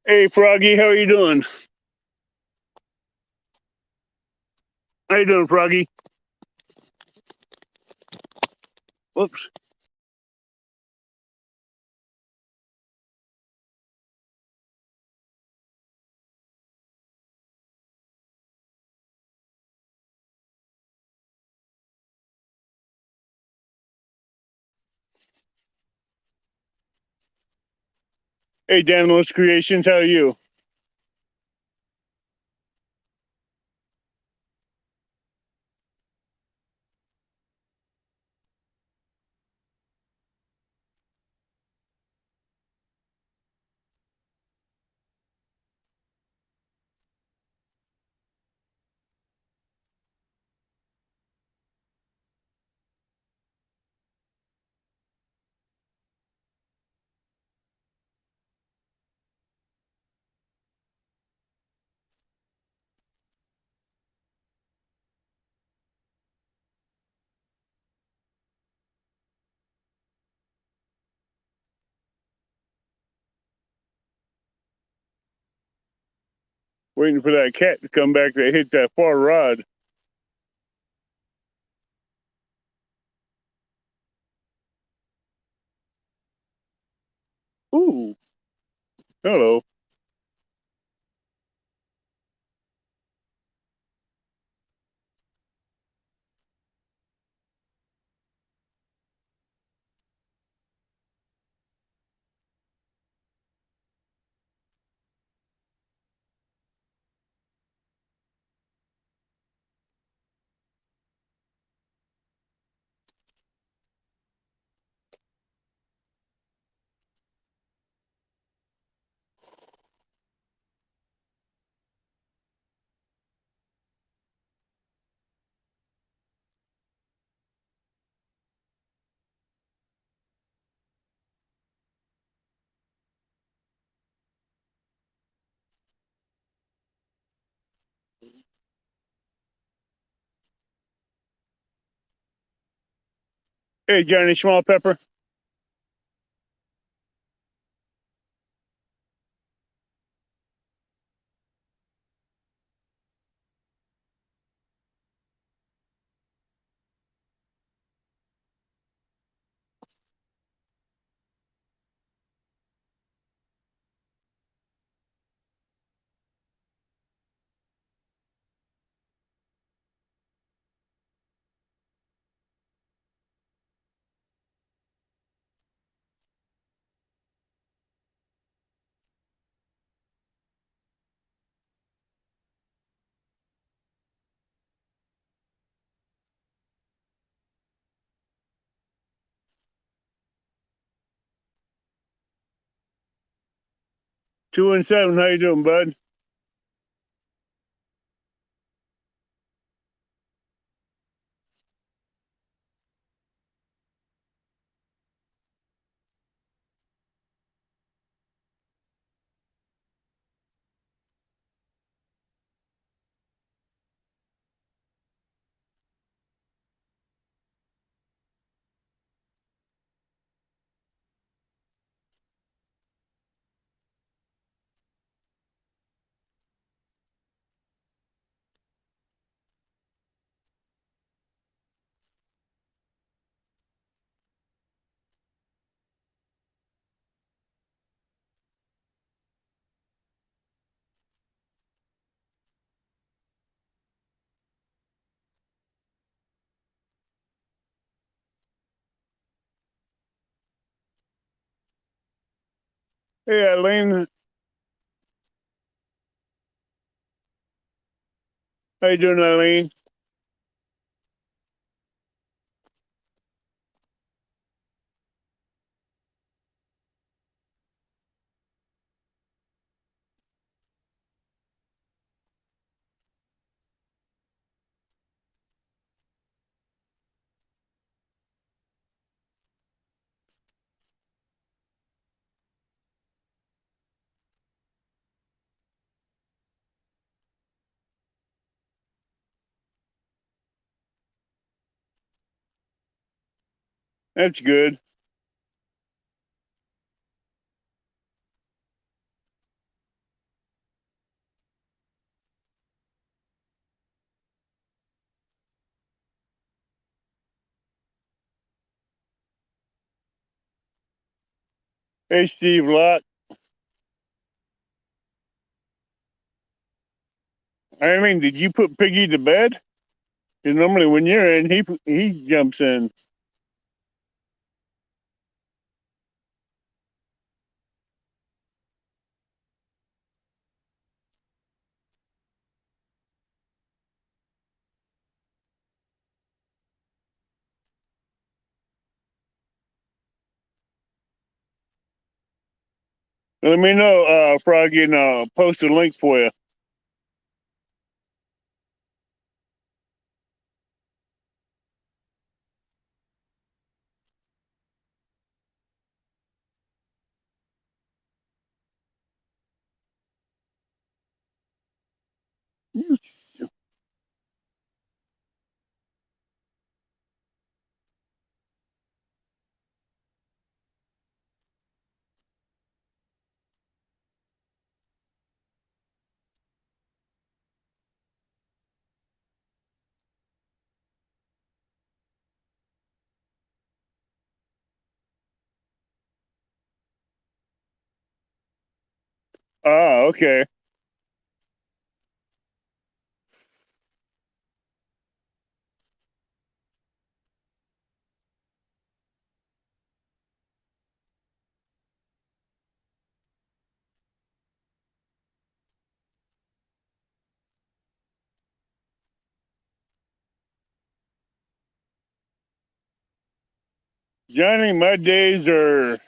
Hey, Froggy, how are you doing? How you doing, Froggy? Whoops. Hey, Danlos Creations, how are you? Waiting for that cat to come back to hit that far rod. Ooh, hello. 'Hey, Johnny Small Pepper. 2-7, how you doing, bud? Hey, Eileen, how you doing, Eileen? That's good. Hey, Steve Locke. I mean, did you put Piggy to bed? Because normally when you're in, he jumps in. Let me know, Froggy, and I'll post a link for you. Ah, okay. Johnny, my days are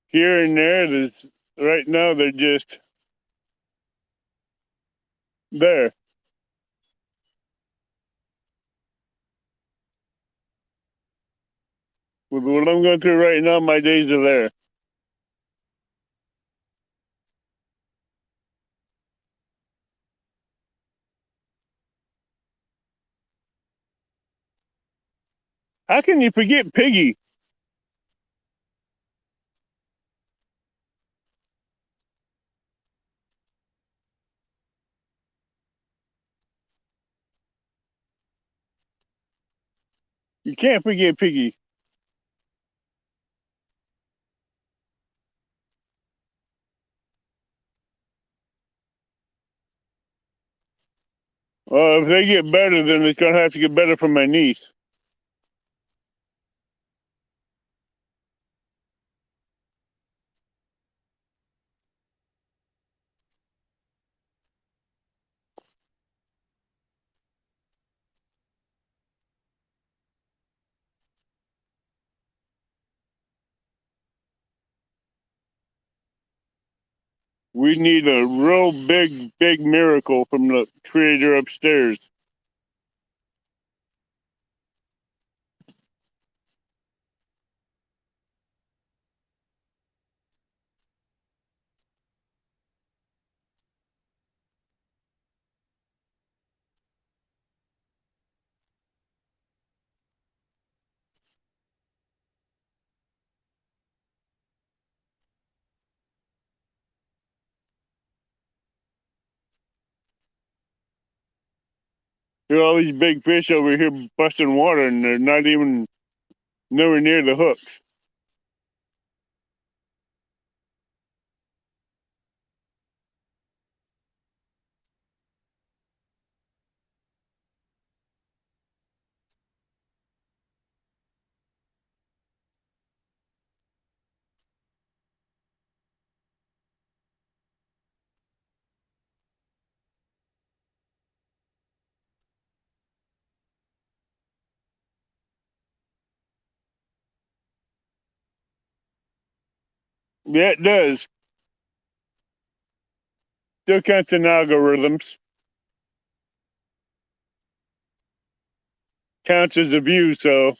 here and there. Right now, they're just there. With what I'm going through right now, my days are there. How can you forget Piggy? You can't forget Piggy. If they get better, then it's going to have to get better for my niece. We need a real big miracle from the creator upstairs. There are all these big fish over here busting water, and they're not even nowhere near the hooks. Yeah, it does. Still counts in algorithms. Counts as a view, so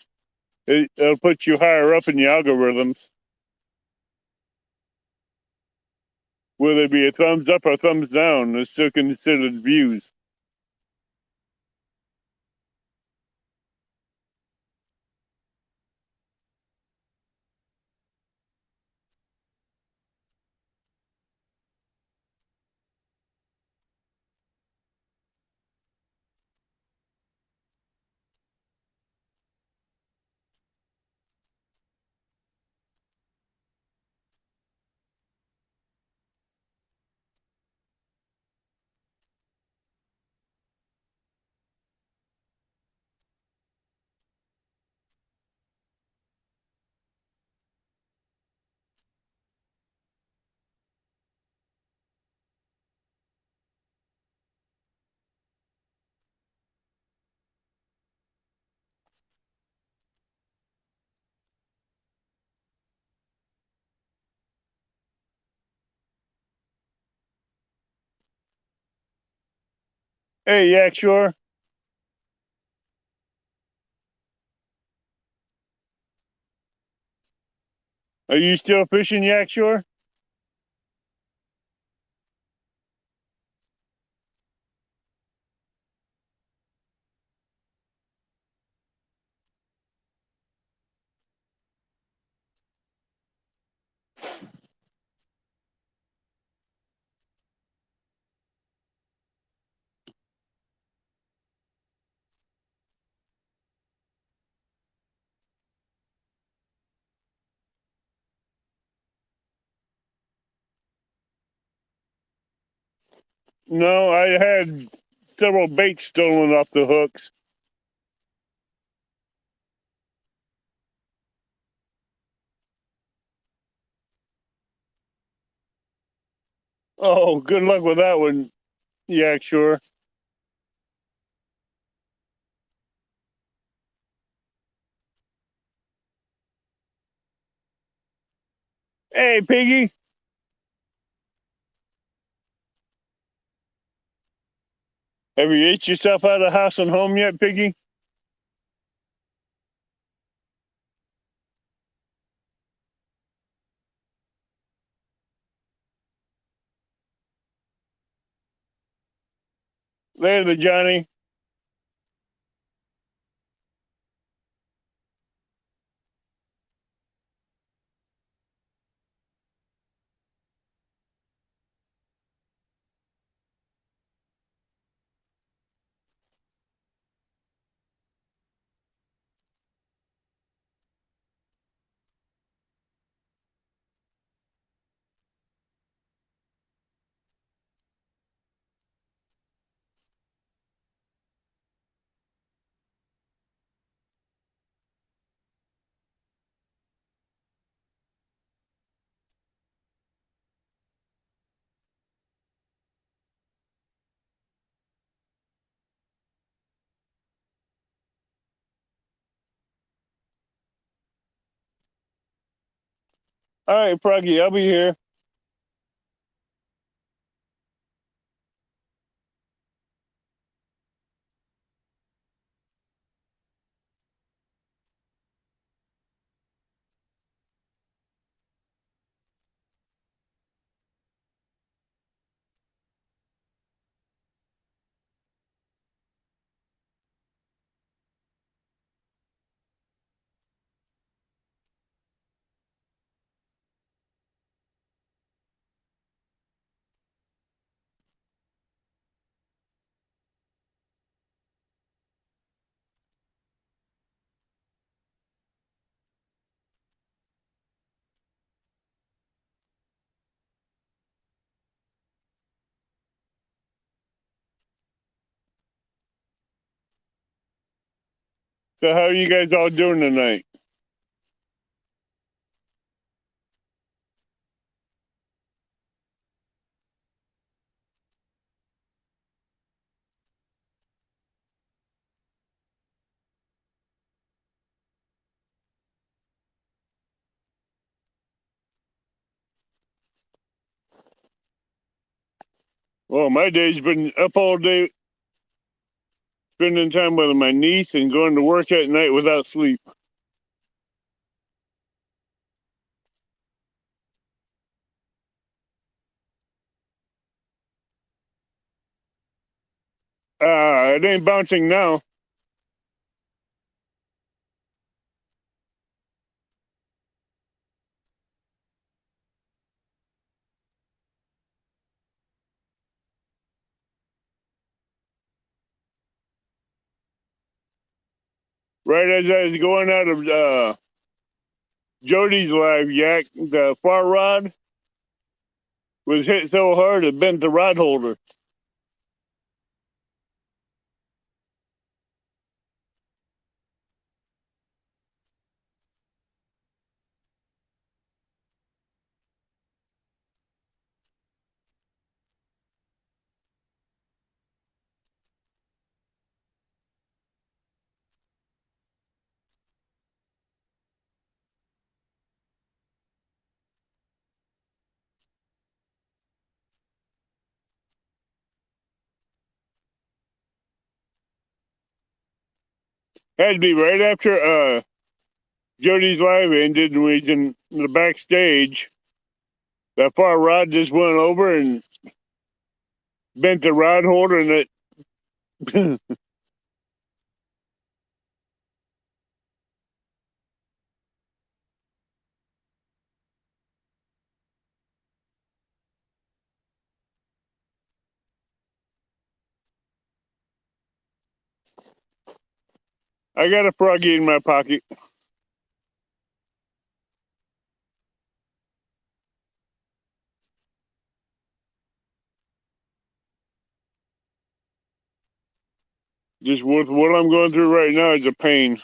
it'll put you higher up in the algorithms. Whether it be a thumbs up or thumbs down, it's still considered views. Hey, Yak Shore, are you still fishing, Yak Shore? No, I had several baits stolen off the hooks. Oh, good luck with that one, Yak Shore. Hey, Piggy, have you ate yourself out of house and home yet, Piggy? Later, Johnny. All right, Froggy, I'll be here. So, how are you guys all doing tonight? Well, my day's been up all day, spending time with my niece and going to work at night without sleep. It ain't bouncing now. Right as I was going out of Jody's live yak, the far rod was hit so hard it bent the rod holder. Had to be right after Jody's live ended, and we was in the backstage. That far rod just went over and bent the rod holder, and it. I got a froggy in my pocket. Just with what I'm going through right now is a pain.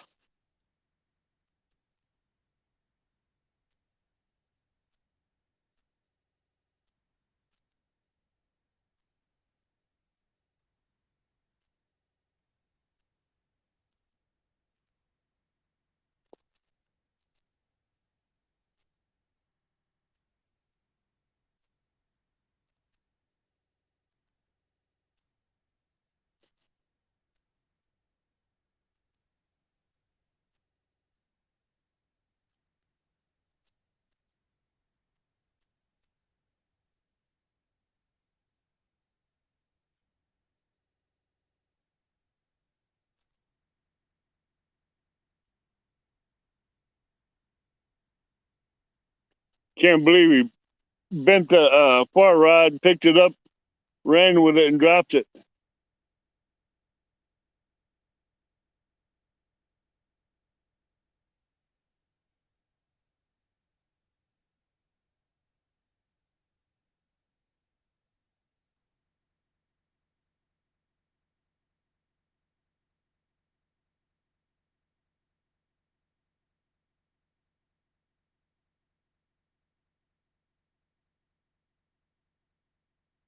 Can't believe he bent the far rod, picked it up, ran with it, and dropped it.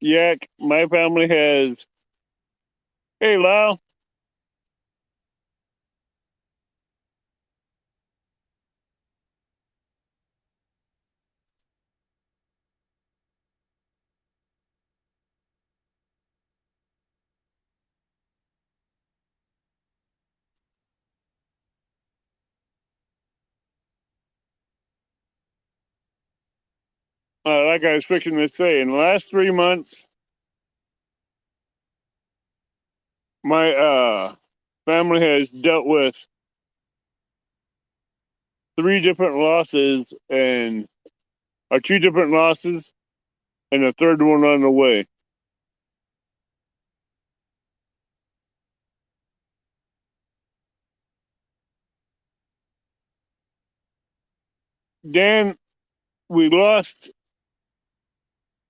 Yak, my family has. Hey, Lyle. Like I was fixing to say, in the last 3 months, my family has dealt with 3 different losses and or 2 different losses and a third one on the way. Dan, we lost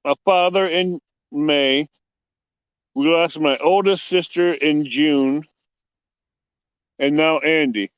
a father in May. We lost my oldest sister in June, and now Andy.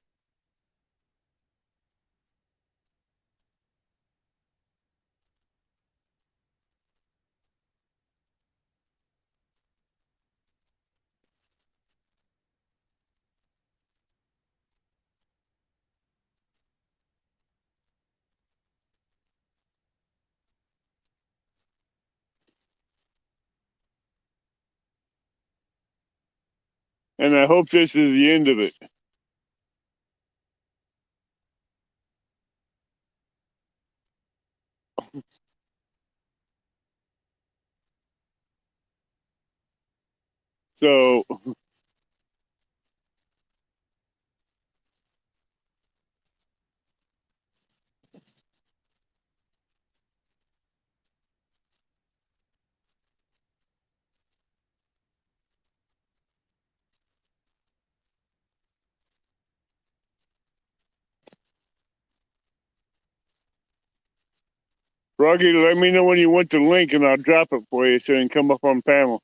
And I hope this is the end of it. So, Froggy, let me know when you want the link, and I'll drop it for you so you can come up on panel.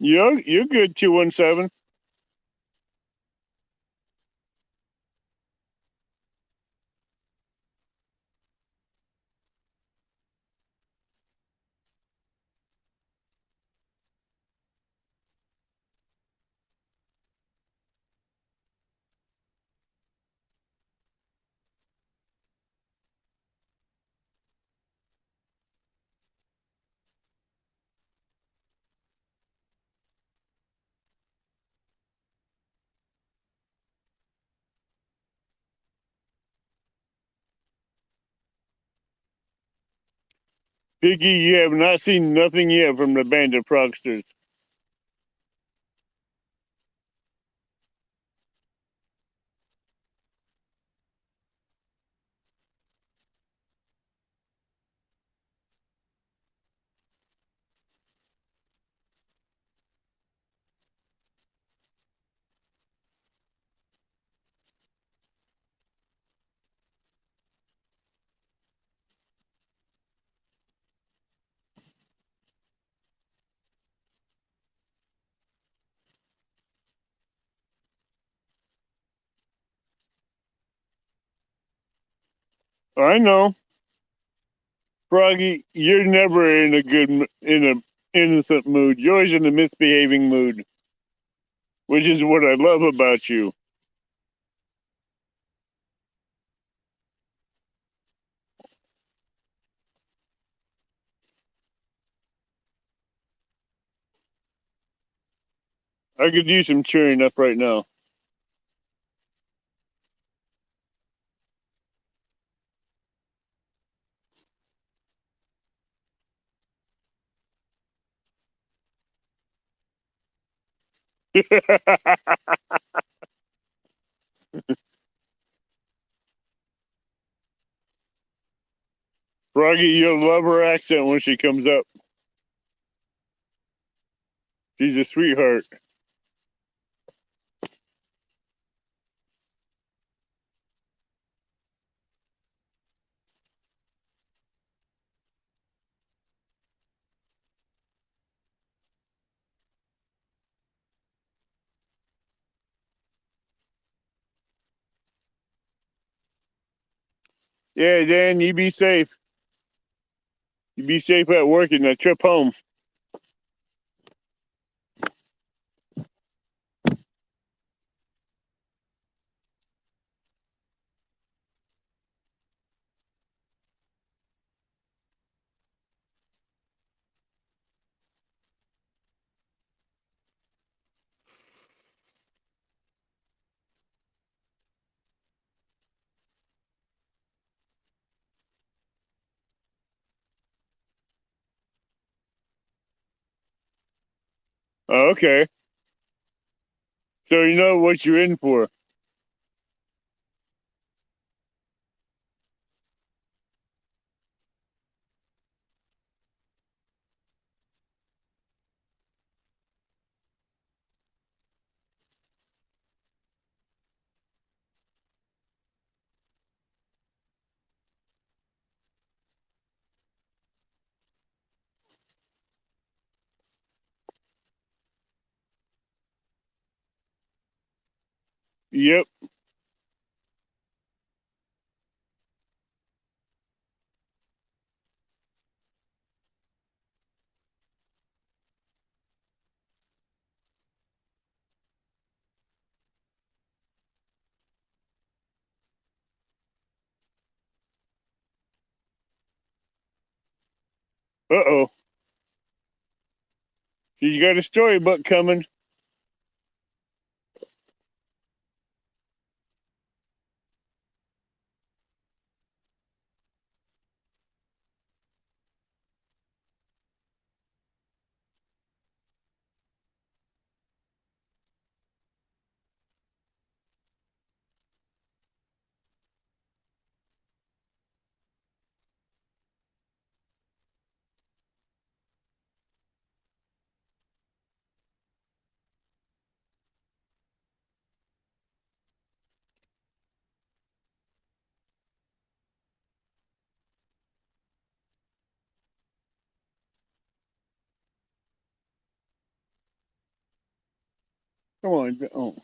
You're good, 217. Piggy, you have not seen nothing yet from the band of progsters. I know, Froggy, you're never in a in a innocent mood. You're always in a misbehaving mood, which is what I love about you. I could use some cheering up right now. Froggy, you'll love her accent when she comes up. She's a sweetheart. Yeah, Dan, you be safe. You be safe at work and that trip home. Oh, okay. So you know what you're in for. Yep. Uh-oh. She's got a storybook coming. Come on. Oh.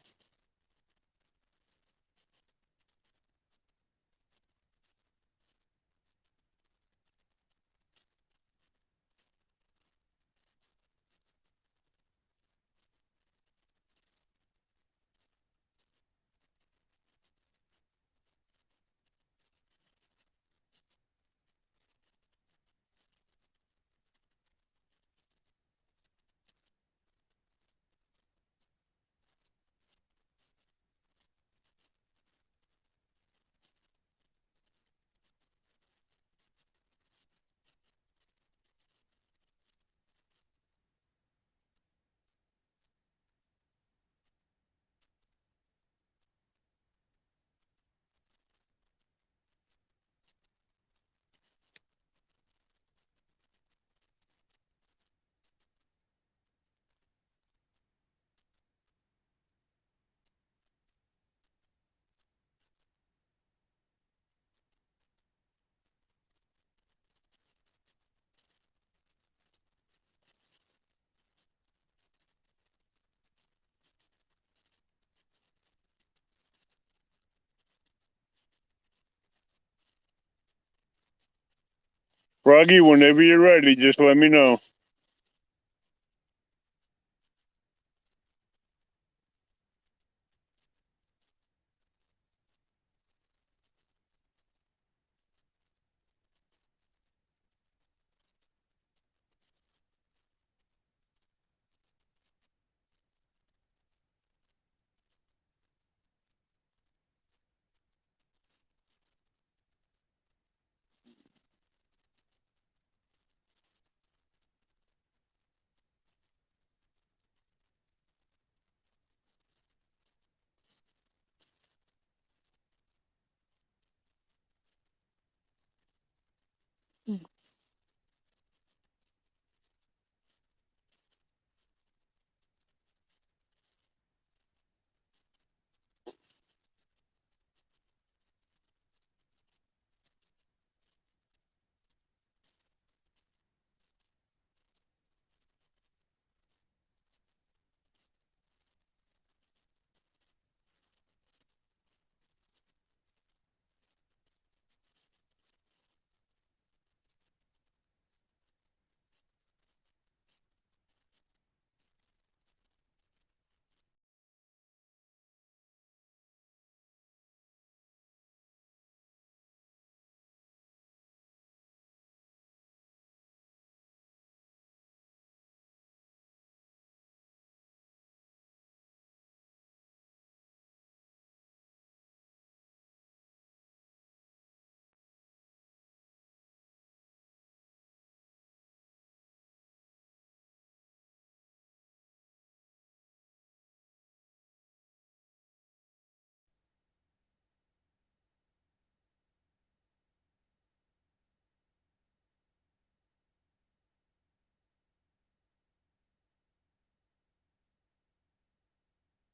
Froggy, whenever you're ready, just let me know.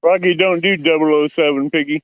Froggy, don't do 007, Piggy.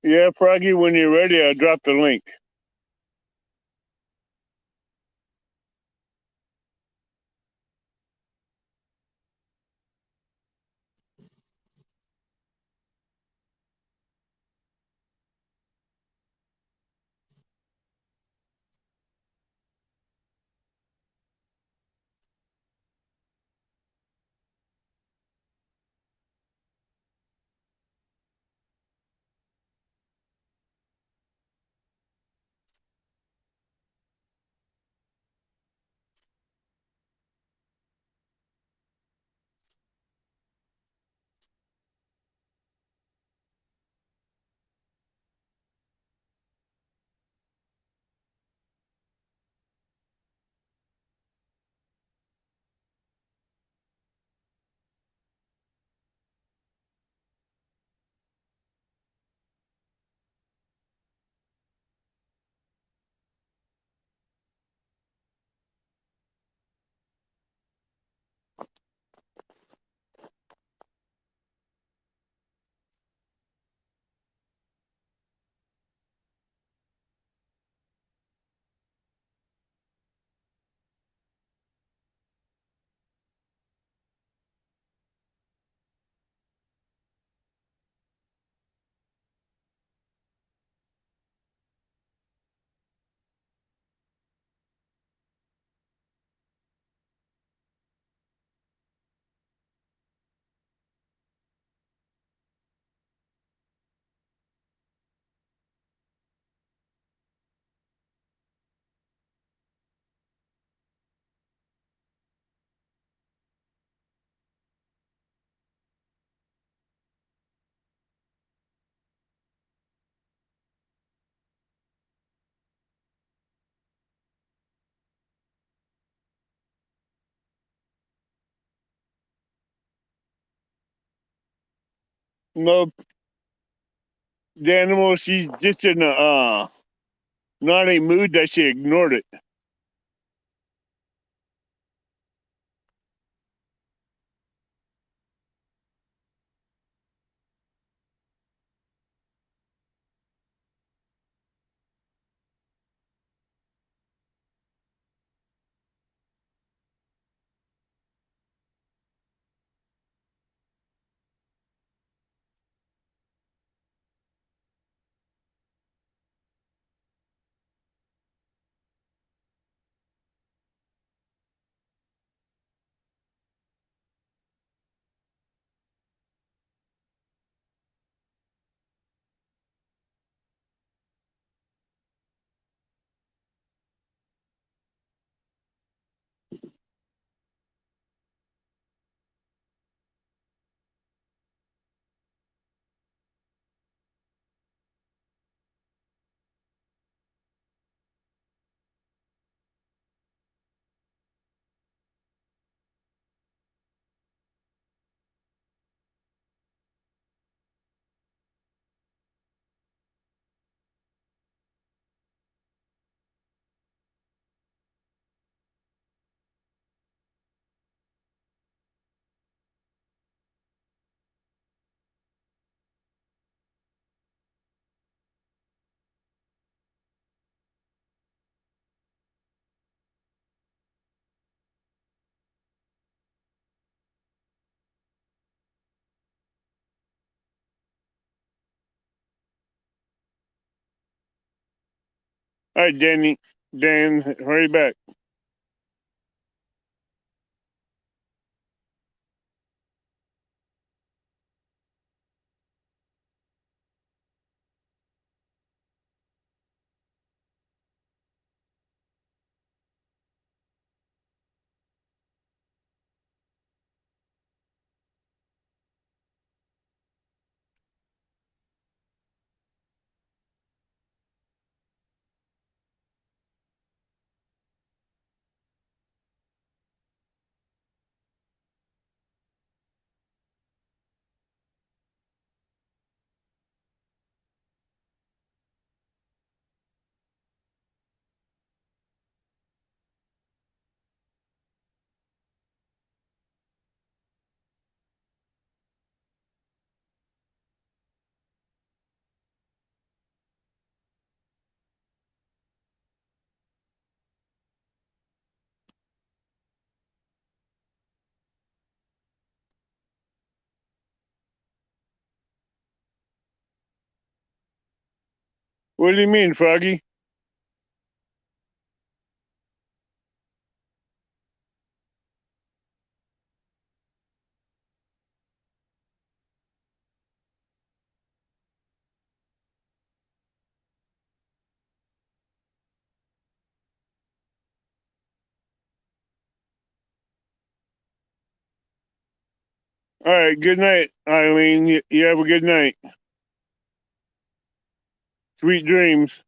Yeah, Froggy, when you're ready, I'll drop the link. No, the animal, she's just in a not a mood that she ignored it. All right, Danny, Dan, hurry back. What do you mean, Froggy? All right, good night, Eileen. You have a good night. Sweet dreams.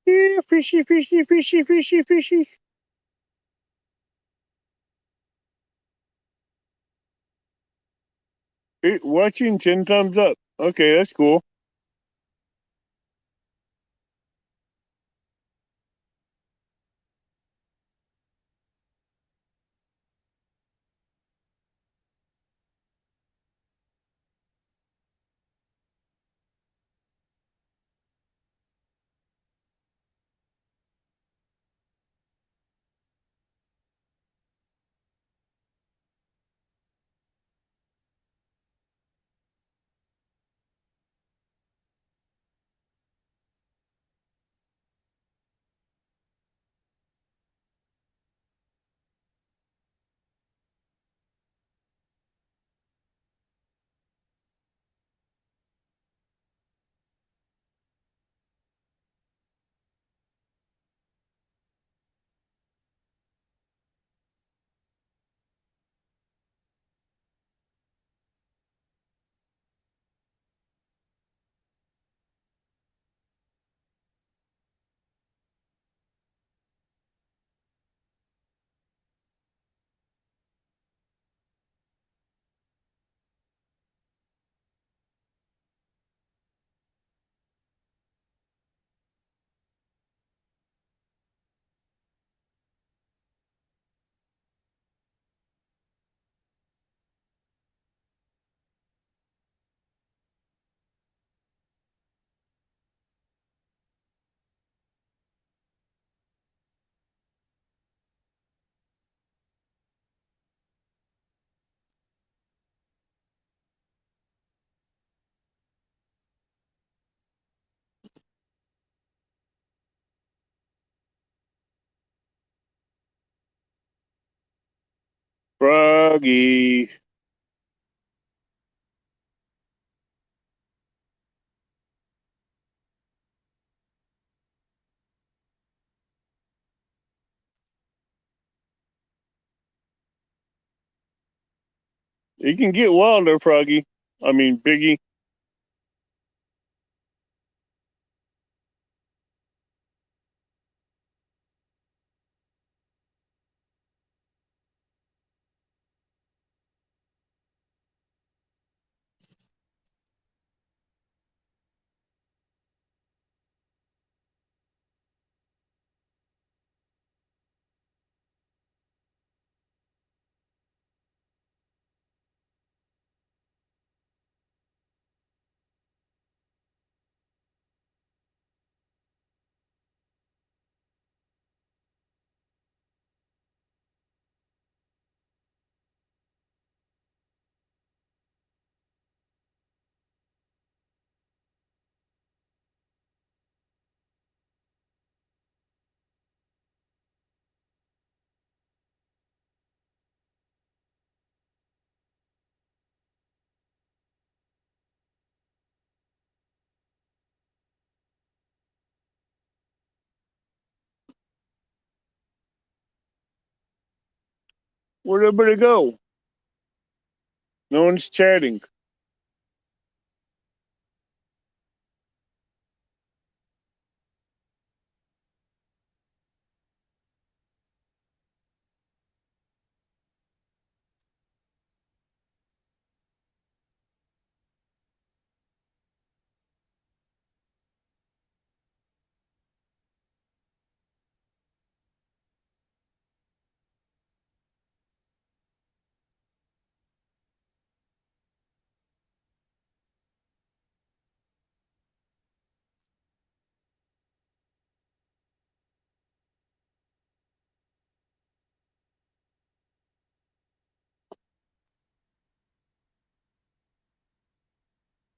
Yeah, fishy, fishy, fishy, fishy, fishy. Watching 10 thumbs up. Okay, that's cool. Froggy. You can get wilder, Froggy. I mean, Biggie. Where'd everybody go? No one's chatting.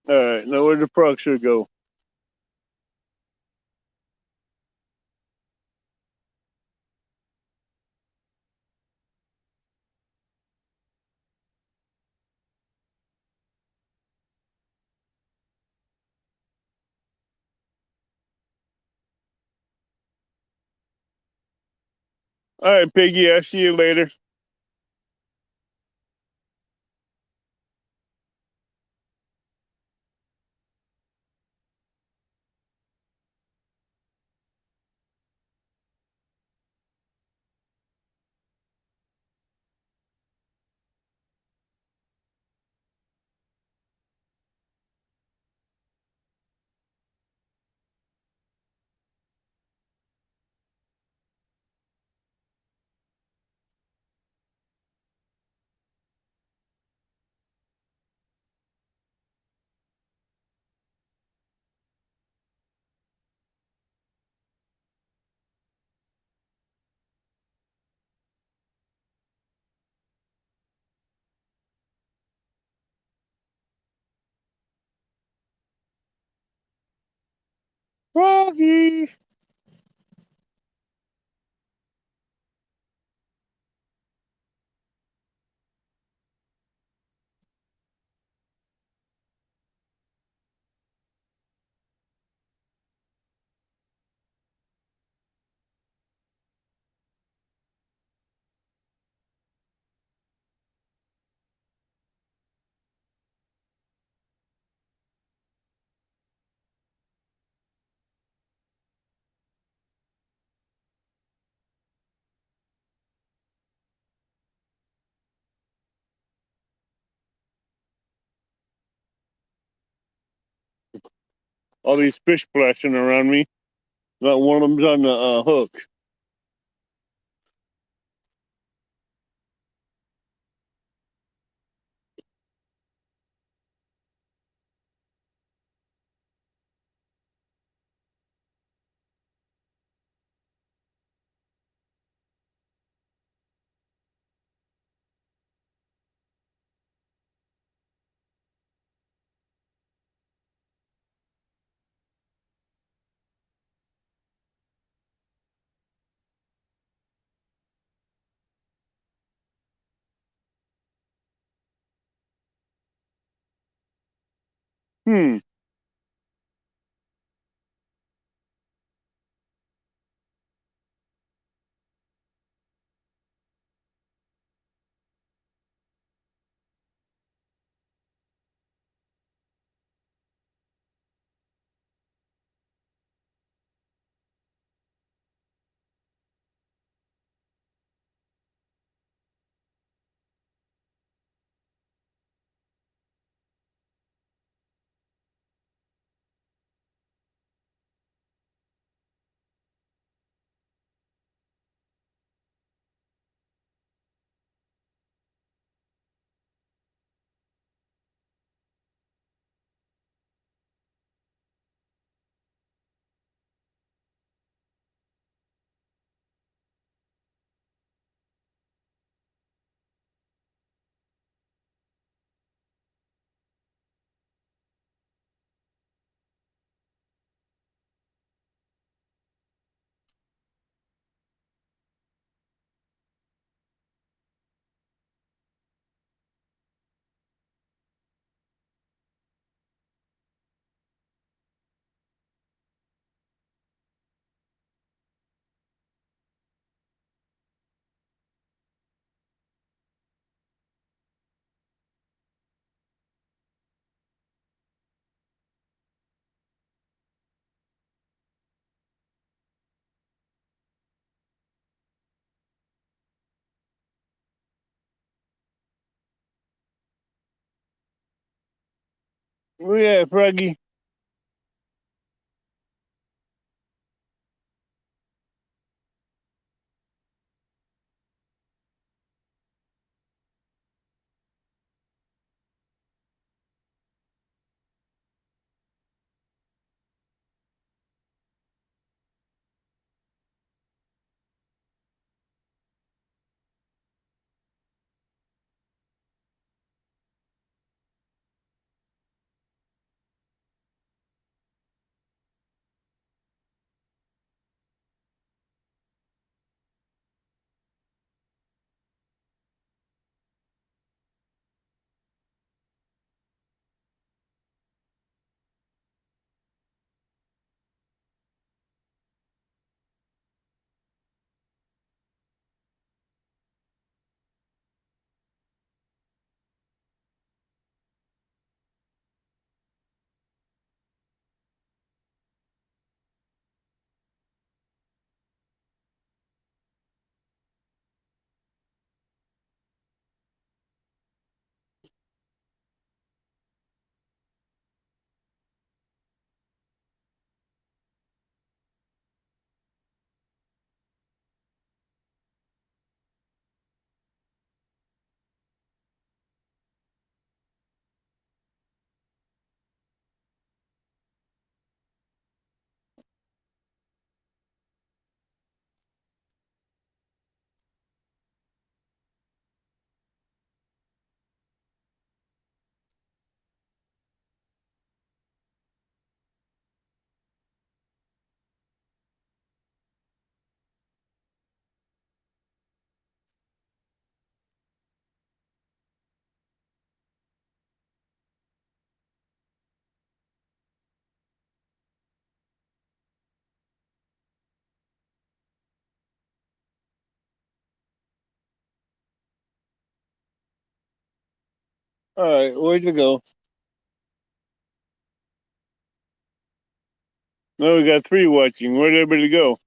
All right, now where'd the frog should go? All right, Piggy, I'll see you later. Froggy. All these fish splashing around me. Not one of them's on the hook. Hmm. Where you at, Froggy? All right, where'd you go? No, we got three watching. Where'd everybody go?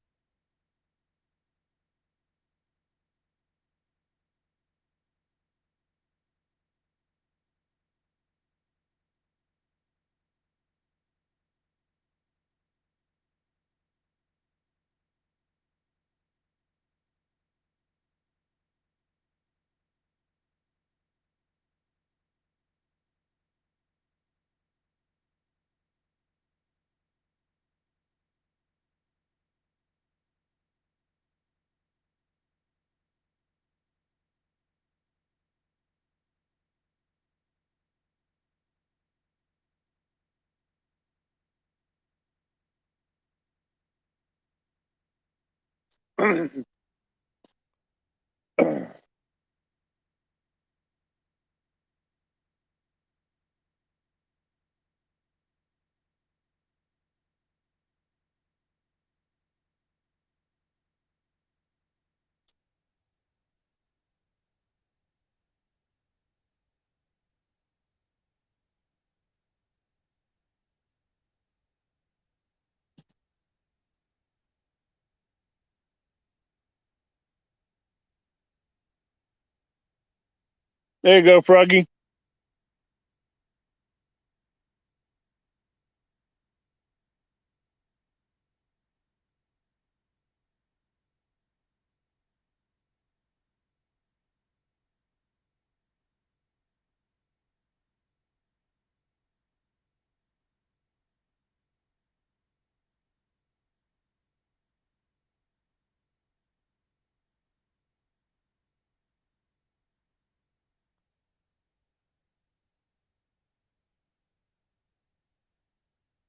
There you go, Froggy.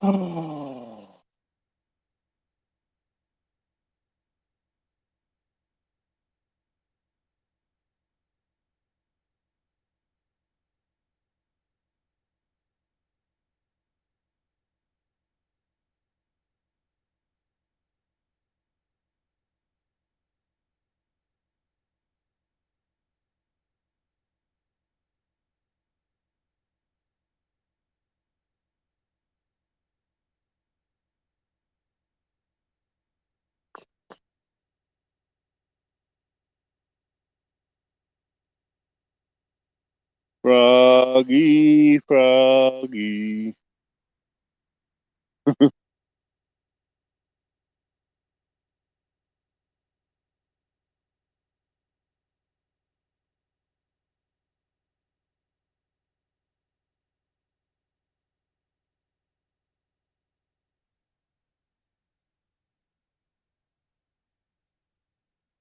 Oh. Froggy, Froggy.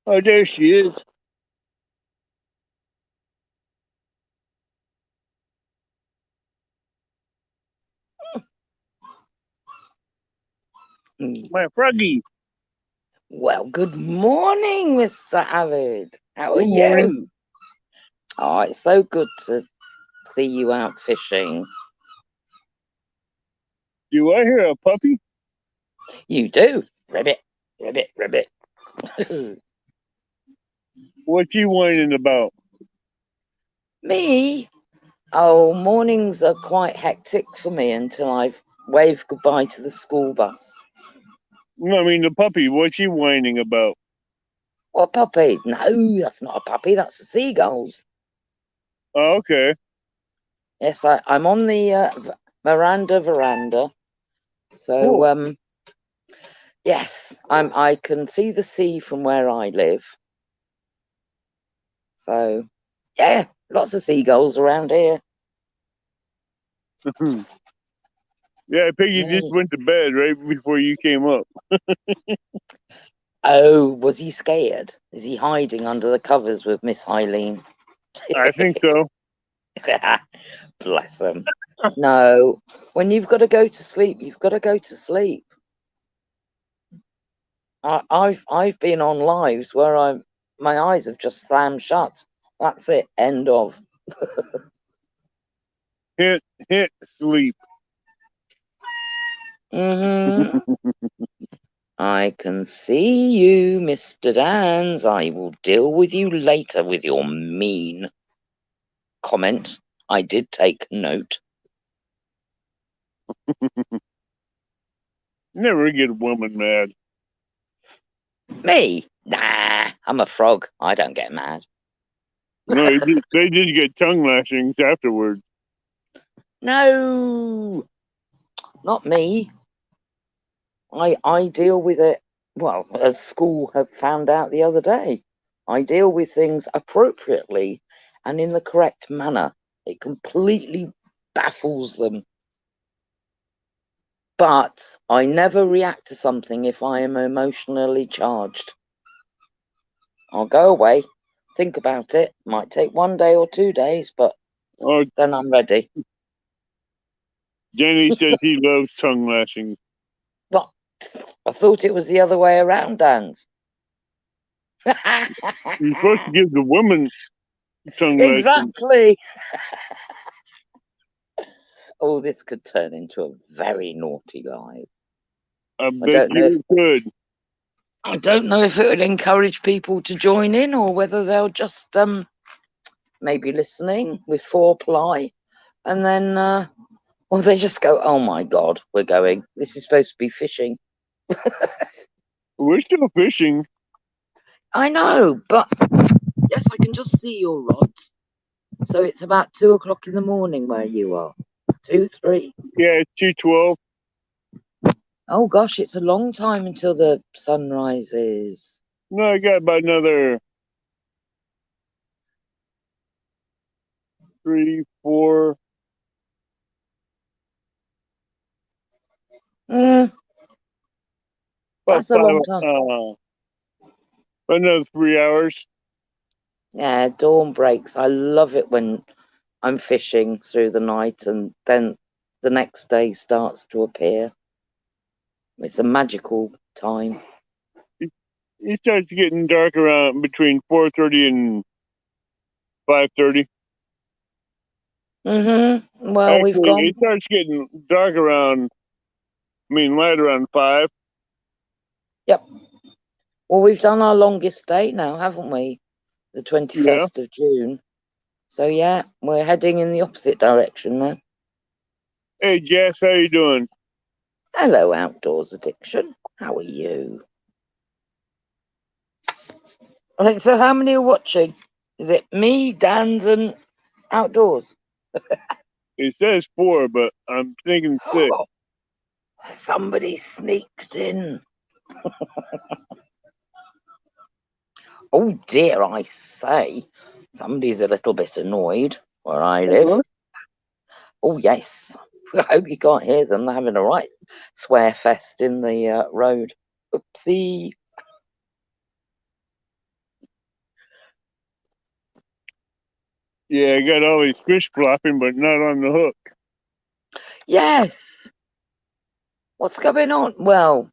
Oh, there she is. My Froggy. Well, good morning, Mr. Avid. How are Good morning. you? Oh, it's so good to see you out fishing. Do I hear a puppy? You do. Ribbit, ribbit, ribbit. What you whining about? Me? Oh, mornings are quite hectic for me until I've waved goodbye to the school bus. No, I mean the puppy. What you whining about? What puppy? No, that's not a puppy. That's the seagulls. Oh, okay. Yes, I'm on the veranda. So, Cool. yes, I can see the sea from where I live. So, yeah, lots of seagulls around here. Yeah, Piggy just Mm. went to bed right before you came up. Oh, was he scared? Is he hiding under the covers with Miss Eileen? I think so. Bless them. No, when you've got to go to sleep, you've got to go to sleep. I've been on lives where my eyes have just slammed shut. That's it. End of. Hint, sleep. Mm-hmm. I can see you, Mr. Dans. I will deal with you later with your mean comment. I did take note. Never get a woman mad. Me? Nah, I'm a frog. I don't get mad. No, they did get tongue lashings afterwards. No, not me. I deal with it, well, as school have found out the other day. I deal with things appropriately and in the correct manner. It completely baffles them. But I never react to something if I am emotionally charged. I'll go away, think about it. Might take 1 day or 2 days, but Oh, then I'm ready. Jenny says he loves tongue lashings. But I thought it was the other way around, Dan. You're supposed to give the woman tongue lashings. Exactly. Oh, this could turn into a very naughty live. I I bet don't know. you it could. I don't know if it would encourage people to join in or whether they'll just maybe listening with foreplay, and then or they just go, "Oh my God, we're going. This is supposed to be fishing." We're still fishing. I know, but yes, I can just see your rods. So it's about 2 o'clock in the morning where you are. 2, 3. Yeah, it's 2:12. Oh gosh, it's a long time until the sun rises. No, I got about another 3, 4. Mm, About that's a five. long time. Another 3 hours. Yeah, dawn breaks. I love it when I'm fishing through the night and then the next day starts to appear. It's a magical time. It starts getting dark around between 4:30 and 5:30. Well, we've Actually, gone. it starts getting dark around. I mean, light around 5. Yep. Well, we've done our longest day now, haven't we? The Yeah. 21st of June. So yeah, we're heading in the opposite direction now. Hey, Jess, how you doing? Hello, Outdoors Addiction. How are you? Right, so how many are watching? Is it me, Dan's, and outdoors? It says 4, but I'm thinking 6. Oh, somebody sneaked in. Oh dear, I say. Somebody's a little bit annoyed where I live. Oh yes. I hope you can't hear them. They're having a right swear fest in the road. Oopsie. Yeah, I got all these fish flopping, but not on the hook. Yes. What's going on? Well,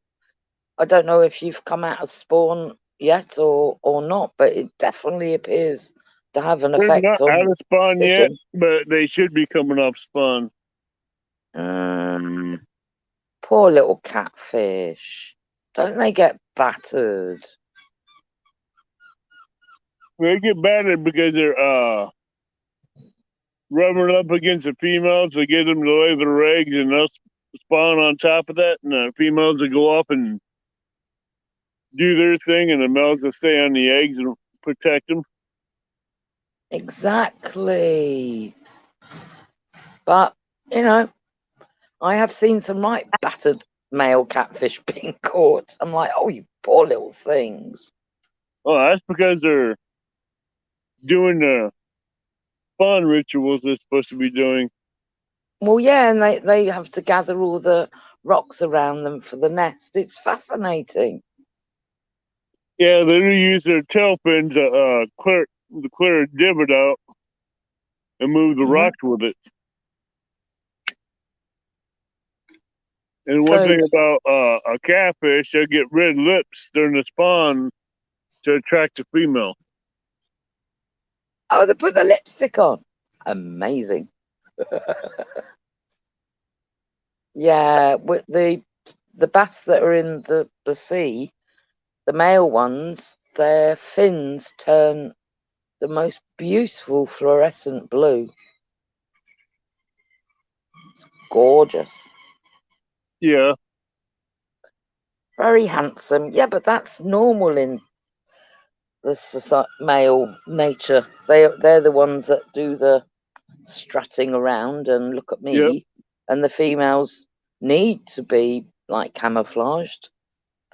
I don't know if you've come out of spawn yet or not, but it definitely appears to have an They're effect not on out of spawn yet, fishing. but they should be coming off spawn. Poor little catfish. Don't they get battered? They get battered because they're rubbing up against the females to get them to lay their eggs, and they'll spawn on top of that, and the females will go up and do their thing, and the males will stay on the eggs and protect them. Exactly. But, you know, I have seen some right battered male catfish being caught. I'm like, oh, you poor little things. Oh, that's because they're doing the spawn rituals they're supposed to be doing. Well, yeah, and they have to gather all the rocks around them for the nest. It's fascinating. Yeah, they use their tail fins to clear a divot out and move the rocks with it. And one thing about a catfish, they'll get red lips during the spawn to attract the female. Oh, they put the lipstick on. Amazing. Yeah, with the bass that are in the sea, the male ones, their fins turn the most beautiful fluorescent blue. It's gorgeous. Yeah. Very handsome. Yeah, but that's normal in the male nature. They're the ones that do the strutting around and look at me. Yep. And the females need to be like camouflaged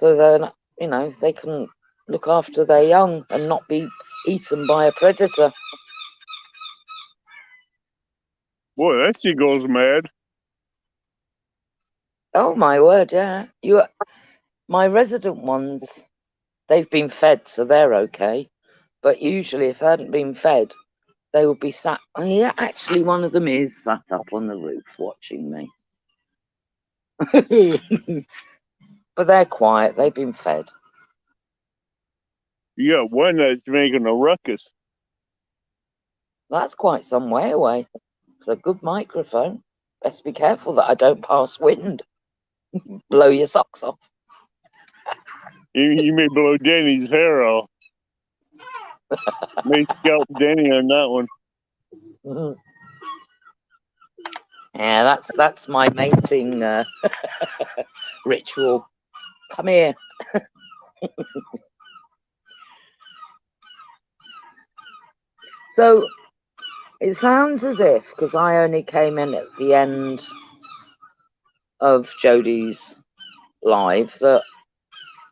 so they're, you know, they can look after their young and not be eaten by a predator. Boy, that seagull's mad. Oh my word, yeah. My resident ones, they've been fed, so they're okay. But usually, if they hadn't been fed, they would be sat. Oh, yeah, actually, one of them is sat up on the roof watching me. But they're quiet. They've been fed. You got one that's making a ruckus. That's quite some way away. It's a good microphone. Best be careful that I don't pass wind. Blow your socks off. You may blow Danny's hair off. May scalp Danny on that one. Mm-hmm. Yeah, that's my mating ritual. Come here. So it sounds as if, because I only came in at the end of Jodie's live, that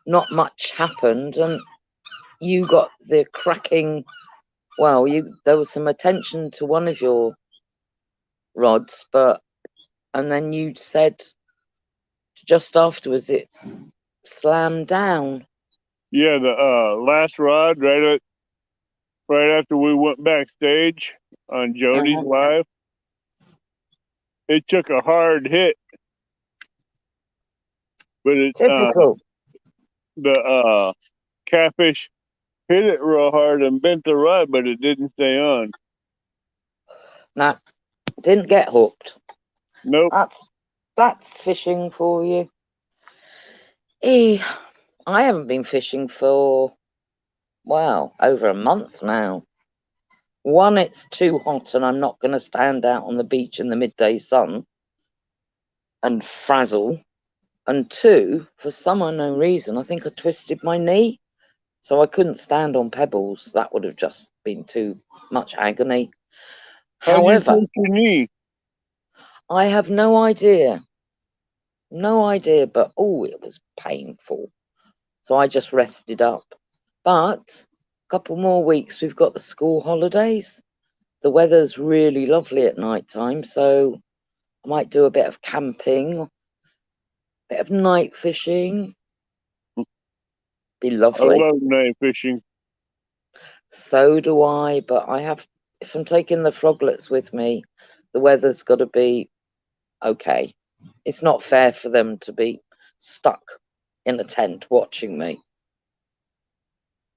not much happened, and you got the cracking. Well, there was some attention to one of your rods, and then you said just afterwards it slammed down. Yeah, the last rod right after we went backstage on Jodie's live, it took a hard hit, but it Typical. The catfish hit it real hard and bent the rod, but it didn't stay on. Nah, didn't get hooked. Nope. That's fishing for you. I haven't been fishing for, well, over a month now. One, it's too hot and I'm not going to stand out on the beach in the midday sun and frazzle. And two, for some unknown reason, I think I twisted my knee. So I couldn't stand on pebbles. That would have just been too much agony. How'd you However, twist your knee? I have no idea. No idea, but oh, it was painful. So I just rested up. But a couple more weeks, we've got the school holidays. The weather's really lovely at night time, so I might do a bit of camping, a bit of night fishing. Be I lovely. love night fishing. So do I, but if I'm taking the froglets with me, the weather's got to be okay. It's not fair for them to be stuck in a tent watching me.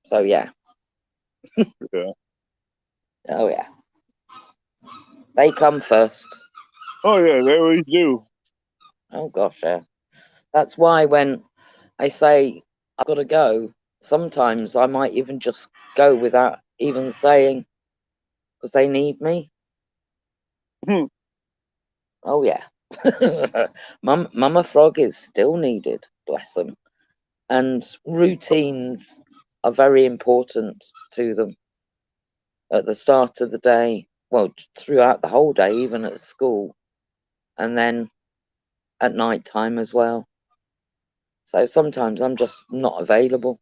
So yeah. Yeah. Oh yeah. They come first. Oh yeah, they always do. Oh gosh, yeah. That's why when I say I've got to go, sometimes I might even just go without even saying because they need me. Hmm. Oh yeah. Mama Frog is still needed, bless them. And routines are very important to them at the start of the day, well, throughout the whole day, even at school, and then at night time as well. So sometimes I'm just not available.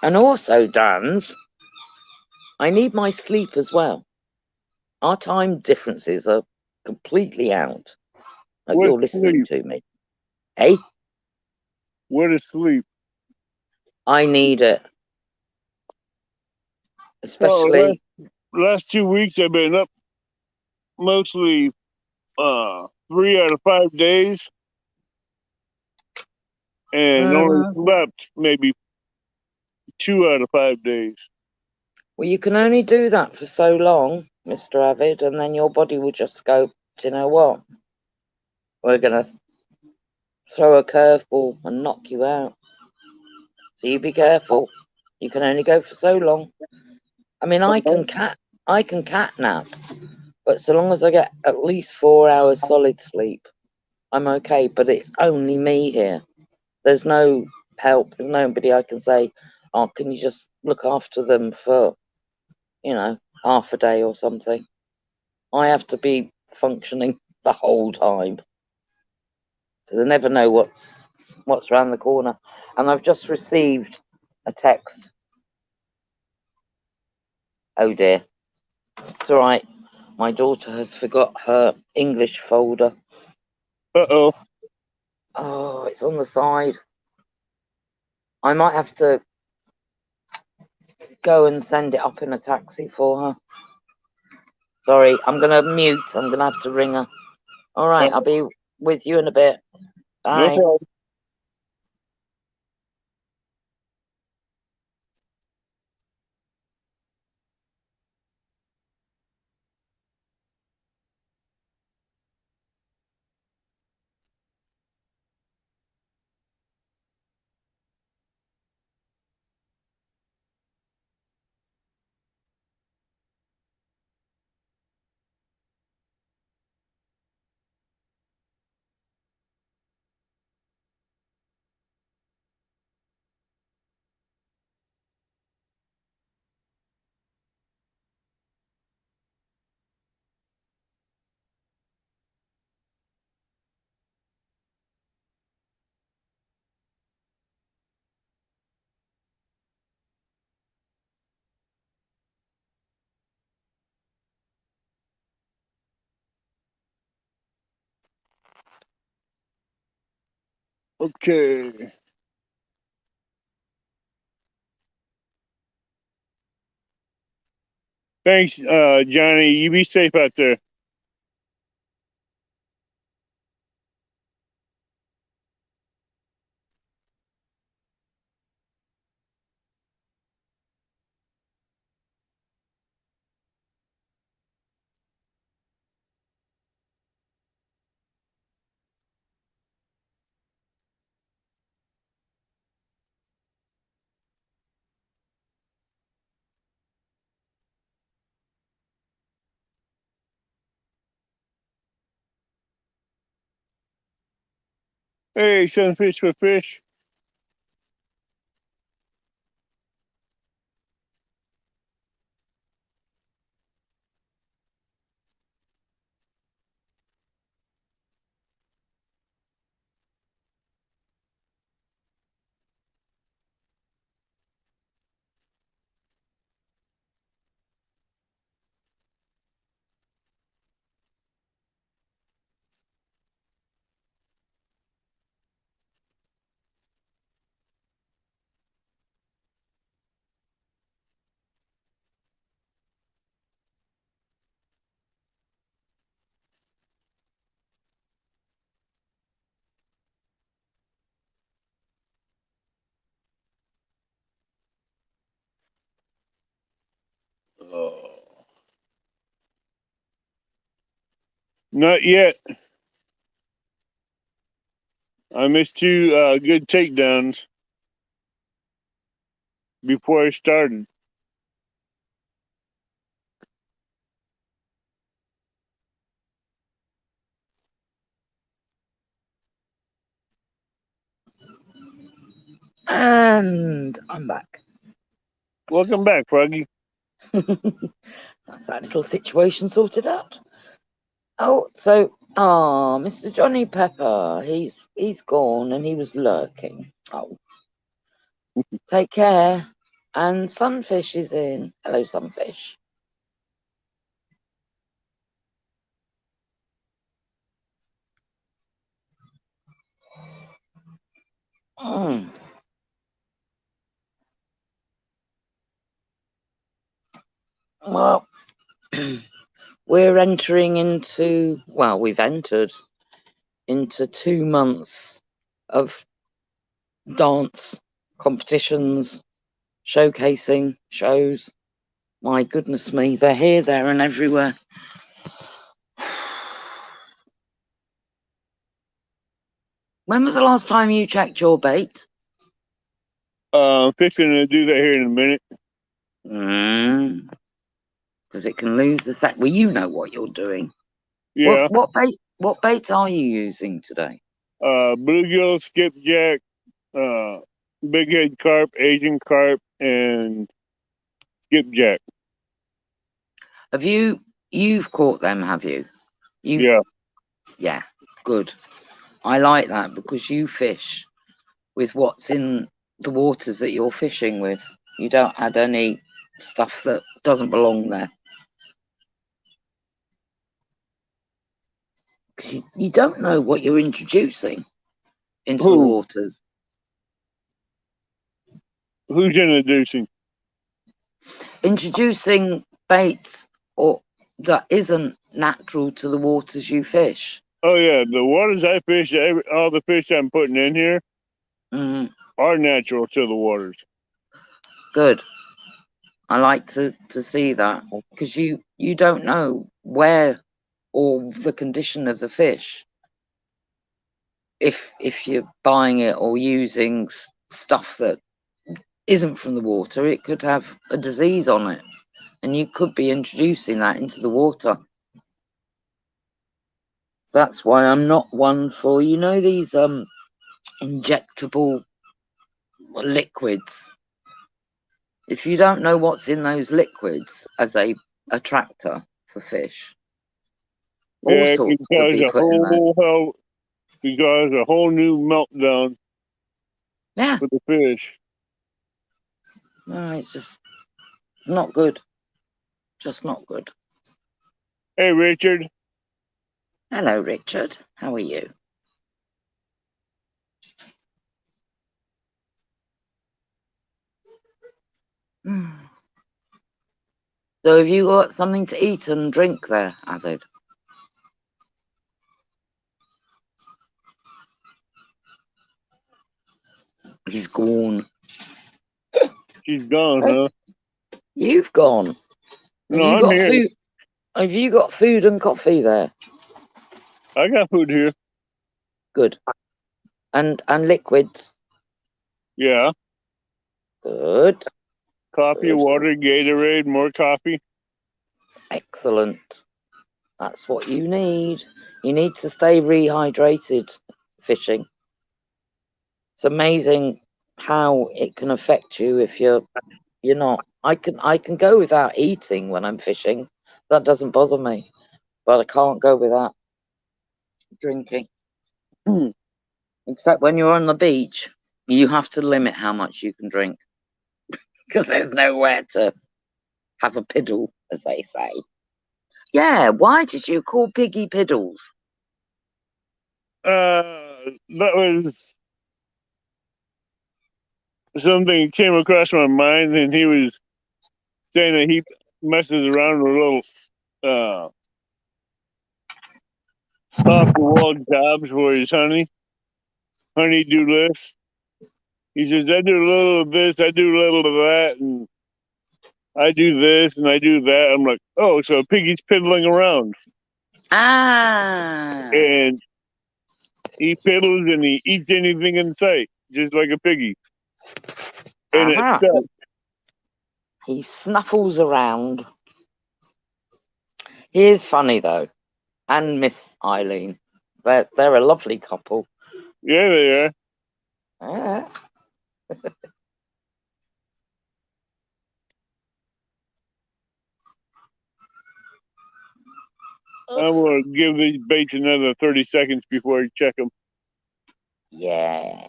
And also, Dan's, I need my sleep as well. Our time differences are completely out. Hope What you're listening sleep? to me. Hey, What is sleep? I need it, Oh, especially. last 2 weeks I've been up mostly 3 out of 5 days and only Mhm. slept maybe 2 out of 5 days. Well, you can only do that for so long, Mr. Avid, and then your body will just go, do you know what? We're going to throw a curveball and knock you out. So you be careful. You can only go for so long. I mean, I can cat nap, but so long as I get at least 4 hours solid sleep, I'm okay. But it's only me here. There's no help. There's nobody I can say, oh, can you just look after them for, half a day or something? I have to be functioning the whole time because I never know what's around the corner. And I've just received a text. Oh dear, it's all right. My daughter has forgot her English folder. Uh-oh. Oh, it's on the side. I might have to go and send it up in a taxi for her. Sorry, I'm gonna mute. I'm gonna have to ring her. All right, I'll be with you in a bit. No Bye. problem. Okay. Thanks, Johnny. You be safe out there. Hey, sunfish for fish. Not yet. I missed two good takedowns before I started. And I'm back. Welcome back, Froggy. That's that little situation sorted out. Oh, so Mr. Johnny Pepper, he's gone and he was lurking. Oh, take care. And Sunfish is in. Hello, Sunfish. Mm. Well, we're entering into, well, we've entered into 2 months of dance competitions, showcasing, shows. My goodness me, they're here, there, and everywhere. When was the last time you checked your bait? I'm fixing to do that here in a minute. Because it can lose the set. Well, you know what you're doing. Yeah. What bait are you using today? Bluegill, skipjack, big head carp, Asian carp, and skipjack. You've caught them, have you? Yeah. Yeah, good. I like that because you fish with what's in the waters that you're fishing with. You don't add any stuff that doesn't belong there. You don't know what you're introducing into the waters. Who's introducing? Introducing bait or that isn't natural to the waters you fish. Oh yeah, the waters I fish, all the fish I'm putting in here are natural to the waters. Good. I like to see that because you don't know where or the condition of the fish. If you're buying it or using stuff that isn't from the water, it could have a disease on it, and you could be introducing that into the water. That's why I'm not one for, you know, these injectable liquids. If you don't know what's in those liquids as a attractor for fish, all sorts could be put in there. It causes a whole new meltdown. Yeah. For the fish. No, it's just not good. Just not good. Hey, Richard. Hello, Richard. How are you? So have you got something to eat and drink there, Avid? He's gone. She's gone, huh? You've gone. No, I'm here. Food? Have you got food and coffee there? I got food here. Good. And liquids? Yeah. Good. Coffee, Good. water, Gatorade, more coffee. Excellent. That's what you need. You need to stay rehydrated fishing. It's amazing how it can affect you if you're not. I can go without eating when I'm fishing. That doesn't bother me. But I can't go without drinking. Except when you're on the beach, you have to limit how much you can drink. Because there's nowhere to have a piddle, as they say. Yeah, why did you call Piggy Piddles? That was something that came across my mind, and he was saying that he messes around with little off the wall jobs for his honey do this. He says, I do a little of this, I do a little of that, and I do this and I do that. I'm like, oh, so Piggy's piddling around. Ah. And he piddles and he eats anything in sight, just like a piggy. And it Uh-huh. stuck. He snuffles around. He is funny though, and Miss Eileen. They're a lovely couple. Yeah, they are. Yeah. I'm going to give these baits another 30 seconds before I check them. Yeah.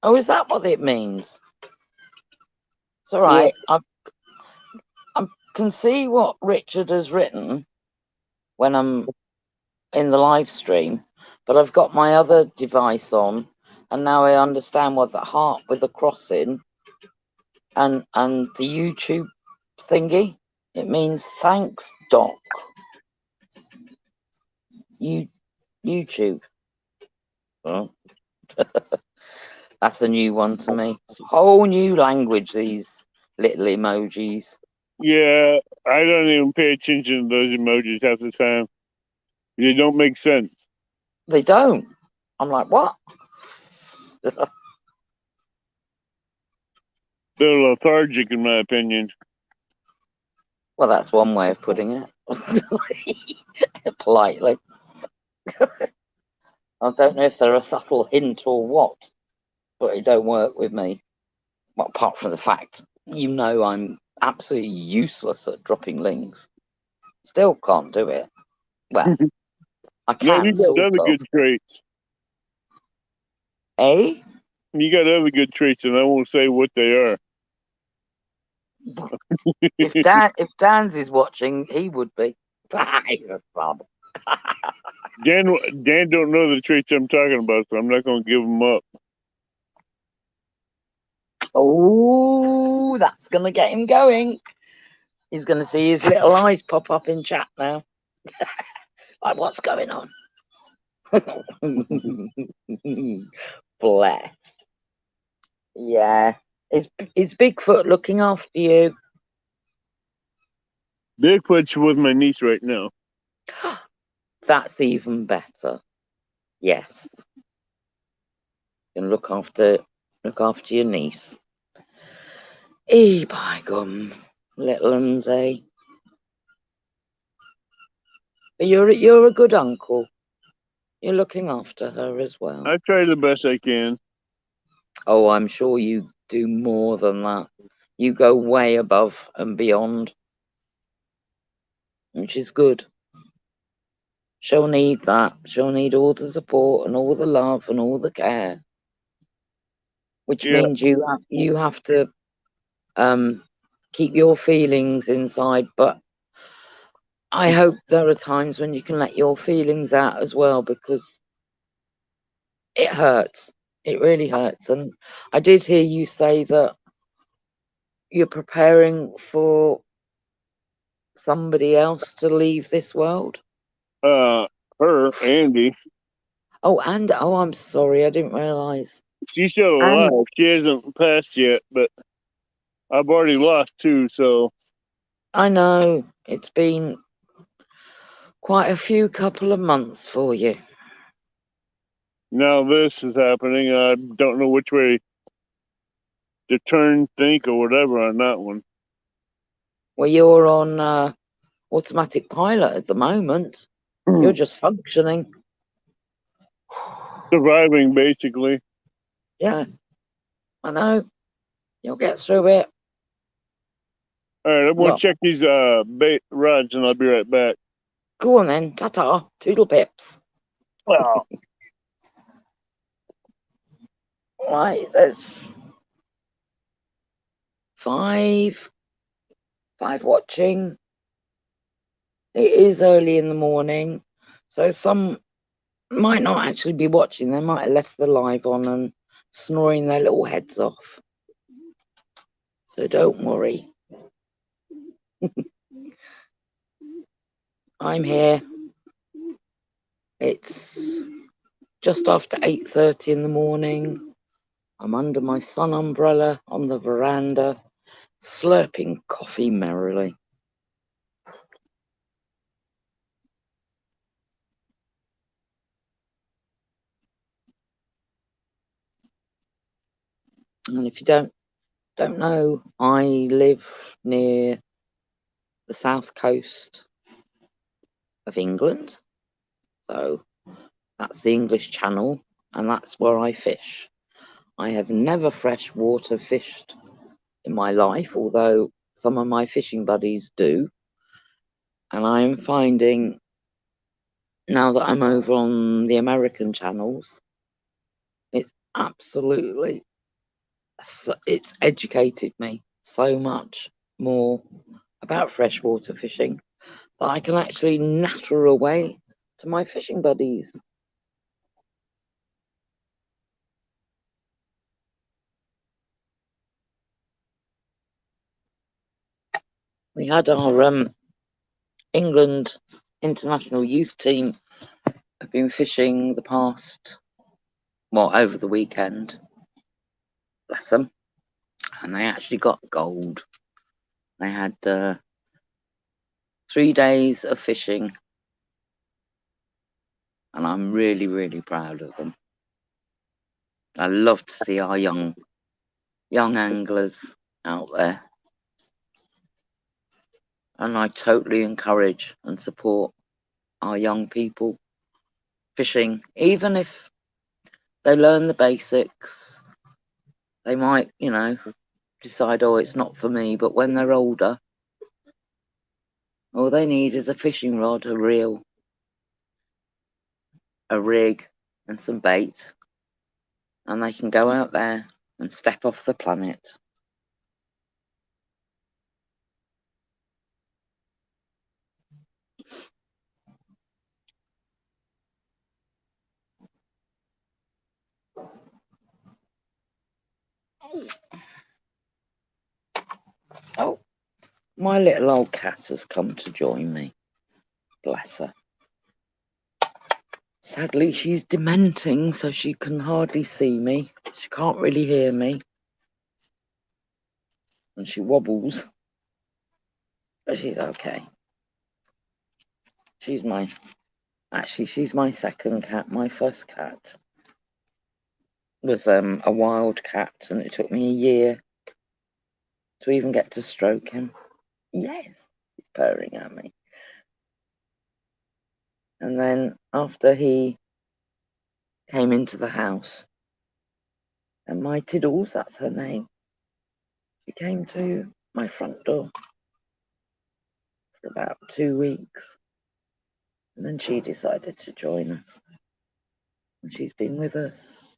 Oh, is that what it means? It's all right. Yeah. I can see what Richard has written when I'm in the live stream, but I've got my other device on, and now I understand what the heart with the cross in and the YouTube thingy. It means thanks, Doc. YouTube. Oh. That's a new one to me. It's a whole new language, these little emojis. Yeah, I don't even pay attention to those emojis half the time. They don't make sense. They don't. I'm like, what? They're lethargic, in my opinion. Well, that's one way of putting it. Politely. I don't know if they're a subtle hint or what, but it don't work with me. Well, apart from the fact, I'm absolutely useless at dropping links. Still can't do it. Well, I No, can, you got sort other of. good traits. Eh? You got other good traits, and I won't say what they are. If Dan's is watching, he would be. Dan don't know the traits I'm talking about, so I'm not going to give them up. Oh, that's gonna get him going. He's gonna see his little eyes pop up in chat now. Like, what's going on? Bless. Yeah. Is Bigfoot looking after you? Bigfoot's with my niece right now. That's even better. Yes. You can look after your niece. By gum, little uns, eh? But you're a good uncle. You're looking after her as well. I try the best I can. Oh, I'm sure you do more than that. You go way above and beyond, which is good. She'll need that. She'll need all the support and all the love and all the care, which means you have to keep your feelings inside. But I hope there are times when you can let your feelings out as well, because it hurts. It really hurts. And I did hear you say that you're preparing for somebody else to leave this world. Her, Andy. Oh, and I'm sorry, I didn't realise. She's still alive. She hasn't passed yet, but I've already lost two, so. I know it's been quite a few couple of months for you. Now this is happening. I don't know which way to turn, think, or whatever on that one. Well, you're on automatic pilot at the moment. You're just functioning. Surviving, basically. Yeah, I know. You'll get through it. All right, I'm going to check these bait rods, and I'll be right back. Go on then. Ta-ta. Toodle pips. Well, Right, there's five watching. It is early in the morning, so some might not actually be watching. They might have left the live on and snoring their little heads off. So don't worry. I'm here. It's just after 8:30 in the morning. I'm under my sun umbrella on the veranda, slurping coffee merrily. And if you don't know, I live near the south coast of England, so that's the English Channel, and that's where I fish. I have never freshwater fished in my life, although some of my fishing buddies do. And I'm finding now that I'm over on the American channels, it's educated me so much more about freshwater fishing that I can actually natter away to my fishing buddies. We had our England international youth team have been fishing the past, well, over the weekend. Bless them. And they actually got gold. They had 3 days of fishing, and I'm really, really proud of them. I love to see our young anglers out there, and I totally encourage and support our young people fishing. Even if they learn the basics, they might, decide, oh, it's not for me. But when they're older, all they need is a fishing rod, a reel, a rig, and some bait, and they can go out there and step off the planet. Oh, my little old cat has come to join me. Bless her. Sadly, she's dementing, so she can hardly see me. She can't really hear me. And she wobbles. But she's okay. She's my second cat. My first cat was a wild cat, and it took me a year to even get to stroke him. Yes, he's purring at me. And then after he came into the house, and my Tiddles, that's her name, she came to my front door for about 2 weeks. And then she decided to join us. And she's been with us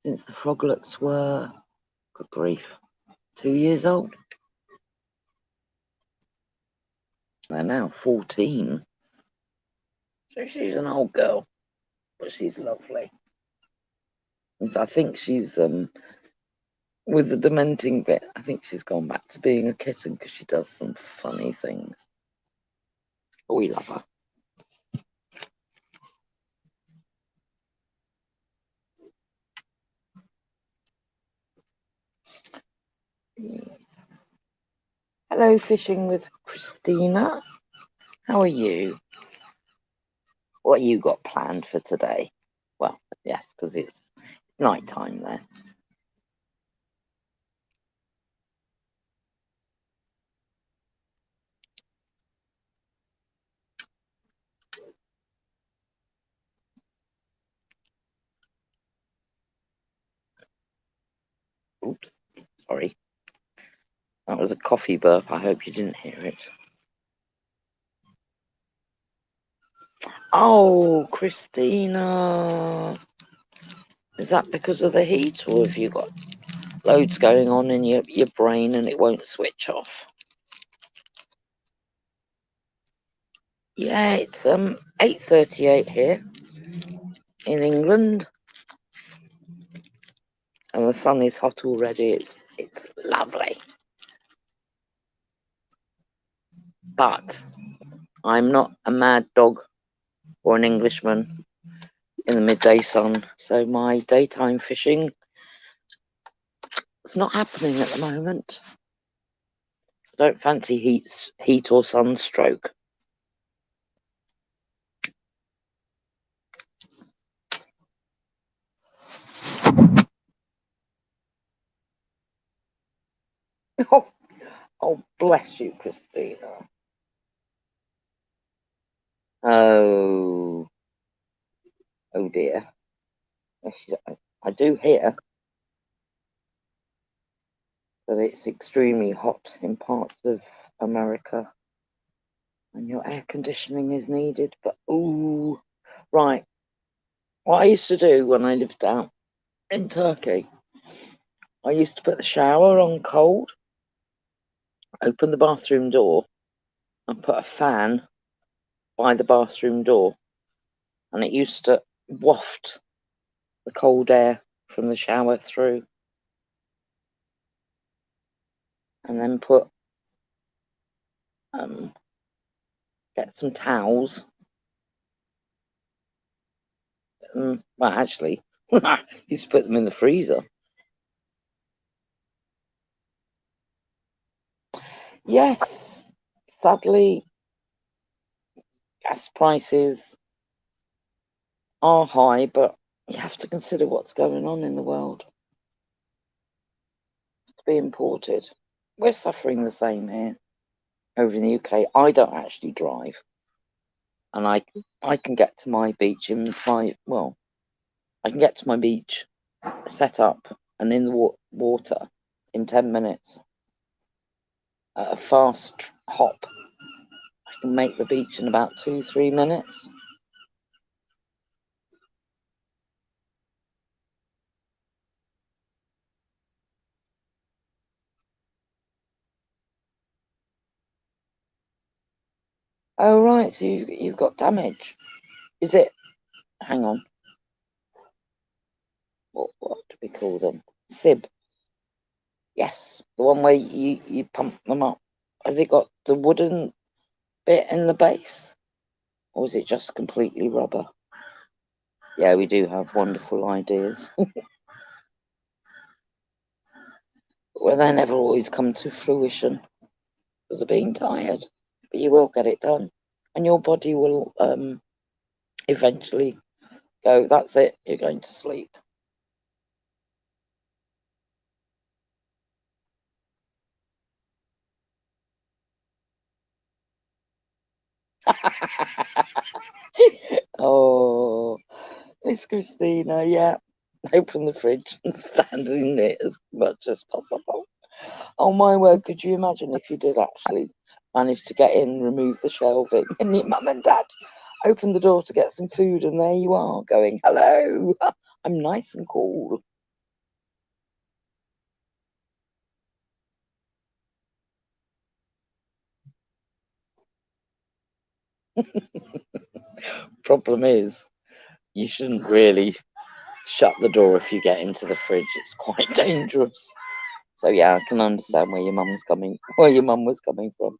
since the froglets were, good grief, 2 years old. They're now 14. So she's an old girl, but she's lovely. And I think she's, with the dementing bit, I think she's gone back to being a kitten because she does some funny things. But we love her. Hello, Fishing with Christina. How are you? What you got planned for today? Well, yes, because it's night time there. Oops, sorry. That was a coffee burp. I hope you didn't hear it. Oh, Christina. Is that because of the heat, or have you got loads going on in your brain and it won't switch off? Yeah, it's 8:38 here in England, and the sun is hot already. It's lovely. But I'm not a mad dog or an Englishman in the midday sun, so my daytime fishing is not happening at the moment. I don't fancy heat or sunstroke. Bless you, Christina. Oh, oh dear. I do hear that it's extremely hot in parts of America and your air conditioning is needed. But, ooh, right. What I used to do when I lived out in Turkey, I used to put the shower on cold, open the bathroom door, and put a fan by the bathroom door. And it used to waft the cold air from the shower through. And then get some towels. Well, actually, used to put them in the freezer. Yes, sadly, gas prices are high, but you have to consider what's going on in the world. To be imported. We're suffering the same here over in the UK. I don't actually drive, and I can get to my beach in I can get to my beach, set up, and in the water in 10 minutes. At a fast hop, I can make the beach in about 2-3 minutes. Oh right, so you've got damage. Is it? Hang on. What do we call them? Sib. Yes, the one where you pump them up. Has it got the wooden bit in the base, or is it just completely rubber? Yeah, we do have wonderful ideas. Well, they never always come to fruition because of being tired. But you will get it done, and your body will eventually go, that's it, you're going to sleep. Oh, Miss Christina, yeah. Open the fridge and stand in it as much as possible. Oh my word, could you imagine if you did actually manage to get in, remove the shelving, and your mum and dad open the door to get some food, and there you are going, hello, I'm nice and cool. Problem is, you shouldn't really shut the door if you get into the fridge. It's quite dangerous. So yeah, I can understand where your mum was coming from.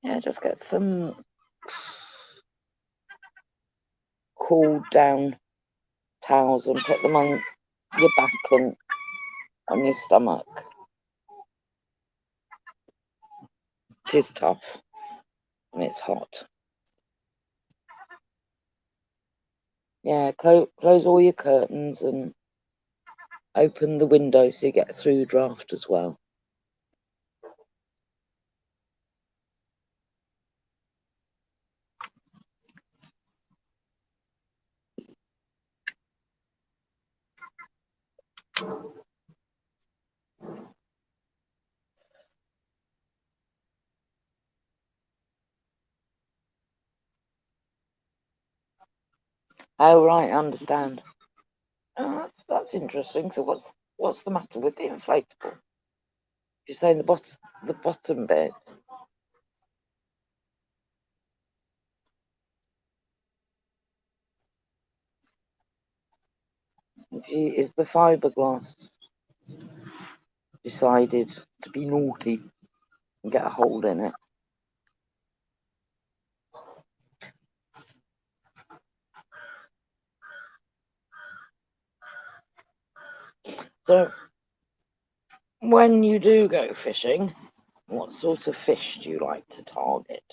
Yeah, just get some cooled down towels and put them on your back and on your stomach. It is tough and it's hot. Yeah, close all your curtains and open the windows so you get through draft as well. Oh right, I understand. Oh, that's interesting. So what's the matter with the inflatable? You're saying the bottom bit. Is the fiberglass decided to be naughty and get a hole in it? So when you do go fishing, what sort of fish do you like to target?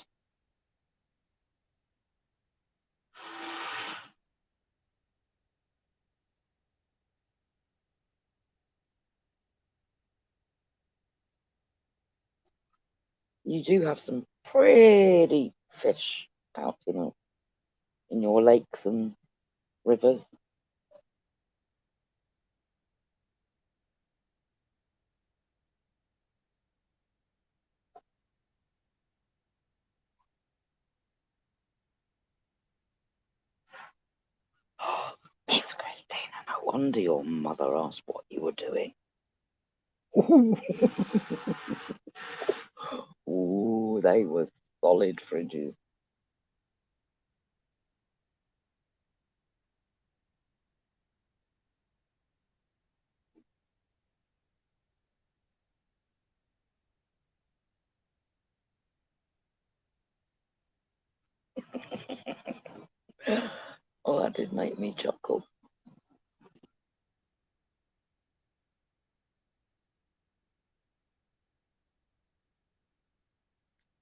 You do have some pretty fish out in your lakes and rivers. Miss Christina, no wonder your mother asked what you were doing. Ooh, they were solid fridges. Oh, that did make me chuckle.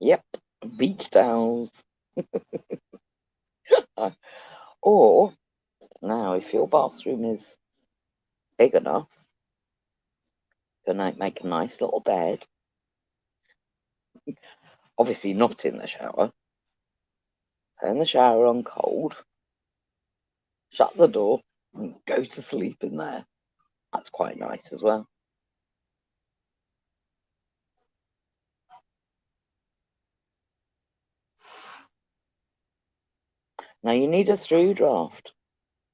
Yep, beach towels. Or, now, if your bathroom is big enough, you can make a nice little bed. Obviously not in the shower. Turn the shower on cold. Shut the door and go to sleep in there. That's quite nice as well. Now you need a through draft.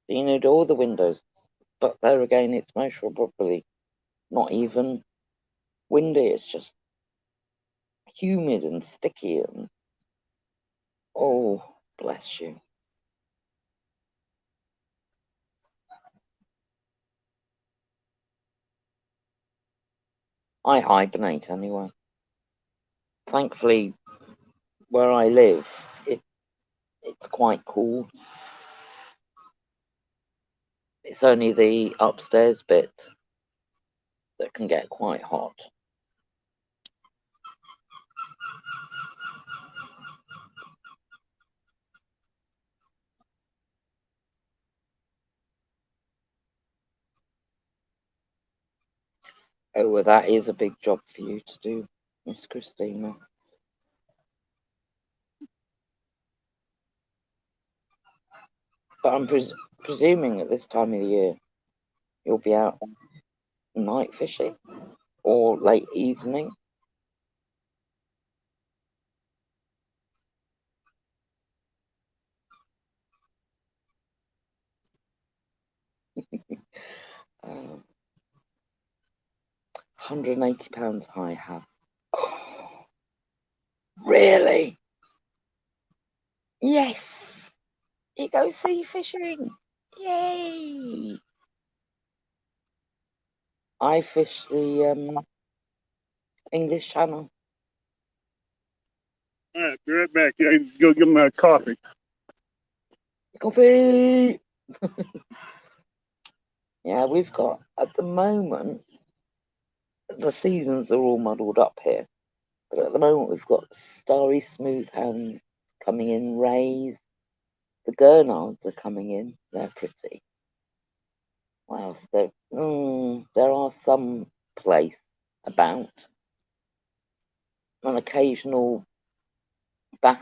You need all the windows. But there again, it's most probably not even windy. It's just humid and sticky and oh, bless you. I hibernate anyway. Thankfully, where I live, it's quite cool. It's only the upstairs bit that can get quite hot. Oh, well, that is a big job for you to do, Miss Christina. But I'm presuming at this time of the year you'll be out night fishing or late evening. £180 I have. Oh, really? Yes. You go sea fishing. Yay! I fish the English Channel. All right, be right back. I go get my coffee. Coffee! Yeah, we've got, at the moment, the seasons are all muddled up here. But at the moment, we've got starry smooth hands coming in, rays. The gurnards are coming in. They're pretty. What else? There are some place about an occasional bass,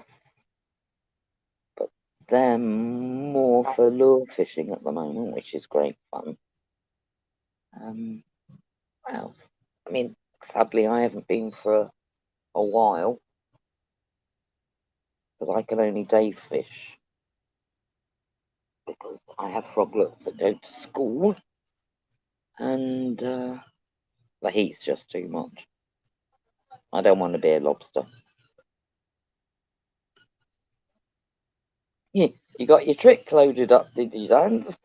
but they're more for lure fishing at the moment, which is great fun. What else? I mean, sadly, I haven't been for a while because I can only day fish because I have froglets that go to school, and the heat's just too much. I don't want to be a lobster. You got your trick loaded up, did you, Dan?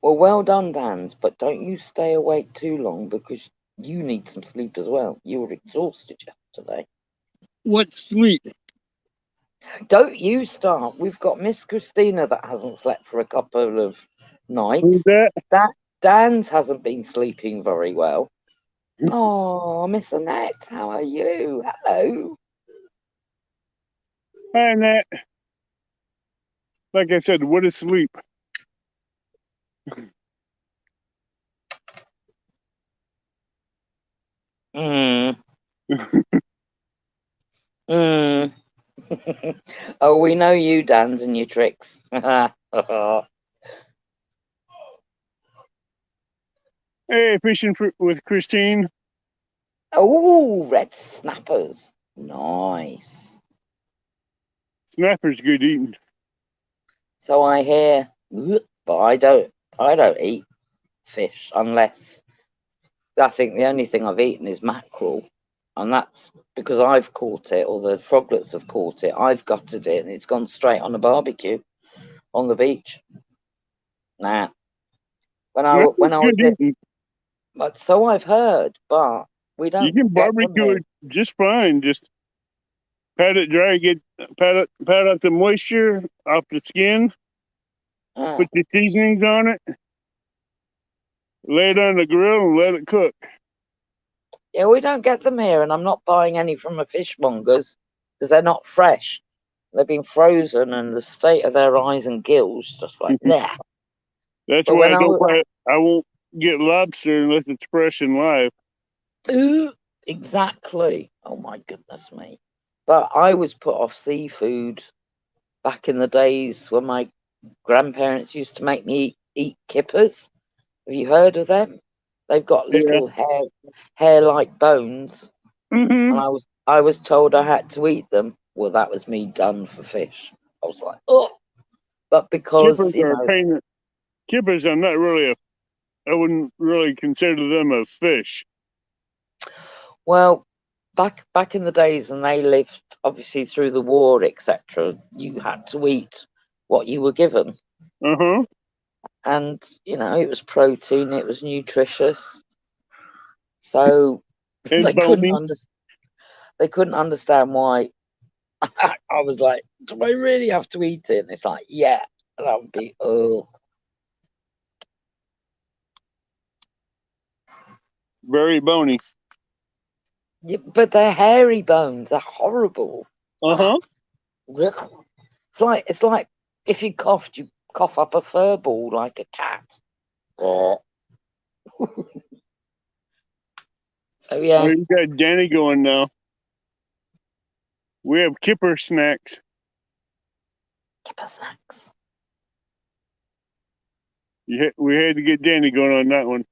Well done, Dans, but don't you stay awake too long because you need some sleep as well. You were exhausted yesterday. What sleep? Don't you start. We've got Miss Christina that hasn't slept for a couple of nights. Who's that? Dan's hasn't been sleeping very well. Oh, Miss Annette, how are you? Hello. Hi, Annette. Like I said, what is sleep? Mm. Oh, we know you, Dans, and your tricks. Hey, fishing with Christine. Oh, red snappers. Nice. Snapper's good eating. So I hear, but I don't eat fish unless I think the only thing I've eaten is mackerel, and that's because I've caught it or the froglets have caught it. I've gutted it and it's gone straight on a barbecue on the beach. Nah, when Snapper's I was good it, eating. but so I've heard, but we You don't can get them barbecue here. it just fine. Just pat it dry, pat out the moisture off the skin, Ah, put the seasonings on it, lay it on the grill and let it cook. yeah, we don't get them here, and I'm not buying any from a fishmonger's because they're not fresh. They've been frozen, and the state of their eyes and gills just like that. That's But why when I was I won't get lobster unless it's fresh and live. ooh, exactly. Oh my goodness me. But I was put off seafood back in the days when my grandparents used to make me eat kippers. Have you heard of them? They've got Yeah. little hair like bones, Mm-hmm. and I was told I had to eat them. Well, that was me done for fish. I was like, oh, but because Kippers are a pain. Kippers are not really I wouldn't really consider them a fish. well, back in the days, and they lived obviously through the war, etc. You had to eat what you were given, Uh-huh. and it was protein, it was nutritious. So And they couldn't bony. understand why I was like, do I really have to eat it? And it's like, yeah, and I would be, oh, Very bony. yeah, but they're hairy bones. They're horrible. Uh-huh. It's like if you coughed, you cough up a fur ball like a cat. So Oh, yeah, you got Danny going now. We have kipper snacks. kipper snacks. We had to get Danny going on that one.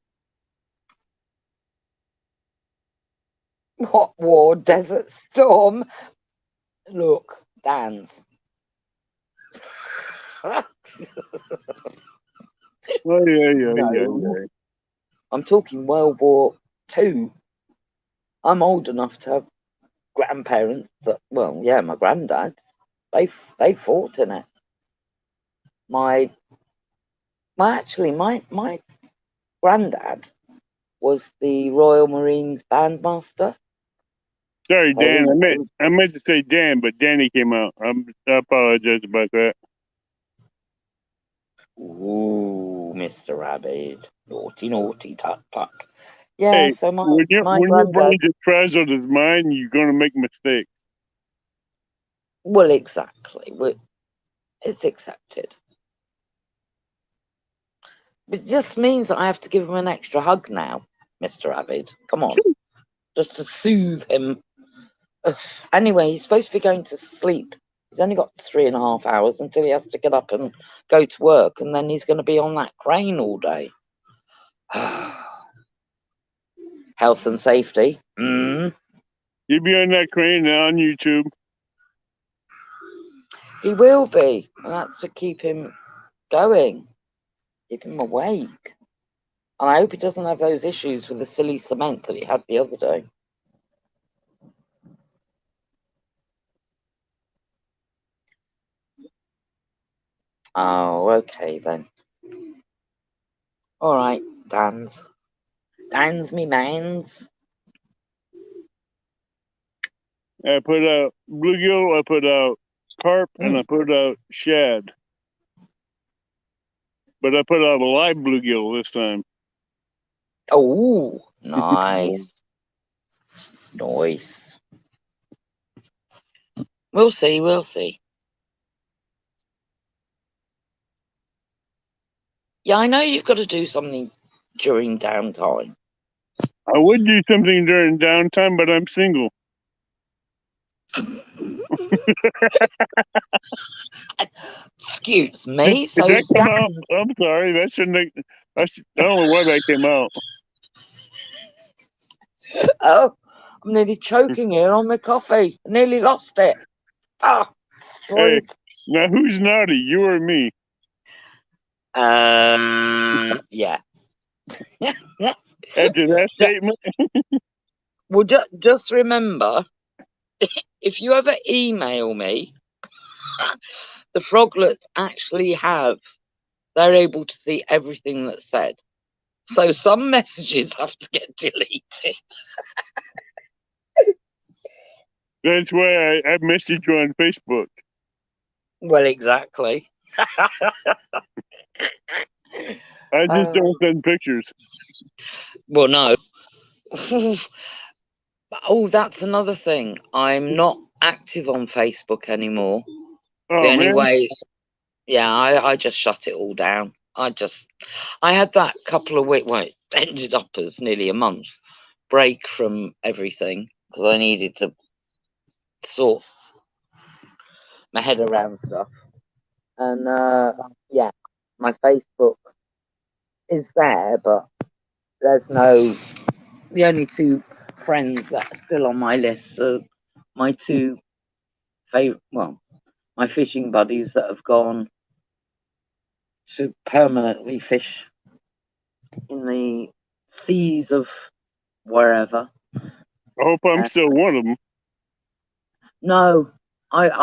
What war? Desert Storm? Look, Dan's. Oh yeah, No, yeah. I'm talking World War Two. I'm old enough to have grandparents, but well, yeah, my granddad. They fought in it. My my granddad was the Royal Marines bandmaster. Sorry, So Dan. I meant to say Dan, but Danny came out. I apologize about that. ooh, Mr. Rabbit, naughty, naughty, tut, tut. Yeah, Hey, so my when your granddad. brain's as frazzled as mine, you're gonna make mistakes. Well, exactly. It's accepted. But it just means that I have to give him an extra hug now, Mr. Avid. Come on, just to soothe him. Ugh. Anyway, he's supposed to be going to sleep. He's only got 3.5 hours until he has to get up and go to work, and then he's going to be on that crane all day. Health and safety. You'll be on that crane now on YouTube. He will be, and that's to keep him going, keep him awake. And I hope he doesn't have those issues with the silly cement that he had the other day. Oh, okay then. All right, Dan's me mans. I put out bluegill, I put out carp, and I Mm. put out shad. But I put out a live bluegill this time. Oh, nice. Nice. We'll see, we'll see. Yeah, I know you've got to do something during downtime. I would do something during downtime, but I'm single. Excuse me. Did So that come out? Dan, I'm sorry. That shouldn't. I don't know why that came out. oh, I'm nearly choking here on my coffee. I nearly lost it. Oh, Hey, destroyed. now who's naughty? You or me? Yeah. After that statement, Well, just remember, if you ever email me, the froglets actually have, they're able to see everything that's said. So some messages have to get deleted. that's why I messaged you on Facebook. Well, exactly. I just don't send pictures. Well, no. Oh, that's another thing. I'm not active on Facebook anymore. The Oh only man, way, yeah, I just shut it all down. I had that couple of weeks, well, it ended up as nearly a month break from everything because I needed to sort my head around stuff. And yeah, my Facebook is there, but there's no. The only two friends that are still on my list are my two favorite. Well, my fishing buddies that have gone to permanently fish in the seas of wherever. I hope I'm still one of them. No, I've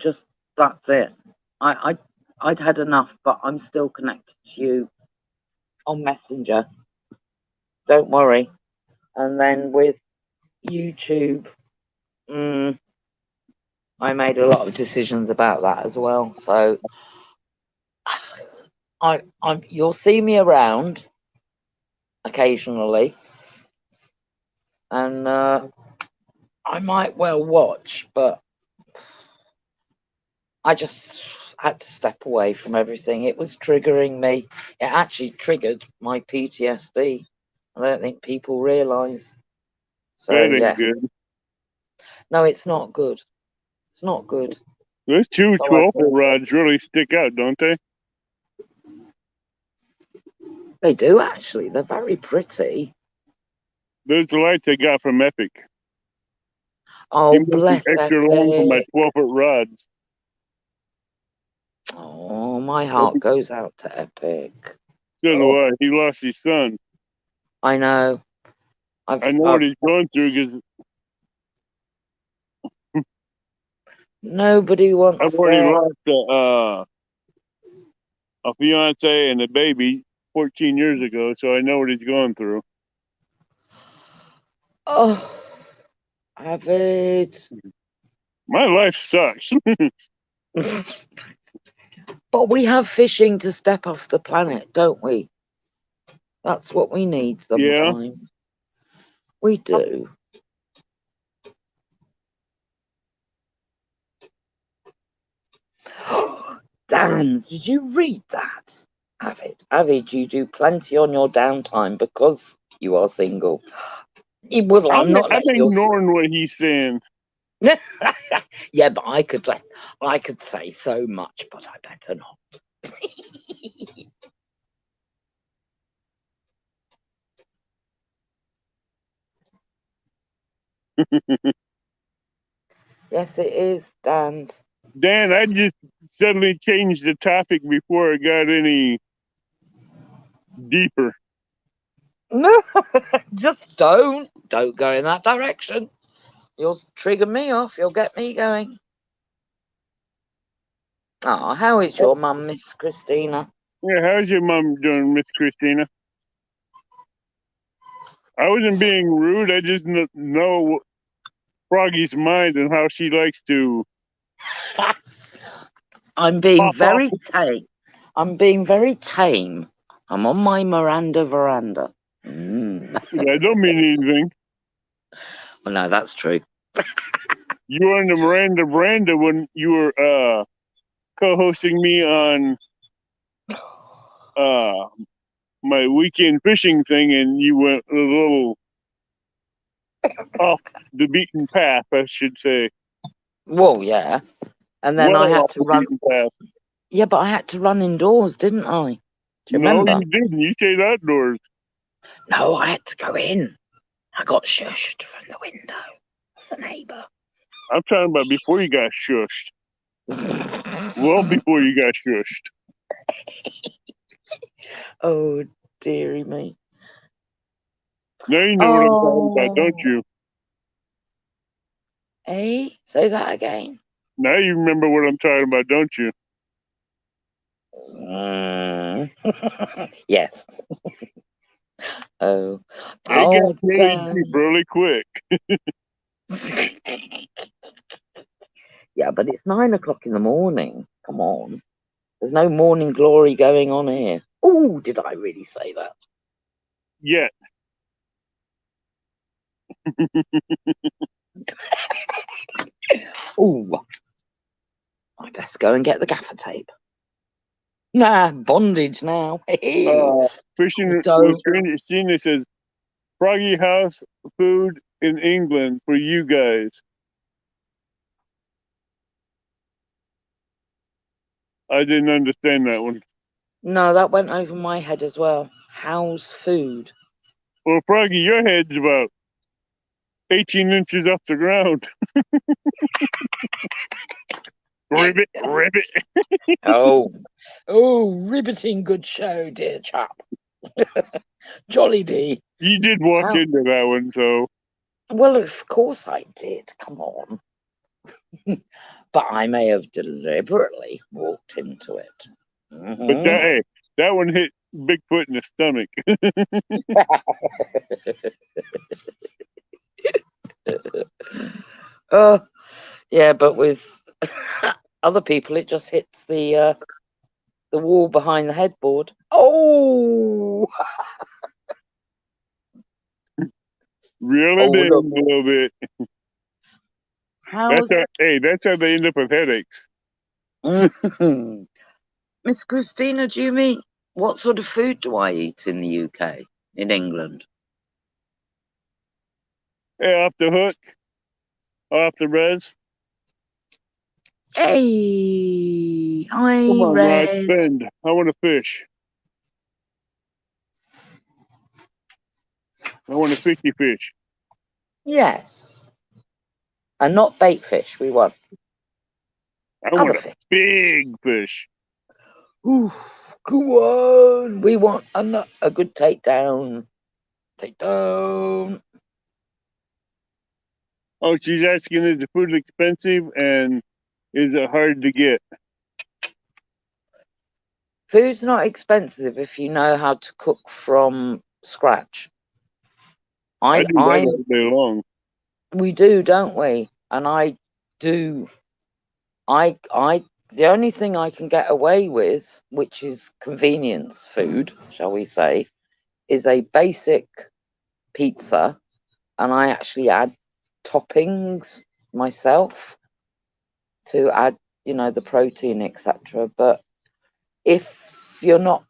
just, that's it. I'd had enough, but I'm still connected to you on Messenger. Don't worry. And then with YouTube, I made a lot of decisions about that as well. So you'll see me around occasionally, and I might well watch, but I just had to step away from everything. It was triggering me. It actually triggered my PTSD. I don't think people realise. So That ain't yeah, good. no, it's not good. It's not good. Those two So I 12 think rods really stick out, don't they? they do actually. They're very pretty. Those are the lights I got from Epic. Oh, He must be bless extra long for my Epic. 12-foot rods. Oh, my heart goes out to Epic. So do Oh, I. He lost his son. I know. I know what he's going through because Nobody I've wants already their. lost a fiance and a baby 14 years ago, so I know what he's going through. Oh, Avid. My life sucks. But we have fishing to step off the planet, don't we? That's what we need Yeah. sometimes. We do. Dan, did you read that? Avid, you do plenty on your downtime because you are single. Well, I'm not I'm letting you. ignoring what he's saying. Yeah, but I could say so much, but I better not. Yes, it is, Dan. Dan, I just suddenly changed the topic before it got any deeper. No, just don't go in that direction. You'll trigger me off. You'll get me going. Oh, how is your mum, Miss Christina? Yeah, how's your mom doing, Miss Christina? I wasn't being rude. I just know Froggy's mind and how she likes to I'm being pop off. very tame. I'm being very tame. I'm on my Miranda veranda. I don't mean anything. Well, no, that's true. You were on the Miranda when you were co-hosting me on my weekend fishing thing, and you went a little off the beaten path, I should say. Well, yeah. And then I Well had off to the run. beaten path. Yeah, but I had to run indoors, didn't I? Do you No, remember? you didn't. You stayed outdoors. No, I had to go in. I got shushed from the window of the neighbour. I'm talking about before you got shushed. Well, before you got shushed. Oh, dearie me. Now you know what I'm talking about, don't you? Eh? Say that again. Now you remember what I'm talking about, don't you? Yes. Oh. It got really Damn. deep really quick. Yeah, but it's 9 o'clock in the morning. Come on. There's no morning glory going on here. Oh, did I really say that? Yet. Oh, I best go and get the gaffer tape. Nah, bondage now. Fishing Don't. with Christina says, Froggy House food in England for you guys. I didn't understand that one. No, that went over my head as well. How's food? Well, Froggy, your head's about 18 inches off the ground. Ribbit, ribbit. Oh, riveting good show, dear chap. Jolly D. You did walk How? into that one, so. Well, of course I did. Come on. But I may have deliberately walked into it. But that one hit Bigfoot in the stomach. Yeah, but with other people, it just hits the wall behind the headboard. Oh, Really oh, big, look. a little bit. That's how they end up with headaches. Miss Christina, do you mean what sort of food do I eat in the UK, in England? Hey, off the hook, off the res. Hey, Come on, Rod, Red. bend. I want to fish. I want a fishy fish. Yes. And not bait fish, we want. I want a big fish. Oof, come on. We want a good takedown. Takedown. Oh, she's asking, is the food expensive and is it hard to get? Food's not expensive if you know how to cook from scratch. I do that all day long. We do, don't we? And I do. The only thing I can get away with, which is convenience food, shall we say, is a basic pizza, and I actually add toppings myself to add, the protein, etc. But if you're not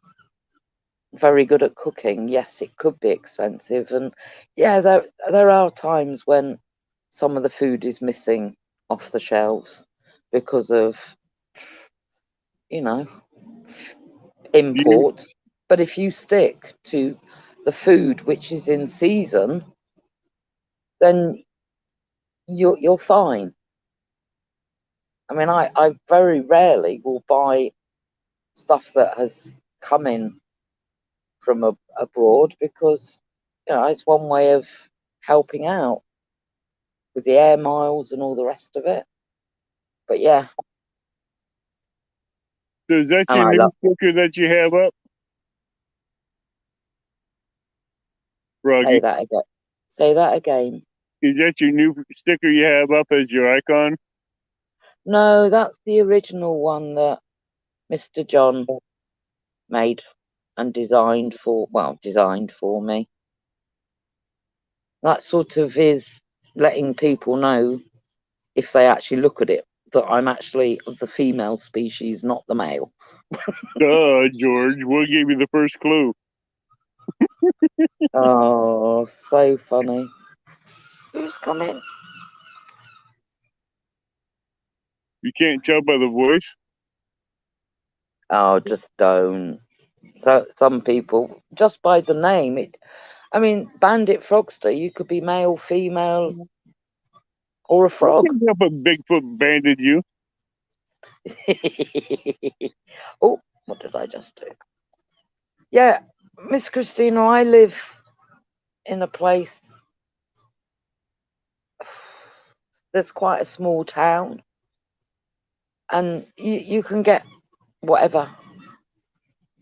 very good at cooking, yes, it could be expensive. And yeah, there are times when some of the food is missing off the shelves because of, import. But if you stick to the food which is in season, then you're fine. I mean, I very rarely will buy stuff that has come in from abroad because it's one way of helping out with the air miles and all the rest of it. But yeah. So is that your new sticker that you have up? Froggy. Say that again. Is that your new sticker you have up as your icon? No, that's the original one that Mr. John made and designed for me. That sort of is letting people know, if they actually look at it, that I'm actually of the female species, not the male. Duh, George. What gave you the first clue? Oh, so funny. Who's coming? You can't tell by the voice. Oh, just don't. So some people, just by the name, I mean, Bandit Frogster, you could be male, female, or a You frog. can't help a Bigfoot banded you. Oh, what did I just do? Yeah, Miss Christina, I live in a place that's quite a small town, and you can get whatever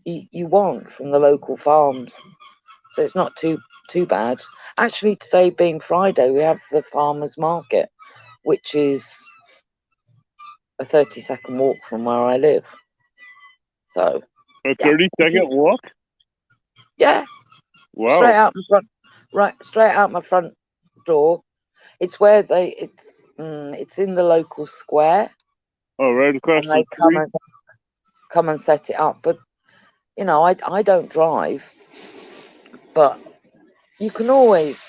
you want from the local farms, so it's not too bad. Actually, today being Friday, we have the farmers market, which is a 30-second walk from where I live. So A yeah, 30-second walk? yeah, Wow. straight out my front, right, straight out my front door. It's where it's in the local square, Oh, right across and the they street. come and set it up. But you know, I don't drive, but you can always,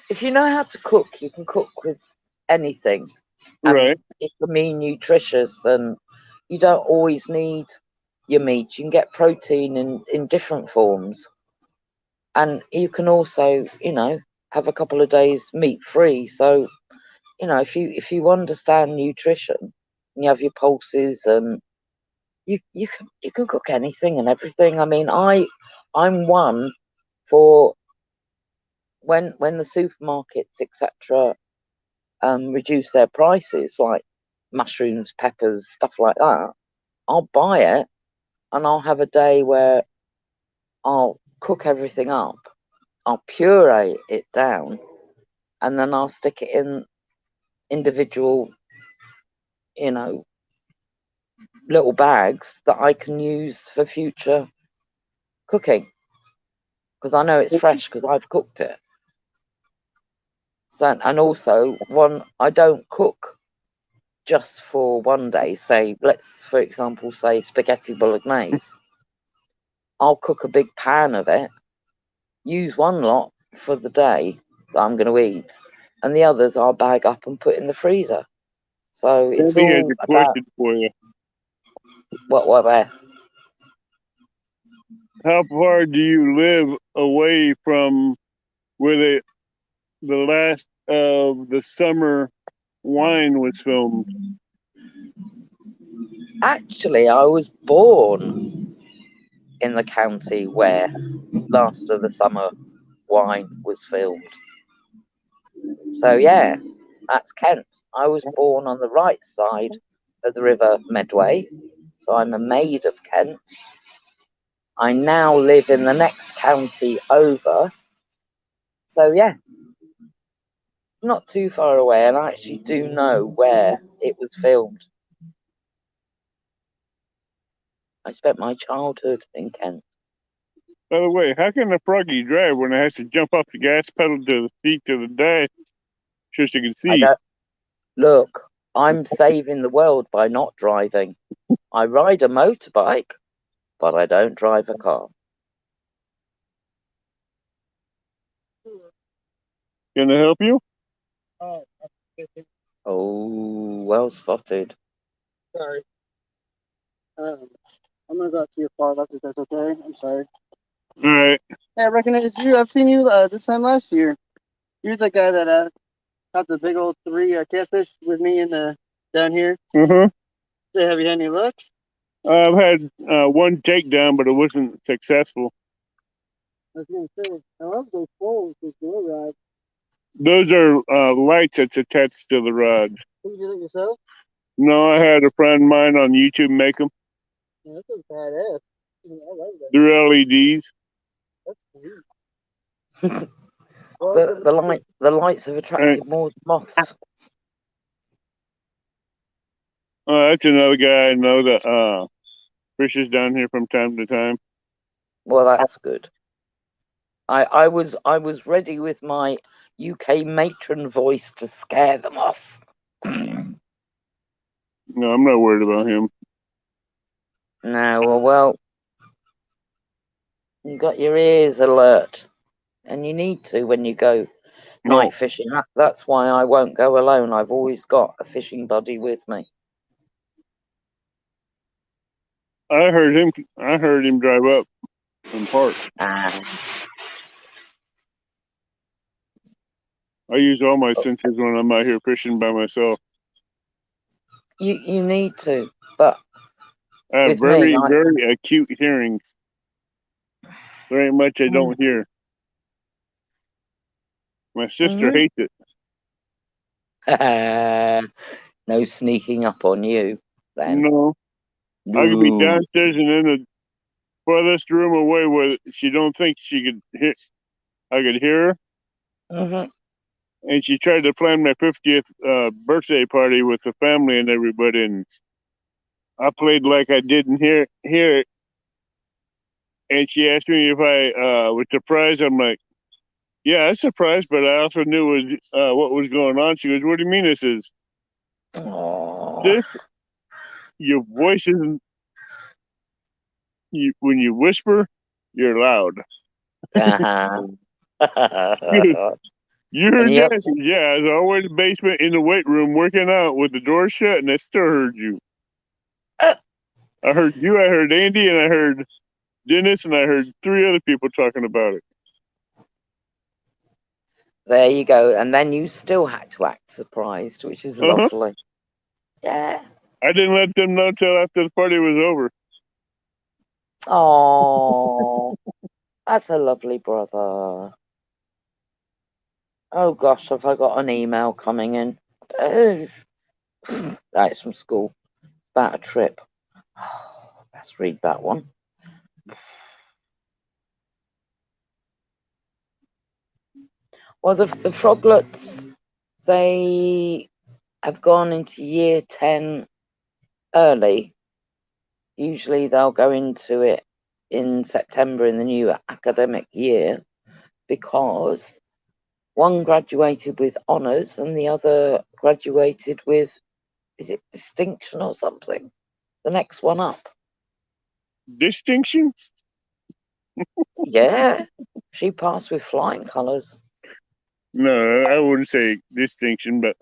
if you know how to cook, you can cook with anything, and Right. it can be nutritious, and you don't always need your meat. You can get protein in different forms, and you can also, you know, have a couple of days meat free. So, you know, if you understand nutrition, and you have your pulses, and you can cook anything and everything. I mean, I'm one for when the supermarkets etc. Reduce their prices, like mushrooms, peppers, stuff like that. I'll buy it, and I'll have a day where I'll cook everything up, I'll puree it down, and then I'll stick it in individual, you know, little bags that I can use for future cooking, because I know it's fresh because I've cooked it. So, and also, one, I don't cook just for one day. Say, let's for example say spaghetti bolognese. I'll cook a big pan of it, use one lot for the day that I'm going to eat, and the others I'll bag up and put in the freezer. So it's Debbie has all a about question for you. where. How far do you live away from where the last of the summer wine was filmed? Actually, I was born in the county where Last of the Summer Wine was filmed. So yeah, that's Kent. I was born on the right side of the River Medway, so I'm a maid of Kent. I now live in the next county over, so yes, not too far away, and I actually do know where it was filmed. I spent my childhood in Kent. By the way, how can a froggy drive when it has to jump off the gas pedal to the seat to the dash so she can I see? don't look. I'm saving the world by not driving. I ride a motorbike, but I don't drive a car. Can I help you? Oh, well spotted. Sorry. I'm gonna go out to your far left if that's okay. I'm sorry. All right. Hey, I recognize you. I've seen you this time last year. You're the guy that caught the big old 3 catfish with me in the down here. Uh-huh. Say, have you had any luck? I've had one takedown, but it wasn't successful. I was gonna say, I love those poles with glow rods. Those are lights that's attached to the rod. Did you do that yourself? No, I had a friend of mine on YouTube make them. Yeah, that's a badass. I love that. They're LEDs. That's sweet. Well, The lights have attracted more moths. That's another guy I know that fishes down here from time to time. Well, that's good. I was ready with my UK matron voice to scare them off. No, I'm not worried about him. No, well, You got your ears alert, and you need to when you go No, night fishing. That's why I won't go alone. I've always got a fishing buddy with me. I heard him. I heard him drive up and park. Ah, I use all my senses when I'm out here fishing by myself. you need to, but I have with me, very acute hearing. There ain't much I don't hear. My sister hates it. no sneaking up on you then. No, I could be downstairs and in the farthest room away where she don't think she could hit. I could hear her, and she tried to plan my 50th birthday party with the family and everybody, and I played like I didn't hear it. And she asked me if I was surprised. I'm like, yeah, I was surprised, but I also knew what was going on. She goes, "What do you mean this is?" Sis, your voice isn't. When you whisper, you're loud. You heard that? Yeah, I was always in the basement in the weight room working out with the door shut, and I still heard you. I heard you, I heard Andy, and I heard Dennis, and I heard 3 other people talking about it. There you go. And then you still had to act surprised, which is lovely. Yeah. I didn't let them know till after the party was over. Oh, that's a lovely brother. Oh gosh, have I got an email coming in? Oh, that's from school about a trip. Oh, let's read that one. Well, the froglets, they have gone into year 10 early. Usually they'll go into it in September in the new academic year because one graduated with honours and the other graduated with, is it distinction or something? The next one up. Distinction? Yeah, she passed with flying colours. No, I wouldn't say distinction, but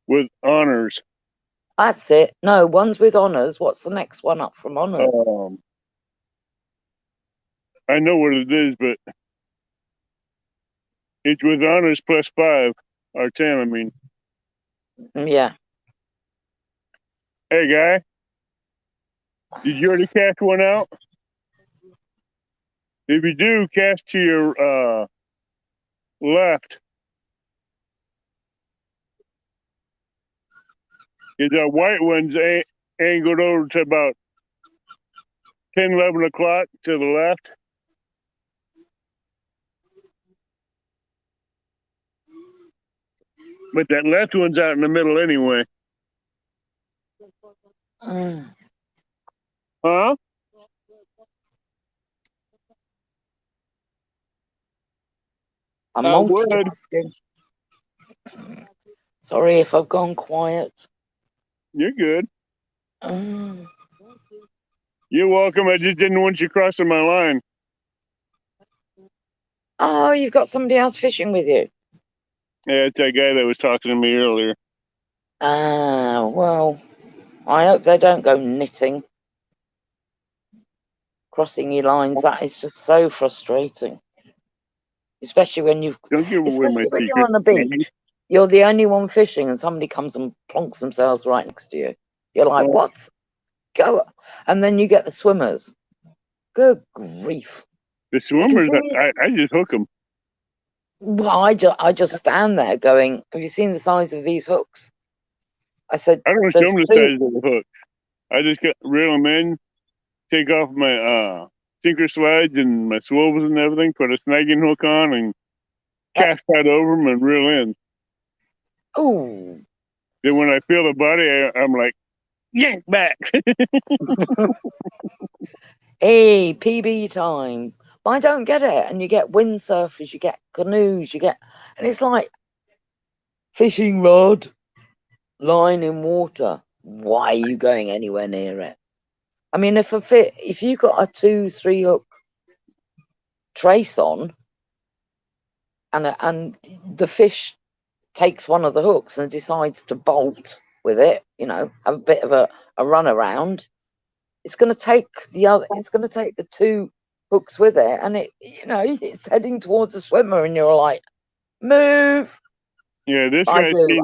with honors. That's it. No, one's with honours. What's the next one up from honours? I know what it is, but it's with honors +5 or 10. I mean. Yeah. Hey, guy. Did you already cast one out? If you do, cast to your left. The white one's angled over to about 10, 11 o'clock to the left. But that left one's out in the middle anyway. Huh? I'm multitasking. Sorry if I've gone quiet. You're good. You're welcome. I just didn't want you crossing my line. Oh, you've got somebody else fishing with you? Yeah, it's that guy that was talking to me earlier. Ah, well, I hope they don't go knitting. Crossing your lines, that is just so frustrating. Especially when you're on the beach, you're the only one fishing and somebody comes and plonks themselves right next to you. You're like, what? Go. And then you get the swimmers. Good grief. The swimmers, I just hook them. Well, I just stand there going, have you seen the size of these hooks? I said, I don't show them the size of the hook. I just reel them in, take off my sinker slides and my swivels and everything, put a snagging hook on and cast that over them and reel in. Oh. Then when I feel the body, I'm like, yank back. Hey, PB time. But I don't get it. And you get windsurfers, you get canoes, and it's like fishing rod, line in water. Why are you going anywhere near it? I mean, if you got a 2-3 hook trace on, and the fish takes one of the hooks and decides to bolt with it, you know, have a bit of a run around, it's going to take the two hooks with it, and it, you know, it's heading towards the swimmer, and you're like, move. Yeah, this I guy's do. seen.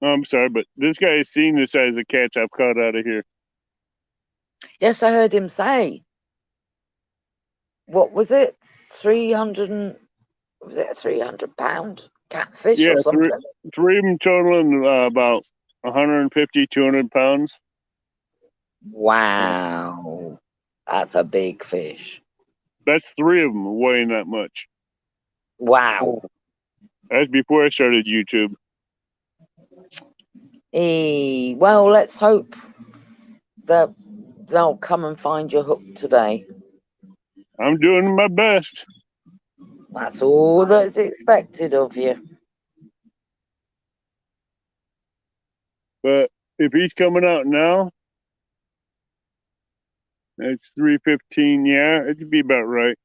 I'm sorry, but this guy has seen the size of cats I've caught out of here. Yes, I heard him say. What was it? 300 was it a 300-pound catfish Yeah, or something? three of them totaling about 150, 200 pounds. Wow, that's a big fish. That's three of them weighing that much. Wow. That's before I started YouTube. Well, let's hope that they'll come and find your hook today. I'm doing my best. That's all that's expected of you. But if he's coming out now, it's 3:15. Yeah, it'd be about right.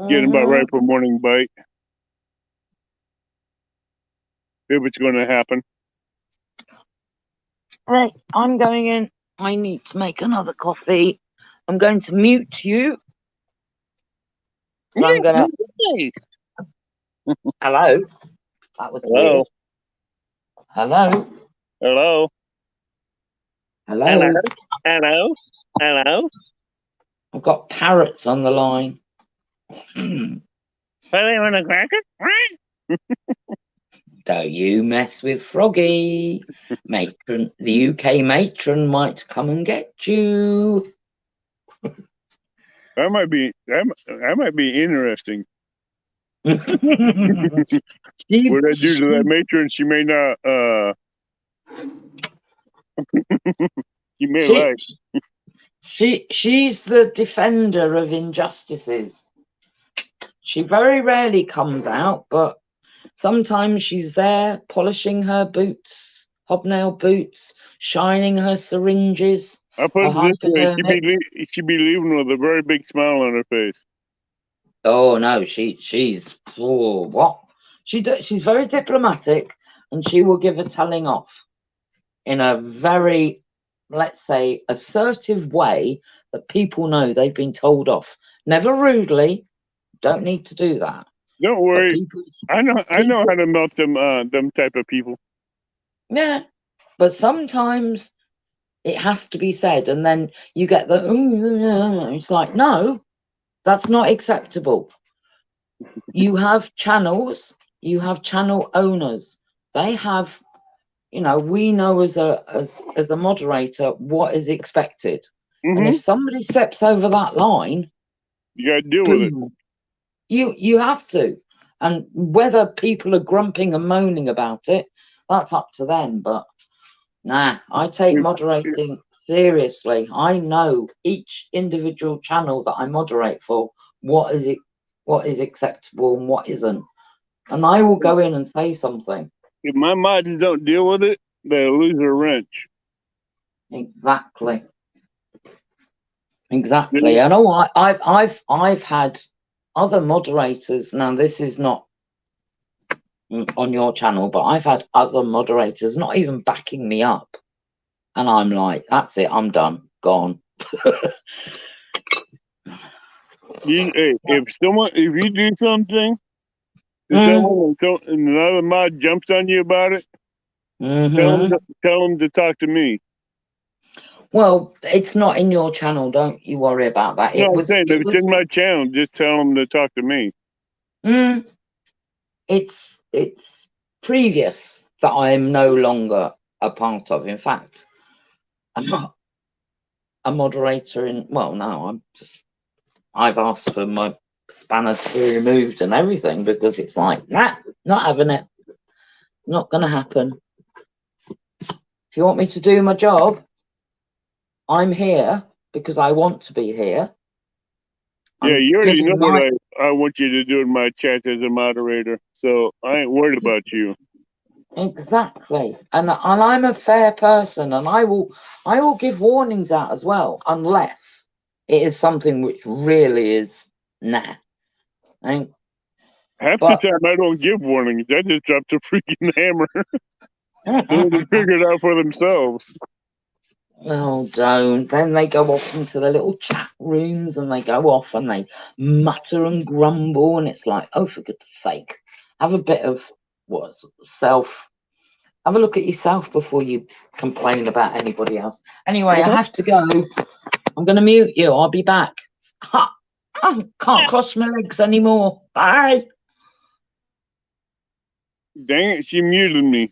Getting about right for morning bite. If it's going to happen. Right, I'm going in. I need to make another coffee. I'm going to mute you. Yeah, I'm gonna. Hello. That was Hello. weird. Hello. Hello. Hello. Hello. Hello. I've got parrots on the line. Are they on a cracker? Don't you mess with Froggy. Matron, the UK matron might come and get you. That might be interesting. She- What I do to that matron, she may not. She may like. She's the defender of injustices. She very rarely comes out, but sometimes she's there polishing her boots, hobnail boots, shining her syringes. I put it this way: hypodermic. she'd be leaving with a very big smile on her face. Oh no, she's what? She's very diplomatic, and she will give a telling off in a very, let's say, assertive way that people know they've been told off. Never rudely. Don't need to do that. Don't worry, I know how to melt them type of people. Yeah, but sometimes it has to be said, and then you get the. It's like, no, that's not acceptable. You have channels. You have channel owners. They have, you know, we know as a moderator what is expected, and if somebody steps over that line, you gotta deal with it. You have to, and whether people are grumping and moaning about it, that's up to them. But nah, I take moderating seriously. I know each individual channel that I moderate for, what is acceptable and what isn't, and I will go in and say something. If my mods don't deal with it, they'll lose their wrench. Exactly. I know I've had other moderators. Now this is not on your channel, but I've had other moderators not even backing me up, and I'm like, that's it, I'm done, gone. If you do something, someone and another mod jumps on you about it, tell them to talk to me. Well, it's not in your channel. Don't you worry about that. No, I'm saying if it's in my channel, just tell them to talk to me. It's previous that I'm no longer a part of. In fact, I'm not a moderator in. Well, no, I've asked for my spanner to be removed and everything because it's like, nah, not having it. Not going to happen. If you want me to do my job, I'm here because I want to be here. Yeah, you already know what I want you to do in my chat as a moderator, so I ain't worried about you. Exactly, and I'm a fair person, and I will give warnings out as well, unless it is something which really is nah. I Half but the time I don't give warnings. I just drop the freaking hammer and let them figure it out for themselves. oh, don't. Then they go off into the little chat rooms and they go off and they mutter and grumble, and it's like, oh, for goodness sake, have a bit of what self. Have a look at yourself before you complain about anybody else. Anyway, I have to go. I'm going to mute you. I'll be back. Ha! I can't cross my legs anymore. Bye. Dang it, she muted me.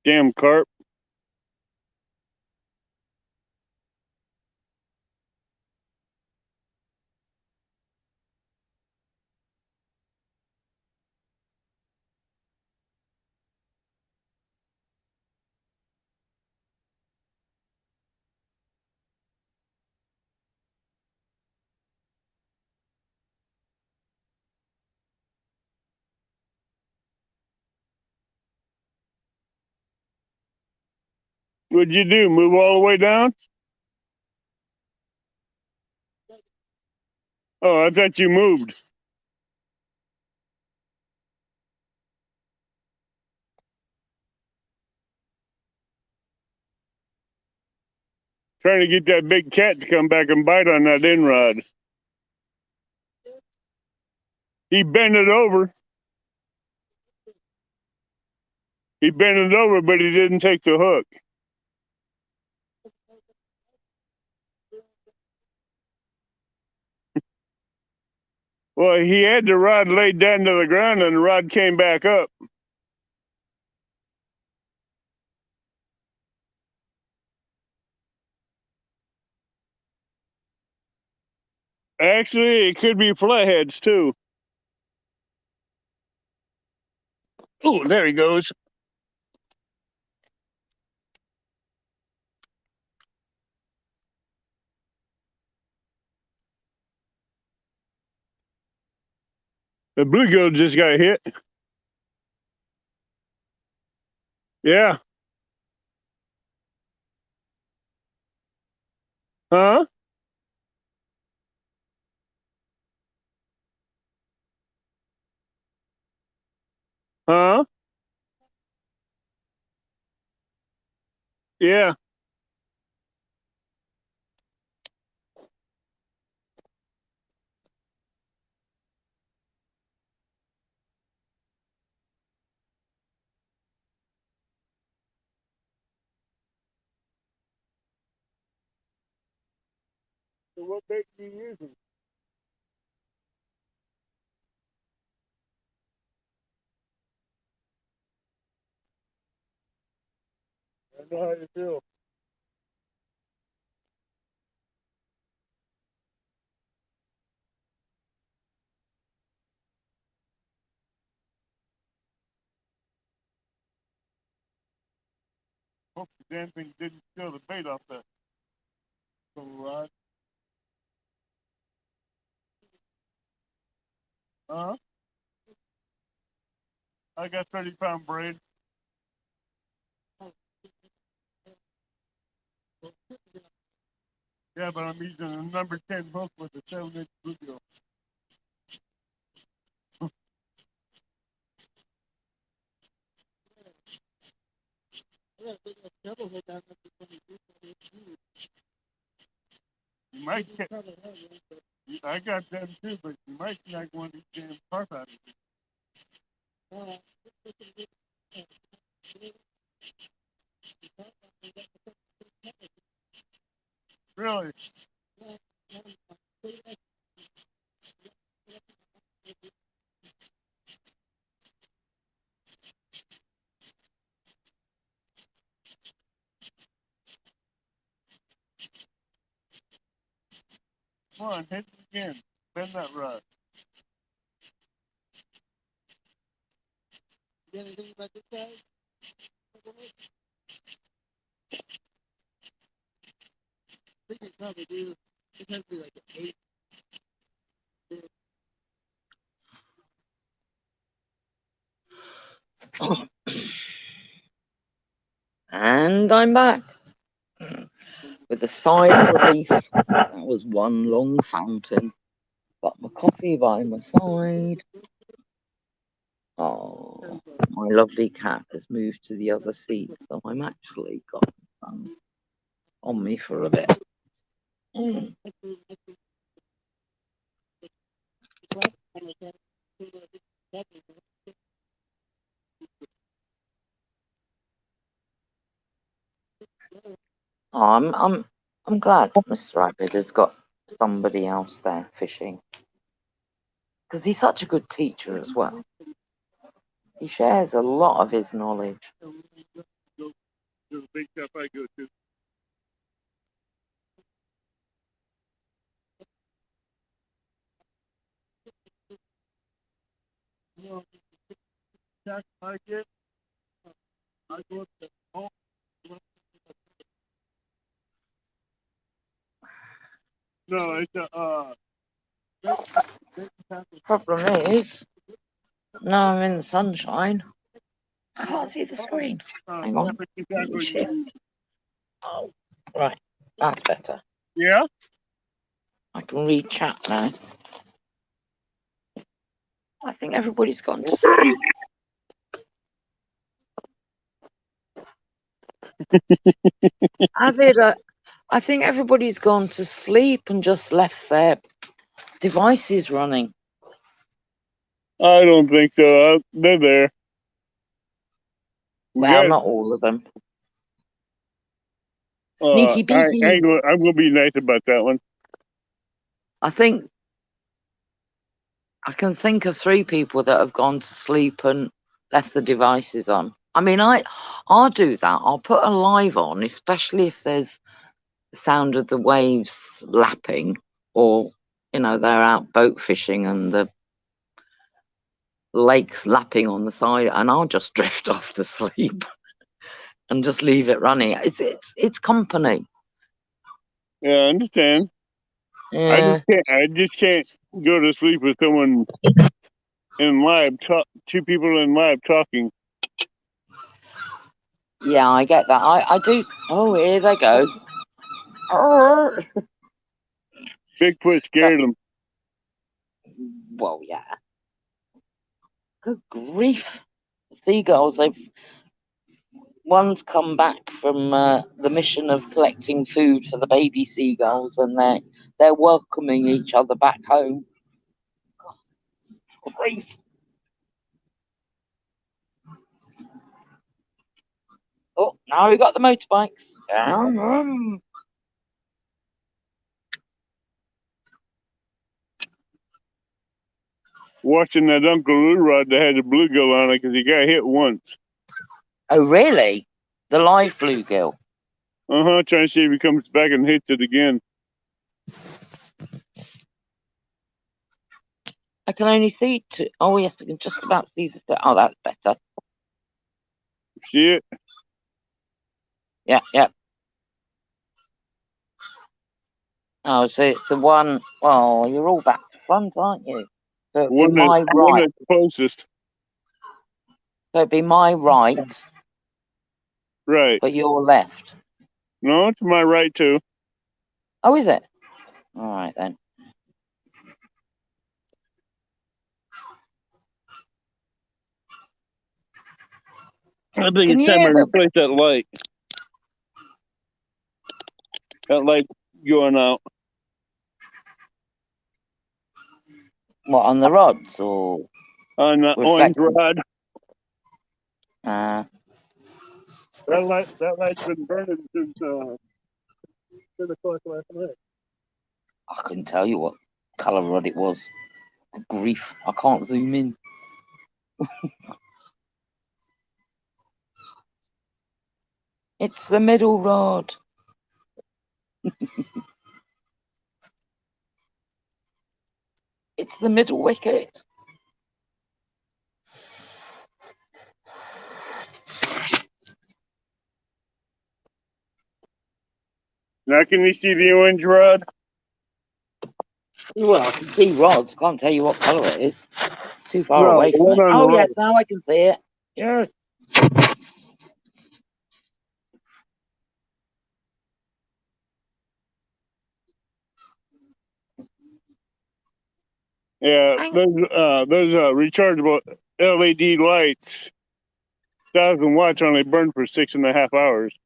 Damn carp. What'd you do? Move all the way down? Oh, I thought you moved. Trying to get that big cat to come back and bite on that end rod. He bent it over. He bent it over, but he didn't take the hook. Well, he had the rod laid down to the ground and the rod came back up. Actually, it could be flatheads too. Oh, there he goes. The bluegill just got hit. Yeah. Huh? Huh? Yeah. So what bait are you using? I know how you feel. Hope the damn thing didn't steal the bait off that little rod. Huh? I got 30-pound braid. Yeah, but I'm using a number 10 hook with a 7-inch bluegill. You might catch. I got them too, but you might snag one of these damn carp out of it. Really? Come on, hit it again. Bend that rod. You got anything about this side? And I'm back with a sigh of relief. That was one long fountain. Got my coffee by my side. Oh, my lovely cat has moved to the other seat, so I'm actually got some on me for a bit. Mm. Oh, I'm glad Mr. Rabbit has got somebody else there fishing, because he's such a good teacher as well. He shares a lot of his knowledge. The big stuff I go to. I get. I go to home. No, it's a Problem is, now I'm in the sunshine. I can't see the screen. Hang on. Let me shift. Oh, right. That's better. Yeah. I can read chat now. I think everybody's gone to sleep. I think everybody's gone to sleep and just left their devices running. I don't think so. They're there. Well, not all of them. Sneaky beaky. I'm gonna be nice about that one. I think I can think of 3 people that have gone to sleep and left the devices on. I mean, I'll do that. I'll put a live on, especially if there's the sound of the waves lapping, or they're out boat fishing and the lake's lapping on the side, and I'll just drift off to sleep and just leave it running. It's company. Yeah, I understand. Yeah. I just can't go to sleep with someone in live talk. 2 people in live talking. Yeah, I get that. I do. Oh, here they go. Bigfoot scared them. Well, yeah. Good grief. Seagulls, one's come back from the mission of collecting food for the baby seagulls, and they're welcoming each other back home. Grief. Oh, now we got the motorbikes. Watching that Uncle Lou rod that had a bluegill on it because he got hit once. Oh, really? The live bluegill? Trying to see if he comes back and hits it again. I can only see 2. Oh, yes, I can just about see the. Oh, that's better. See it? Yeah, yeah. Oh, so it's the one. Well, you're all back to front, aren't you? So it'd be my right. One that's closest. So it'd be my right. Right. But your left. No, it's my right too. Oh, is it? All right then. I think it's time I replace that light. That light going out. What, on the rods or on the orange rod? That light's been burning since 10 o'clock last night. I couldn't tell you what colour rod it was. Good grief, I can't zoom in. It's the middle rod. It's the middle wicket. Now can you see the orange rod? Well, I can see rods. I can't tell you what colour it is. Too far No, away the from one it. on the Oh, right. yes, now I can see it. Yes. Yeah, those rechargeable LED lights, 1,000 watts, only burn for 6.5 hours.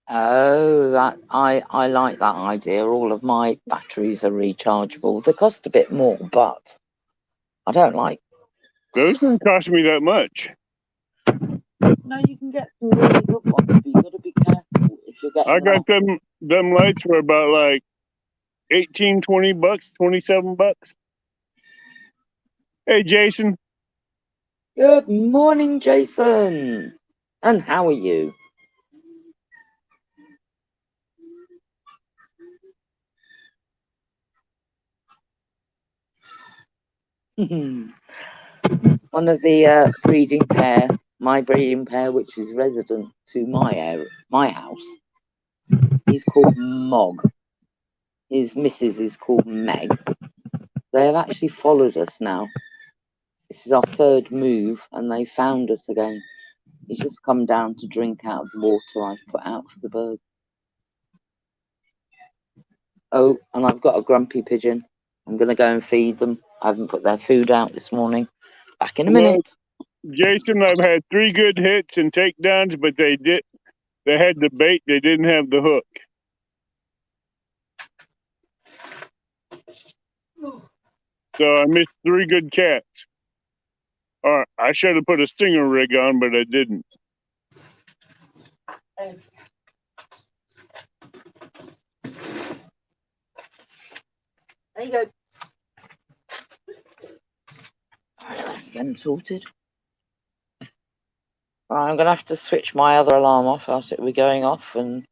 Oh, that I like that idea. All of my batteries are rechargeable. They cost a bit more, but I don't like. Those didn't cost me that much. No, you can get some really good ones, but you got to be careful if you're getting I them. got them lights for about like 18, 20 bucks, 27 bucks. Hey, Jason. Good morning, Jason. And how are you? One of the breeding pair, my breeding pair, which is resident to my house, he's called Mog. His missus is called Meg. They have actually followed us now. This is our third move, and they found us again. He's just come down to drink out of the water I've put out for the birds. Oh, and I've got a grumpy pigeon. I'm going to go and feed them. I haven't put their food out this morning. Back in a minute. Jason, I've had 3 good hits and takedowns, but they had the bait, they didn't have the hook. So I missed 3 good cats. Or I should have put a stinger rig on, but I didn't. There you go. That's them sorted. Right, I'm going to have to switch my other alarm off, else it'll be going off and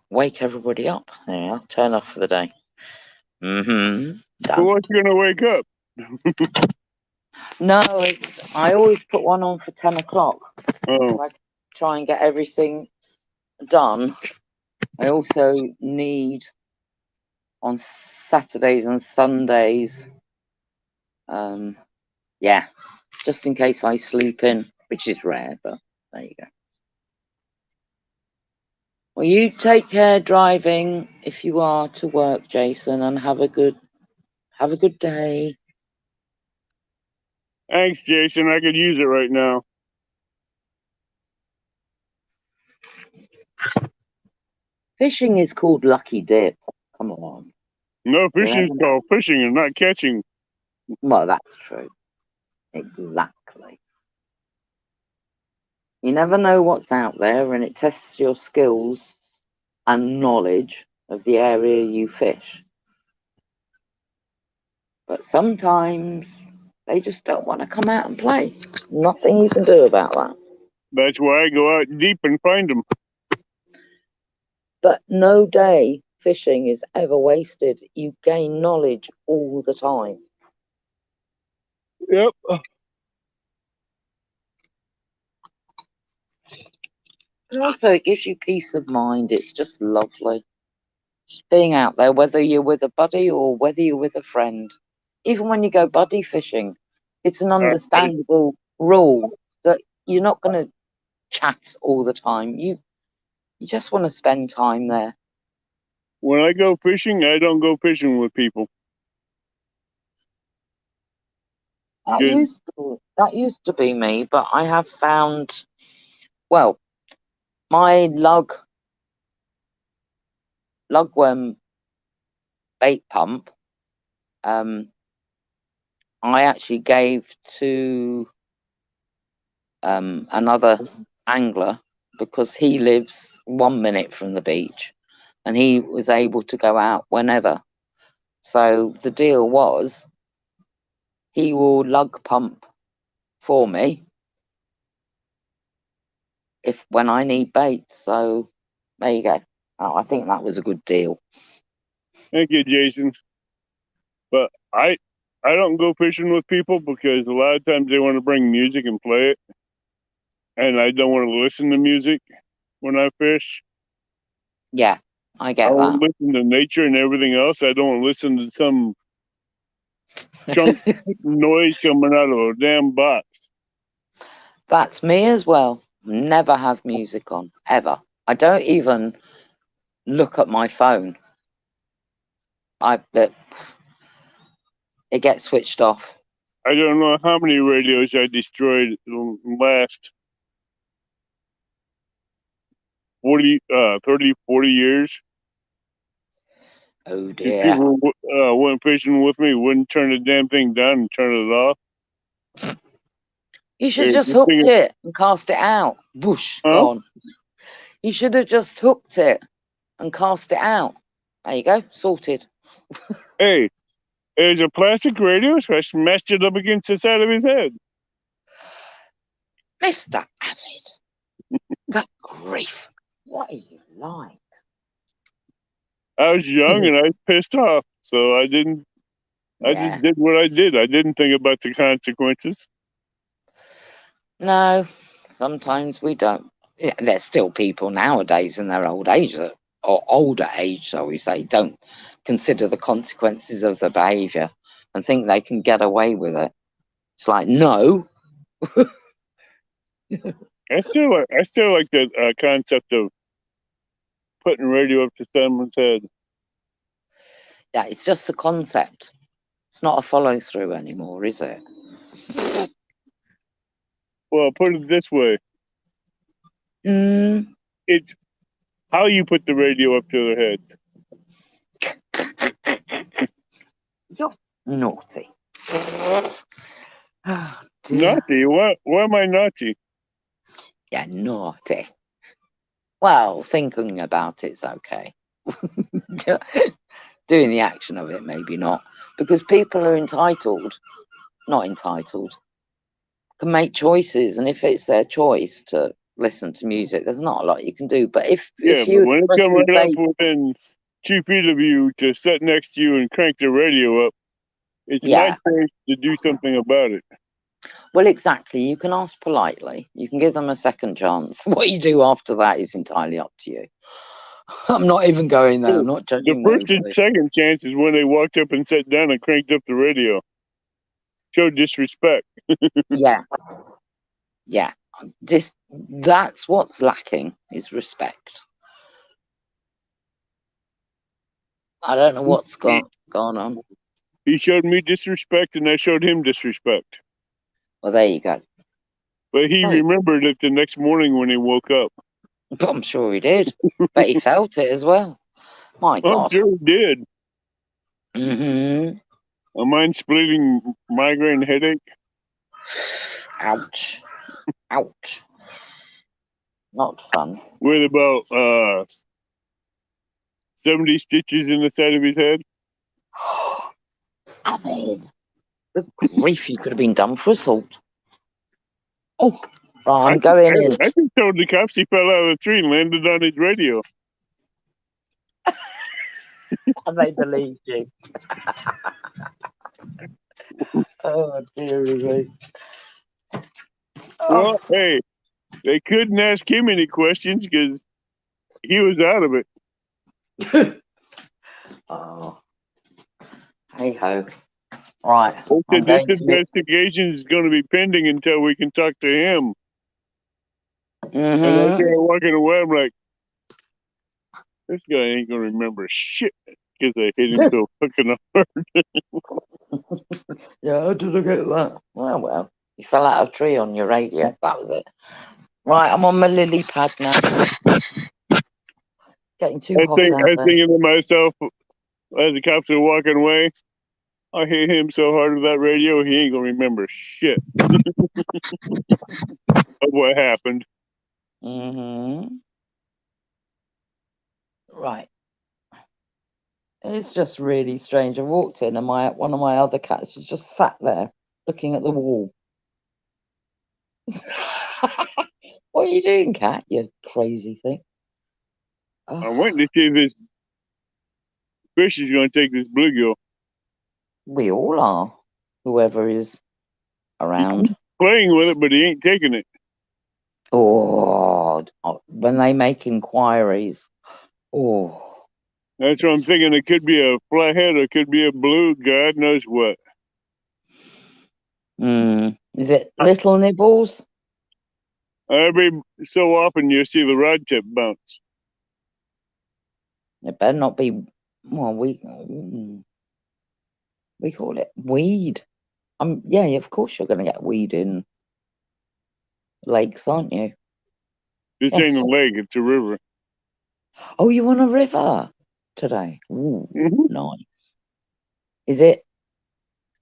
wake everybody up. There you are. Turn off for the day. Who Done. wants you gonna wake up? No, I always put one on for 10 o'clock. Oh, I try and get everything done. I also need on Saturdays and Sundays, yeah, just in case I sleep in, which is rare, but there you go. Well, you take care driving if you are to work, Jason, and have a good day. thanks, Jason. I could use it right now. Fishing is called lucky dip. Come on. No, fishing's called fishing and not catching. Well, that's true. Exactly. You never know what's out there, and it tests your skills and knowledge of the area you fish. But sometimes they just don't want to come out and play. Nothing you can do about that. That's why I go out deep and find them. But no day fishing is ever wasted. You gain knowledge all the time. Yep. And also, it gives you peace of mind. It's just lovely. Just being out there, whether you're with a buddy or whether you're with a friend. Even when you go buddy fishing, it's an understandable rule that you're not going to chat all the time. You just want to spend time there. When I go fishing, I don't go fishing with people. That used to be me, but I have found, well, my lugworm bait pump, I actually gave to another angler because he lives 1 minute from the beach and he was able to go out whenever. So the deal was he will lug pump for me when I need bait. So there you go. Oh, I think that was a good deal. Thank you, Jason. But I don't go fishing with people because a lot of times they want to bring music and play it, and I don't want to listen to music when I fish. Yeah, I I get want that. to listen to nature and everything else. I don't listen to some junk noise coming out of a damn box. That's me as well. Never have music on, ever. I don't even look at my phone. It gets switched off. I don't know how many radios I destroyed the last 30, 40 years. Oh If dear. people went fishing with me, wouldn't turn the damn thing down and turn it off. You should Hey, just this hooked thing is- it and cast it out. Whoosh, Huh? gone. You should have just hooked it and cast it out. There you go, sorted. Hey, there's a plastic radio, so I smashed it up against the side of his head. Mr. Avid, good grief. What are you like? I was young and I was pissed off, so I didn't. I Yeah. just did what I did. I didn't think about the consequences. No, sometimes we don't. Yeah, there's still people nowadays in their old age or older age, shall we say, don't consider the consequences of the behaviour and think they can get away with it. It's like, no. I still like that concept of putting radio up to someone's head. Yeah, it's just a concept. It's not a follow through anymore, is it? Well, put it this way: Mm, it's how you put the radio up to their head. you're naughty. Oh, dear. Naughty? Why am I naughty? Yeah, naughty. Well, thinking about it's okay. Doing the action of it, maybe not. Because people are not entitled, can make choices. And if it's their choice to listen to music, there's not a lot you can do. But if Yeah, you but when it come expressly right up say, within 2 feet of you to sit next to you and crank the radio up, it's my yeah, choice to do something about it. well, exactly. You can ask politely. You can give them a second chance. What you do after that is entirely up to you. I'm not even going there. I'm not The judging first and nobody. second chance is when they walked up and sat down and cranked up the radio. Showed disrespect. Yeah, yeah. That's what's lacking is respect. I don't know what's gone on. He showed me disrespect and I showed him disrespect. Well, there you go. But he Right. remembered it the next morning when he woke up. I'm sure he did. But he felt it as well. My I'm God. sure he did. Mm-hmm. A mind-splitting migraine headache. Ouch. Ouch. Not fun. With about 70 stitches in the side of his head. Avid. Good grief, you could have been done for assault. Oh, I'm going in. I just told the cops he fell out of the tree and landed on his radio. And they believed you. Oh, dearie me. Oh. Well, hey, they couldn't ask him any questions because he was out of it. Oh. Hey ho. Right. They I'm said this going to be. investigation is going to be pending until we can talk to him. And I Mm-hmm. started walking away. I'm like, this guy ain't going to remember shit because I hit him so fucking hard. Yeah, how did I get that? Well, you fell out of a tree on your radio. That was it. Right, I'm on my lily pad now. Getting too hot out I was there. thinking to myself as the cops were walking away, I hit him so hard with that radio, he ain't going to remember shit of what happened. Mm-hmm. Right. It's just really strange. I walked in and one of my other cats just sat there looking at the wall. What are you doing, cat? You crazy thing. I'm Oh, waiting to see if this fish is going to take this bluegill. we all are. Whoever is around. Playing with it, but he ain't taking it. Oh, when they make inquiries, Oh, That's what I'm thinking. It could be a flathead, or it could be a blue. God knows what. is it little nibbles? Every so often you see the rod tip bounce. It better not be. Well, we call it weed. Yeah, of course you're going to get weed in lakes, aren't you? This ain't a lake; it's a river. Oh, you on a river today? Ooh, Mhm. nice. Is it?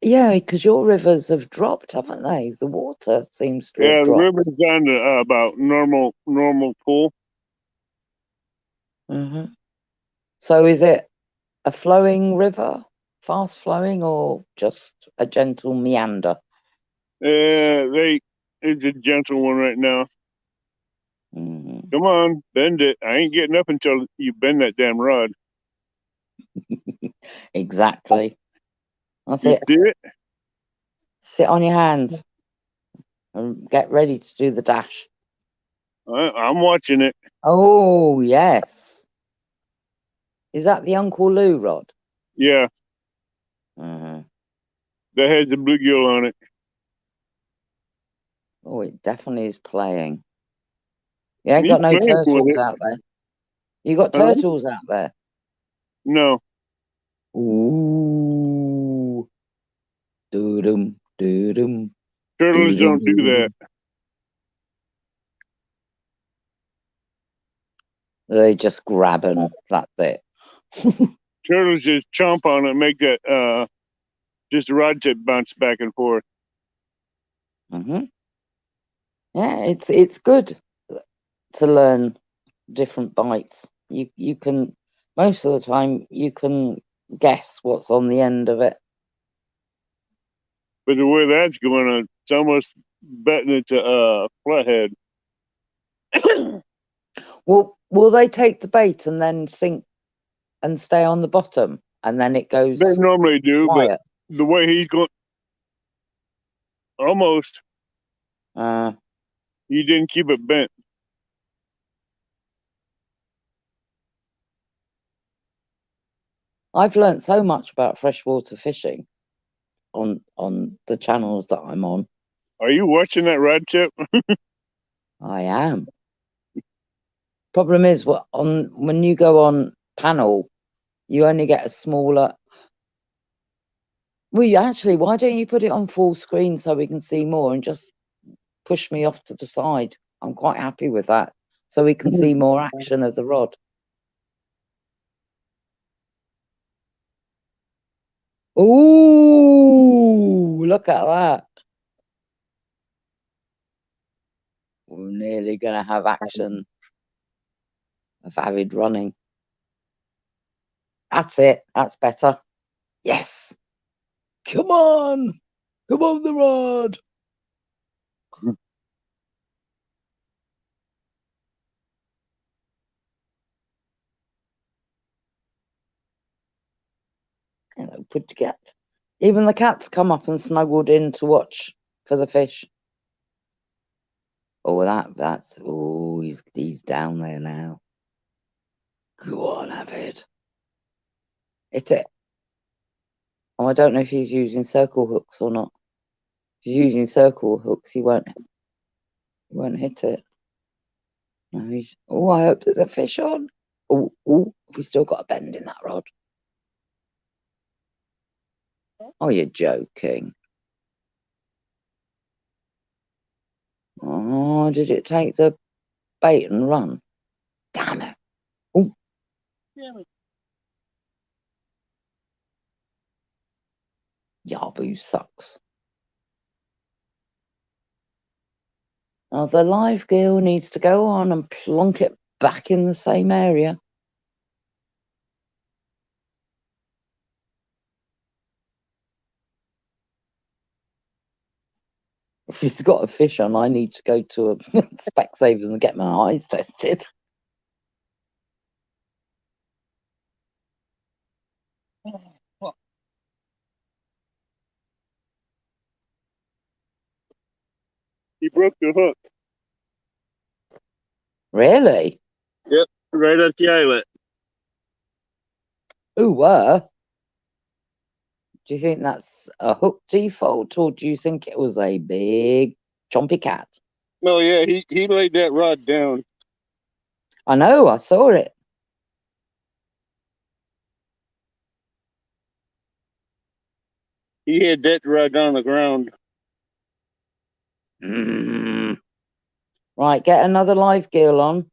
Yeah, because your rivers have dropped, haven't they? The water seems to have Yeah, the dropped. river's down to about normal pool. So is it a flowing river, fast flowing, or just a gentle meander? It's a gentle one right now. Mhm. Come on, bend it. I ain't getting up until you bend that damn rod. Exactly. That's You it. see it? Sit on your hands and get ready to do the dash. I'm watching it. Oh, yes. Is that the Uncle Lou rod? Yeah, Mhm. that has the bluegill on it. Oh, it definitely is playing. You ain't He's got no playing with turtles it. out there. You got Huh? turtles out there. No, Ooh. Doo-dum, doo-dum, turtles doo-dum, don't do that. doo-dum. They just grab and that's it. Turtles just chomp on it, make that just the rod tip bounce back and forth. Yeah, it's good to learn different bites. You can most of the time you can guess what's on the end of it. But the way that's going on, it's almost betting it's a flathead. Well, will they take the bait and then sink and stay on the bottom, and then it They goes normally do, but quiet? the way he's going, almost, Uh, he didn't keep it bent. I've learnt so much about freshwater fishing on the channels that I'm on. Are you watching that rod tip? I am. Problem is, when you go on panel, you only get a smaller. Well, actually, why don't you put it on full screen so we can see more and just push me off to the side? I'm quite happy with that, so we can see more action of the rod. Ooh, look at that. We're nearly going to have action of Avid running. That's it. That's better. Yes. Come on. Come on, the rod. Put together. Even the cats come up and snuggled in to watch for the fish. Oh, he's down there now. Go on, Avid. It's it. Oh, I don't know if he's using circle hooks or not. If he's using circle hooks, he won't hit it. No, I hope there's a fish on. Oh, we still got a bend in that rod. Oh, you're joking. Oh, did it take the bait and run? Damn it. Oh, Yabu sucks. Now the live gill needs to go on and plonk it back in the same area. If he's got a fish on, I need to go to a Specsavers and get my eyes tested. He broke the hook. Really? Yep, right at the eyelet. Who were? Do you think that's a hook default, or do you think it was a big chompy cat? No, yeah, he laid that rod down. I know, I saw it. He had that rod on the ground. Mm. Right, get another live gill on.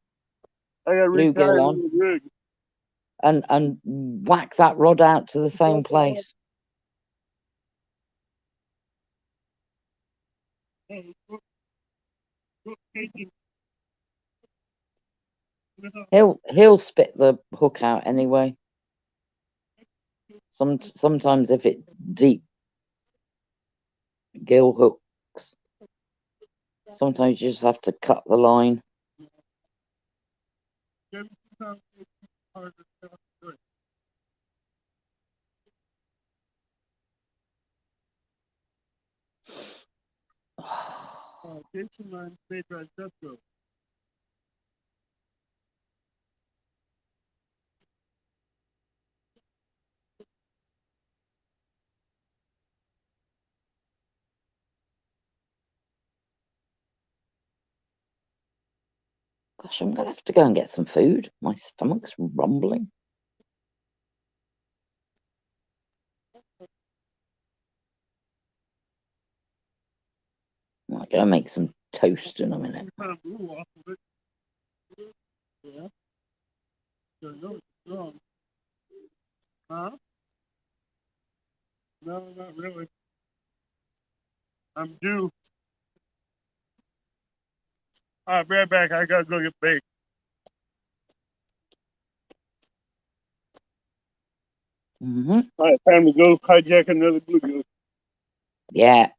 I got Bluegill retired on. on the rig. And whack that rod out to the same place. He'll spit the hook out anyway. Sometimes if it deep gill hooks, sometimes you just have to cut the line. Gosh, I'm gonna have to go and get some food. My stomach's rumbling. I'm gonna make some toast in a minute. Huh? No, not really. I'm due. I'll be right back. I gotta go get baked. Mm-hmm. All right, time to go hijack another bluegill. Yeah.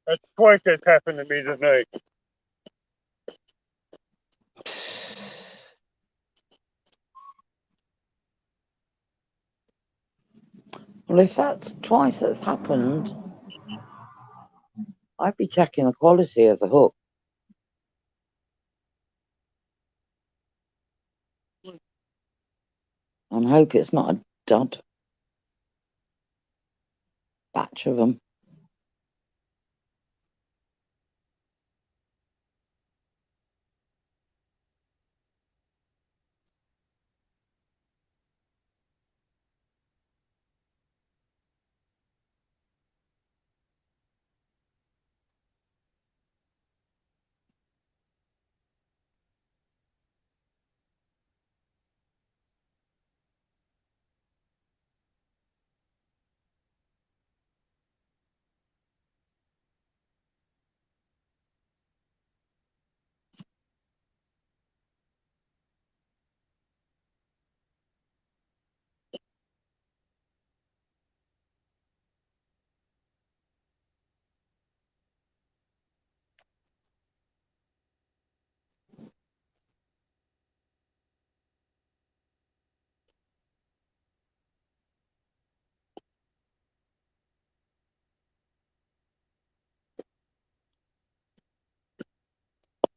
That's twice that's happened to me tonight. Well, if that's twice that's happened, I'd be checking the quality of the hook. And hope it's not a dud batch of them.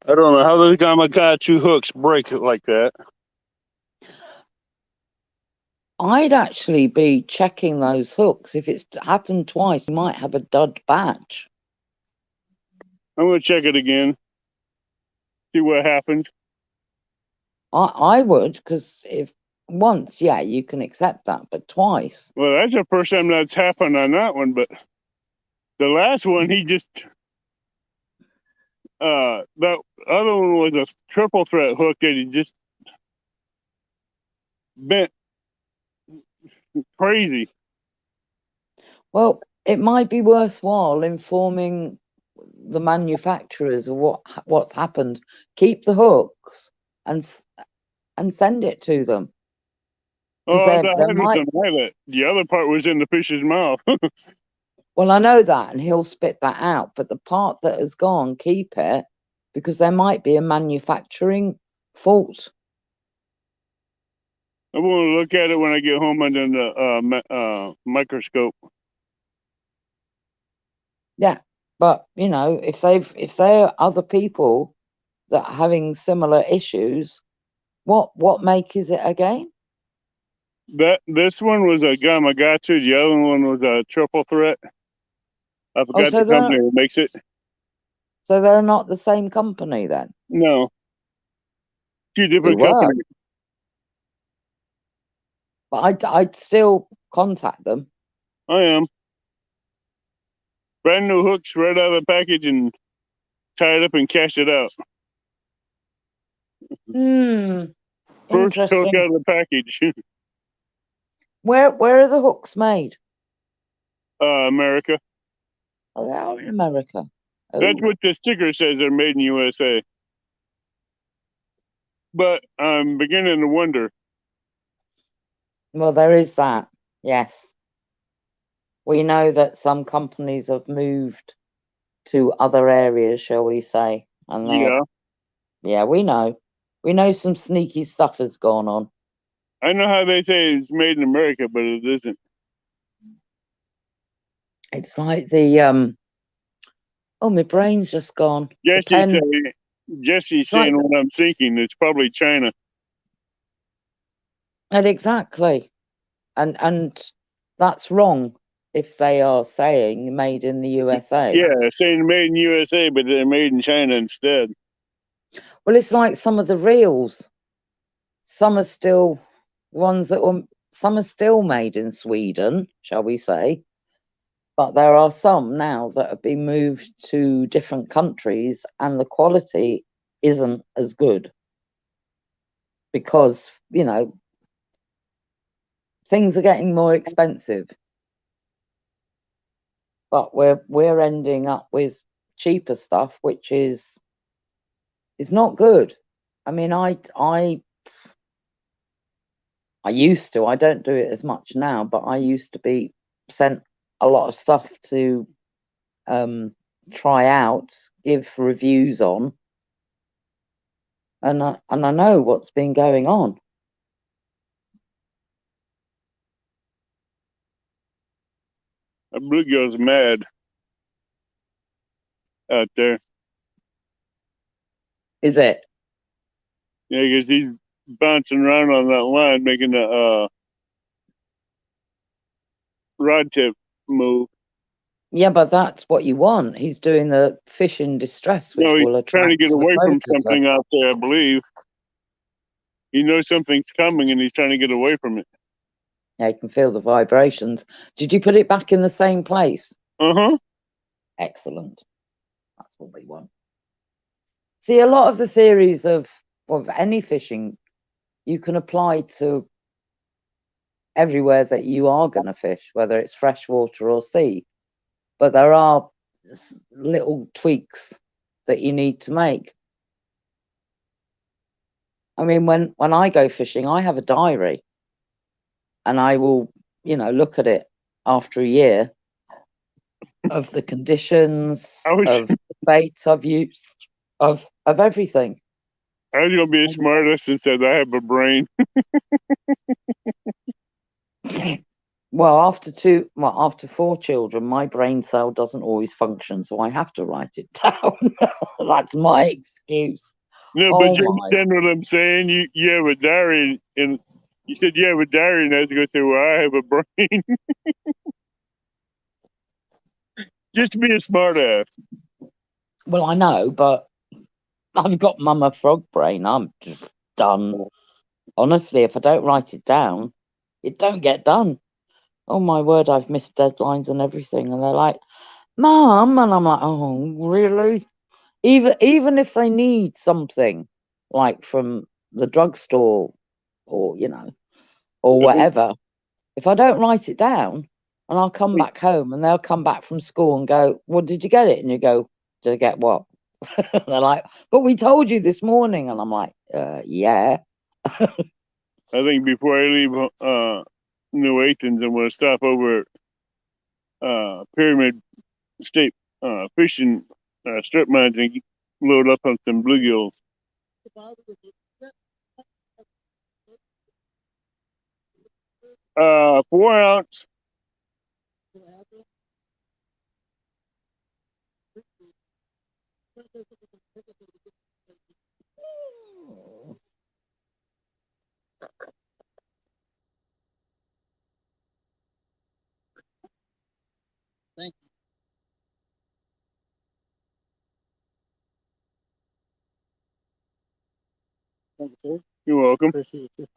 I don't know how those Gamakatsu hooks break it like that. I'd actually be checking those hooks. If it's happened twice, you might have a dud batch. I'm gonna check it again. See what happened. I would, because if once, yeah, you can accept that, but twice. Well, that's the first time that's happened on that one, but the last one, he just that other one was a triple threat hook that he just bent crazy. Well, it might be worthwhile informing the manufacturers of what's happened. Keep the hooks and send it to them. Oh, There the head was might. an eyelet. The other part was in the fish's mouth. Well, I know that, and he'll spit that out. But the part that has gone, keep it, because there might be a manufacturing fault. I'm going to look at it when I get home under the microscope. Yeah, but you know, if there are other people that are having similar issues, what make is it again? This one was a Gamakatsu. The other one was a triple threat. I forgot so the company that makes it. So they're not the same company then? No, two We different were, companies. but I'd still contact them. I am. Brand new hooks right out of the package and tie it up and cash it out. First hook Interesting. out of the package. Where are the hooks made? America. Oh, they are in America. Oh. That's what the sticker says. They're made in USA. But I'm beginning to wonder. Well, there is that. Yes. We know that some companies have moved to other areas, shall we say? And yeah, we know. We know some sneaky stuff has gone on. I know how they say it's made in America, but it isn't. It's like the oh, my brain's just gone. Jesse's saying what I'm thinking. It's probably China. And exactly. And that's wrong if they are saying made in the USA. Yeah, saying made in USA, but they're made in China instead. Well, it's like some of the reels. Some are still ones that were, some are still made in Sweden, shall we say. But there are some now that have been moved to different countries and the quality isn't as good. Because, you know, things are getting more expensive. But we're ending up with cheaper stuff, which is not good. I mean, I used to. I don't do it as much now, but I used to be sent a lot of stuff to try out, give reviews on, and I know what's been going on. A bluegill's mad out there. Is it? Yeah, because he's bouncing around on that line, making the rod tip move. Yeah, but that's what you want. He's doing the fish in distress, which will attract. Trying to get away from predator. something out there, I believe. He knows something's coming and he's trying to get away from it. Yeah, you can feel the vibrations. Did you put it back in the same place? Uh-huh. Excellent. That's what we want. See, a lot of the theories of any fishing, you can apply to everywhere that you are going to fish, whether it's freshwater or sea. But there are little tweaks that you need to make. I mean, when I go fishing, I have a diary and I will, you know, look at it after a year of the conditions, of the baits I've used, of everything. I was going to be a smartest and said I have a brain. Well, after 4 children, my brain cell doesn't always function, so I have to write it down. That's my excuse. No, Oh but you my. understand what I'm saying? You have a diary, and you said you have a diary, and I had to go say, well, I have a brain. Just to be a smart ass. Well, I know, but I've got Mama Frog brain. I'm just done. Honestly, if I don't write it down, it don't get done. Oh my word, I've missed deadlines and everything, and they're like, "Mum," and I'm like, "Oh, really?" Even if they need something, like from the drugstore, or or whatever, if I don't write it down, and I'll come back home, and they'll come back from school and go, "Well, did you get it?" And you go, "Did I get what?" And they're like, "But we told you this morning," and I'm like, "Yeah." I think before I leave New Athens, I'm going to stop over at Pyramid State fishing strip mines and load up on some bluegills. 4 ounce. Thank you. Thank you, sir. You're welcome. Appreciate it.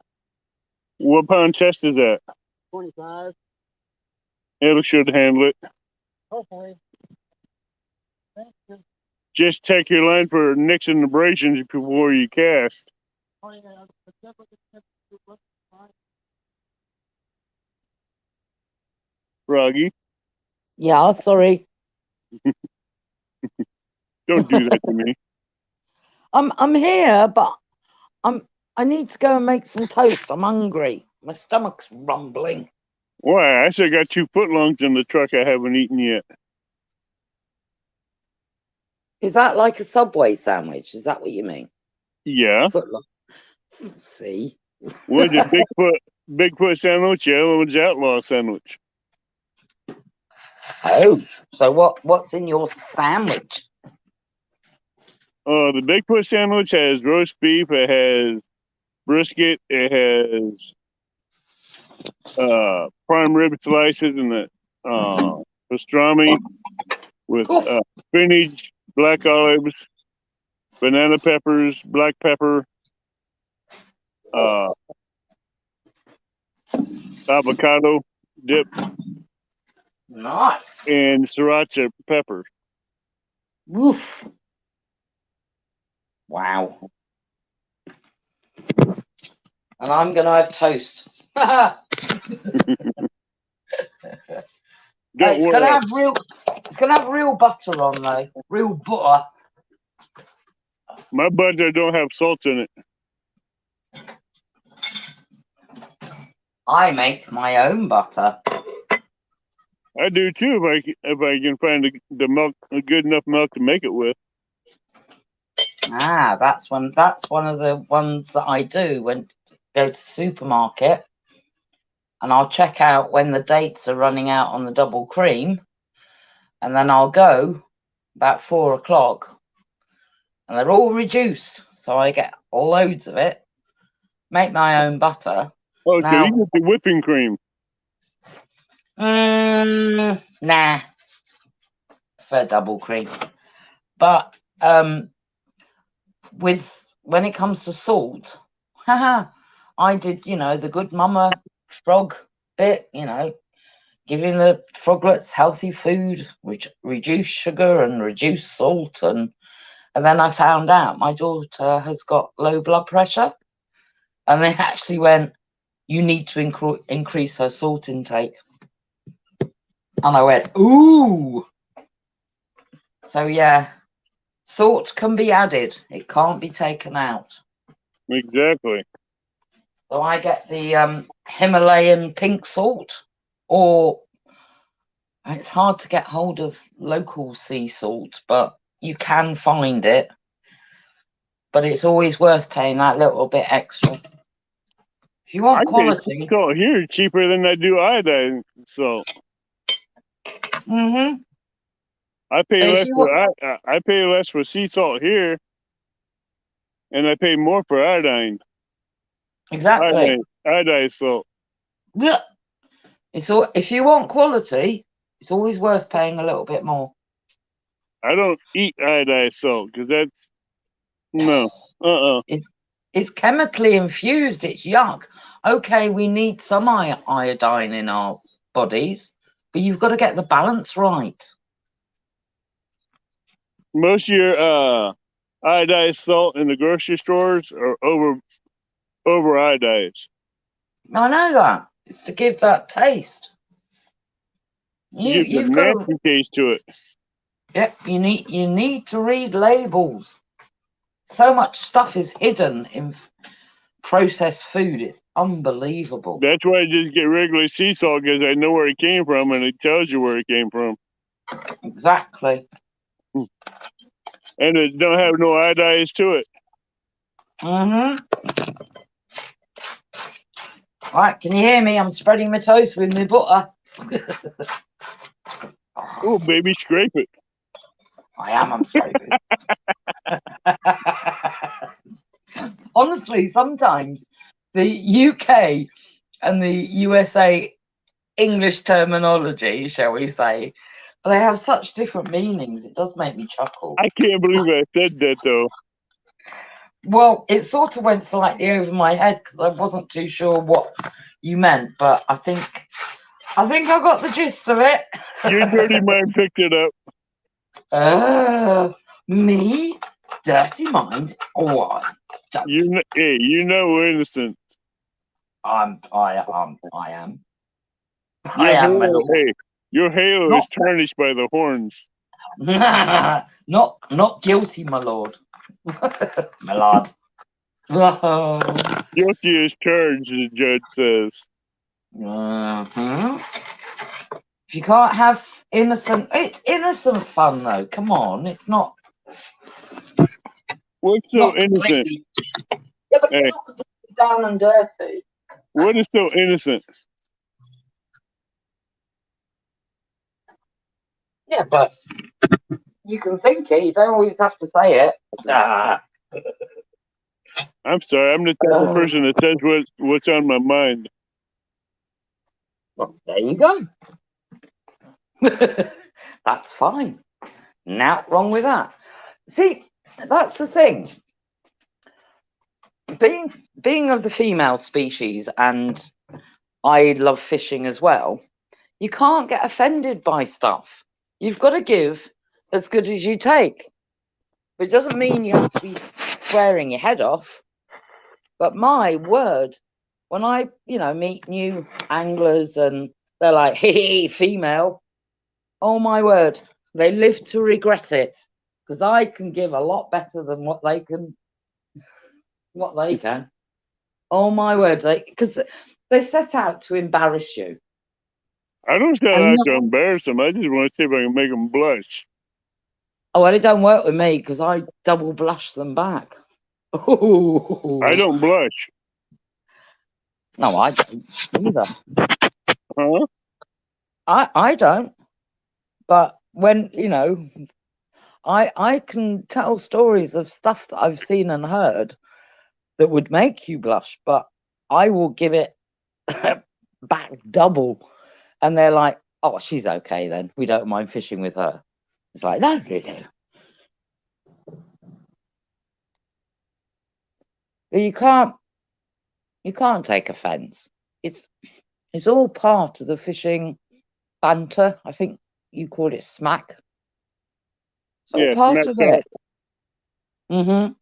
What pound chest is that? 25. It'll should handle it. Hopefully. Thank you. Just check your line for nicks and abrasions before you cast. Oh, yeah. Froggy, Yeah, sorry. don't do that to me. I'm here, but I need to go and make some toast. I'm hungry. My stomach's rumbling. Why? I still got 2 footlongs in the truck I haven't eaten yet. Is that like a Subway sandwich? Is that what you mean? Yeah. Footlong. See? One's a Bigfoot sandwich, the other one's outlaw sandwich. Oh, so what's in your sandwich? The Bigfoot sandwich has roast beef, it has brisket, it has prime rib slices, and the pastrami with spinach, black olives, banana peppers, black pepper, avocado dip, Nice. and sriracha pepper. Woof. Wow. And I'm gonna have toast. It's gonna have real butter on though. Real butter. My butter don't have salt in it. I make my own butter. I do too if I can find the milk, a good enough milk to make it with. Ah, that's one of the ones that I do when go to the supermarket, and I'll check out when the dates are running out on the double cream, and then I'll go about 4 o'clock, and they're all reduced, so I get loads of it. Make my own butter. Oh, Now, so you get the whipping cream. Nah, for double cream. But when it comes to salt, I did, the good Mama Frog bit, giving the froglets healthy food, which reduce sugar and reduce salt, and then I found out my daughter has got low blood pressure, and they actually went, "You need to increase her salt intake." And I went, "Ooh." So yeah, salt can be added; it can't be taken out. Exactly. So I get the Himalayan pink salt, or it's hard to get hold of local sea salt, but you can find it. But it's always worth paying that little bit extra. If you want I pay quality, salt here cheaper than I do iodine salt. mm-hmm. I pay If less you for want, I pay less for sea salt here, and I pay more for iodine. exactly. Iodine salt. Yeah. If you want quality, it's always worth paying a little bit more. I don't eat iodine salt because that's no. It's chemically infused. It's yuck. Okay, we need some iodine in our bodies, but you've got to get the balance right. Most of your iodized salt in the grocery stores are over iodized. I know that. It's to give that taste. It gives a You've got to. nasty taste to it. Yeah, you need to read labels. So much stuff is hidden in processed food. It's unbelievable. That's why I just get regular sea salt because I know where it came from and it tells you where it came from. Exactly. And it don't have no iodize to it. Mm-hmm. Right, can you hear me? I'm spreading my toast with my butter. Oh, baby, scrape it. I'm scraping. Honestly, sometimes the UK and the USA English terminology, shall we say, they have such different meanings. It does make me chuckle. I can't believe I said that though. Well, it sort of went slightly over my head because I wasn't too sure what you meant, but I think I got the gist of it. Your dirty mind picked it up. Me? Dirty mind? Why? You know we're innocent. I am. Your I am, my halo, lord. your halo is tarnished by the horns. Not guilty, my lord. My lord. Guilty as charged, the judge says. If you can't have it's innocent fun though. Come on, it's not. What's so Not innocent? completely. Yeah, but it's Hey, not completely down and dirty. what is so innocent? Yeah, but you can think it. You don't always have to say it. I'm sorry, I'm the type of person that says what's on my mind. Well, there you go. That's fine. Not wrong with that. See, that's the thing. Being of the female species, and I love fishing as well. You can't get offended by stuff. You've got to give as good as you take. But it doesn't mean you have to be swearing your head off. But my word, when I, meet new anglers and they're like, hey, female, oh my word, they live to regret it. Because I can give a lot better than what they can. Oh my word, because they set out to embarrass you. I don't say And that to embarrass them. I just want to see if I can make them blush. oh, well, it don't work with me because I double blush them back. Ooh. I don't blush. No, I don't either. Huh? I don't. But when, I can tell stories of stuff that I've seen and heard that would make you blush, but I will give it back double. And they're like, oh, she's okay then. We don't mind fishing with her. It's like, no, you do. You can't take offense. It's all part of the fishing banter. I think you called it smack. It's all part of it. Mm-hmm.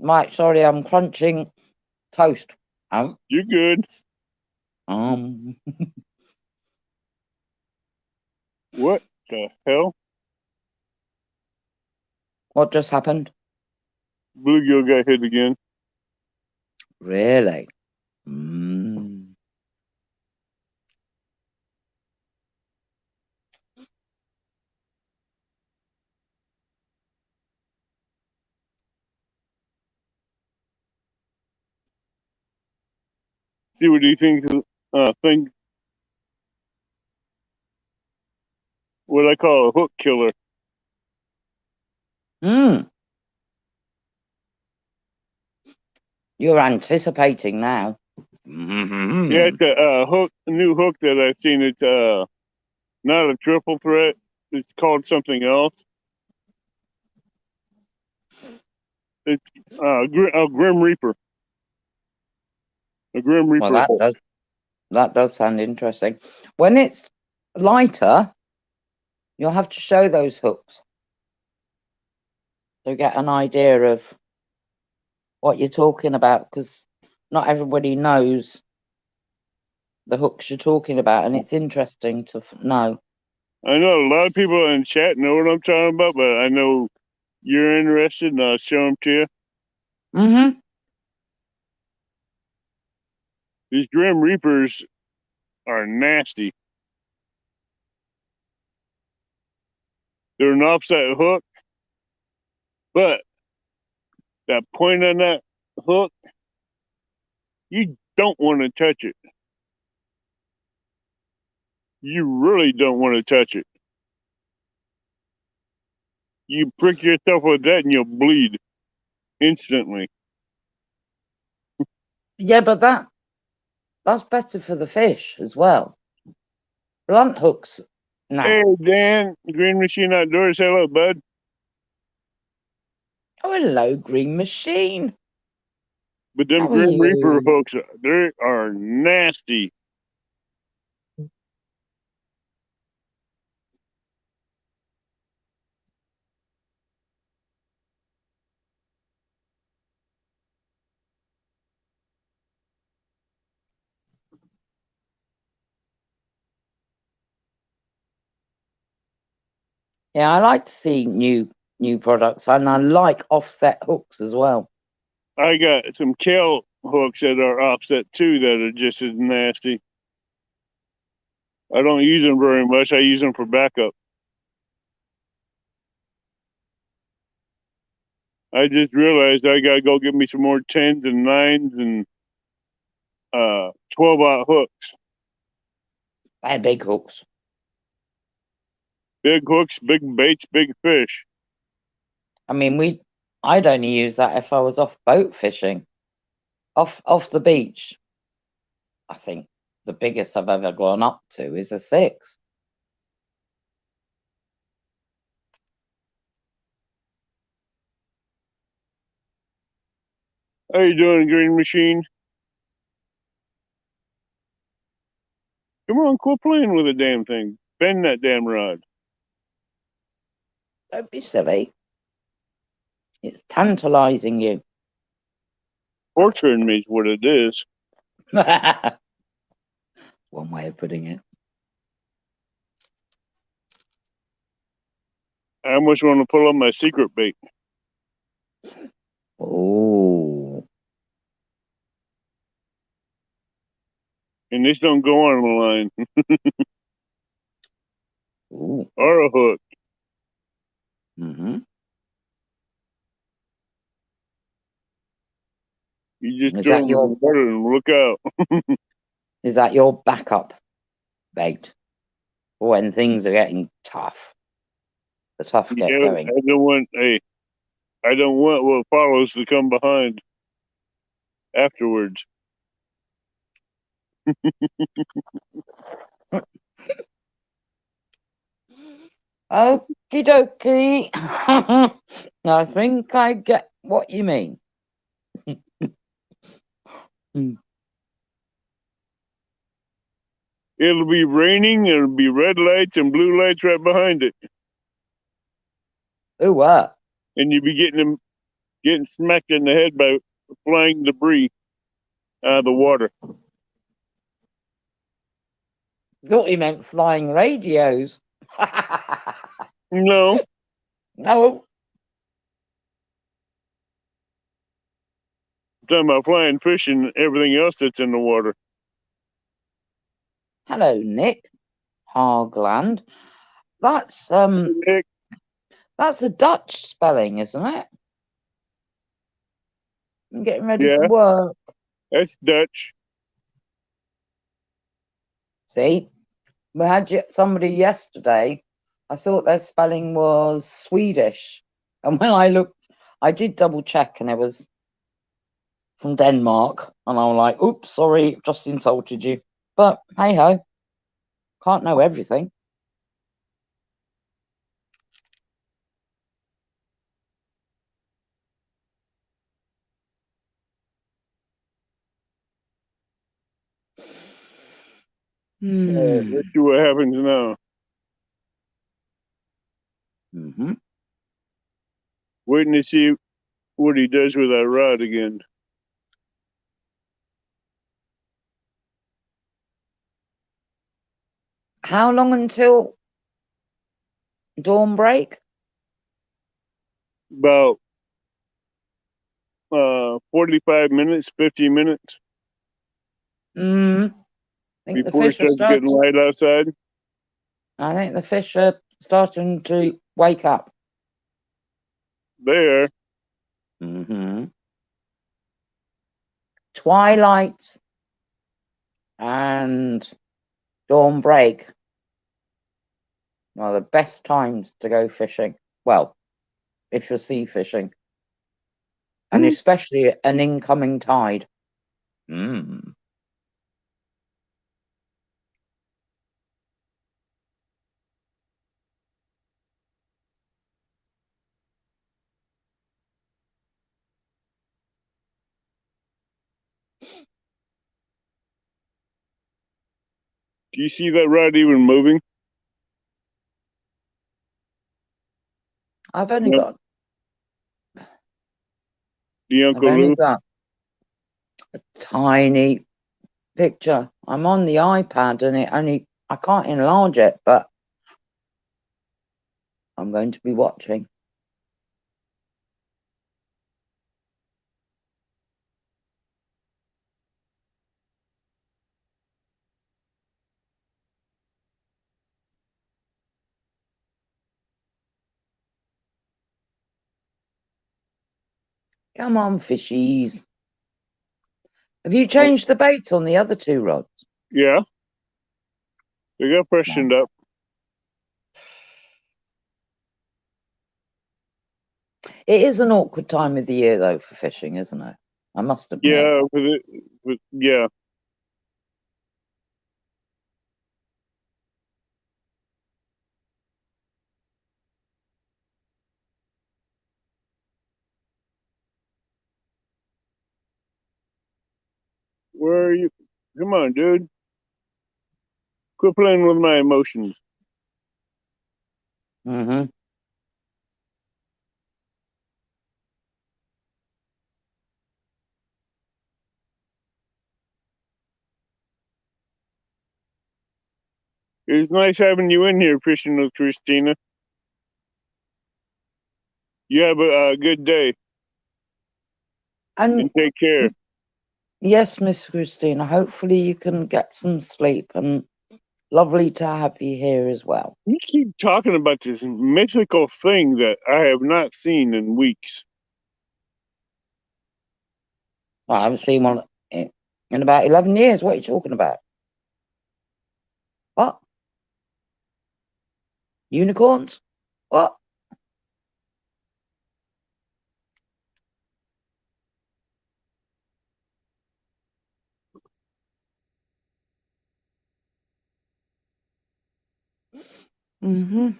Mike, sorry, I'm crunching toast. You're good. What the hell? What just happened? Bluegill got hit again. Really? Mm. See what he thinks. Think what I call a hook killer. You're anticipating now. Mm-hmm. Yeah, it's a new hook that I've seen. It's not a triple threat. It's called something else. It's a Grim Reaper. A Grim Reaper. Well, that does sound interesting. When it's lighter, you'll have to show those hooks to get an idea of what you're talking about, because not everybody knows the hooks you're talking about, and it's interesting to know. I know a lot of people in chat know what I'm talking about, but I know you're interested, and I'll show them to you. Mm-hmm. These Grim Reapers are nasty. They're an offset hook, but that point on that hook, you don't want to touch it. You really don't want to touch it. You prick yourself with that and you'll bleed instantly. Yeah, but that's better for the fish as well. Blunt hooks. No. Hey, Dan, Green Machine Outdoors. Hello, bud. Oh, hello, Green Machine. But them How are Grim Reaper you? hooks, they are nasty. Yeah, I like to see new products, and I like offset hooks as well. I got some Kel hooks that are offset too that are just as nasty. I don't use them very much. I use them for backup. I just realized I gotta go get me some more 10s and 9s and 12-aught hooks. They're big hooks. Big hooks, big baits, big fish. I mean, I'd only use that if I was off boat fishing, off the beach. I think the biggest I've ever gone up to is a 6. How you doing, Green Machine? Come on, quit playing with the damn thing. Bend that damn rod. Don't be silly. It's tantalizing you. Torturing me is what it is. One way of putting it. I almost want to pull up my secret bait. Oh. And this don't go on the line. Ooh. Or a hook. Mm-hmm. You just Is throw that them in your- the water and look out. Is that your backup bait for when things are getting tough? The tough get Yeah, going. I don't want what follows to come behind afterwards. Okie dokie. I think I get what you mean. It'll be raining, it'll be red lights and blue lights right behind it. Ooh, what? And you'll be getting smacked in the head by flying debris out of the water. Thought you meant flying radios. No. No. I'm talking about flying fish and everything else that's in the water. Hello, Nick Hargland. That's Nick, that's a Dutch spelling, isn't it? I'm getting ready Yeah. for work. that's Dutch. See, we had somebody yesterday. I thought their spelling was Swedish, and when I looked, I did double check, and it was from Denmark, and I was like, "Oops, sorry, just insulted you." But hey ho, can't know everything. Let's see what happens now. Mm-hmm. Waiting to see what he does with that rod again. How long until dawn break? About 45 minutes, 50 minutes I think the before it fish are starts getting starting. light outside. I think the fish are starting to wake up. There. Mm-hmm. Twilight and dawn break are the best times to go fishing. Well, if you're sea fishing, and especially an incoming tide. Mm. Do you see that rod even moving? I've only Yep. got The I've Uncle only Lou? got a tiny picture. I'm on the iPad and I can't enlarge it, but I'm going to be watching. Come on, fishies. Have you changed the bait on the other two rods? Yeah. They got freshened up. It is an awkward time of the year, though, for fishing, isn't it? I must admit. Yeah, yeah. Where are you? Come on, dude. Quit playing with my emotions. Mm-hmm. It's nice having you in here fishing with Christina. You have a good day and And take care. yes, Miss Christina, hopefully you can get some sleep, and lovely to have you here as well. You keep talking about this mythical thing that I have not seen in weeks. I haven't seen one in about 11 years. What are you talking about? What? Unicorns? What? Mm-hmm.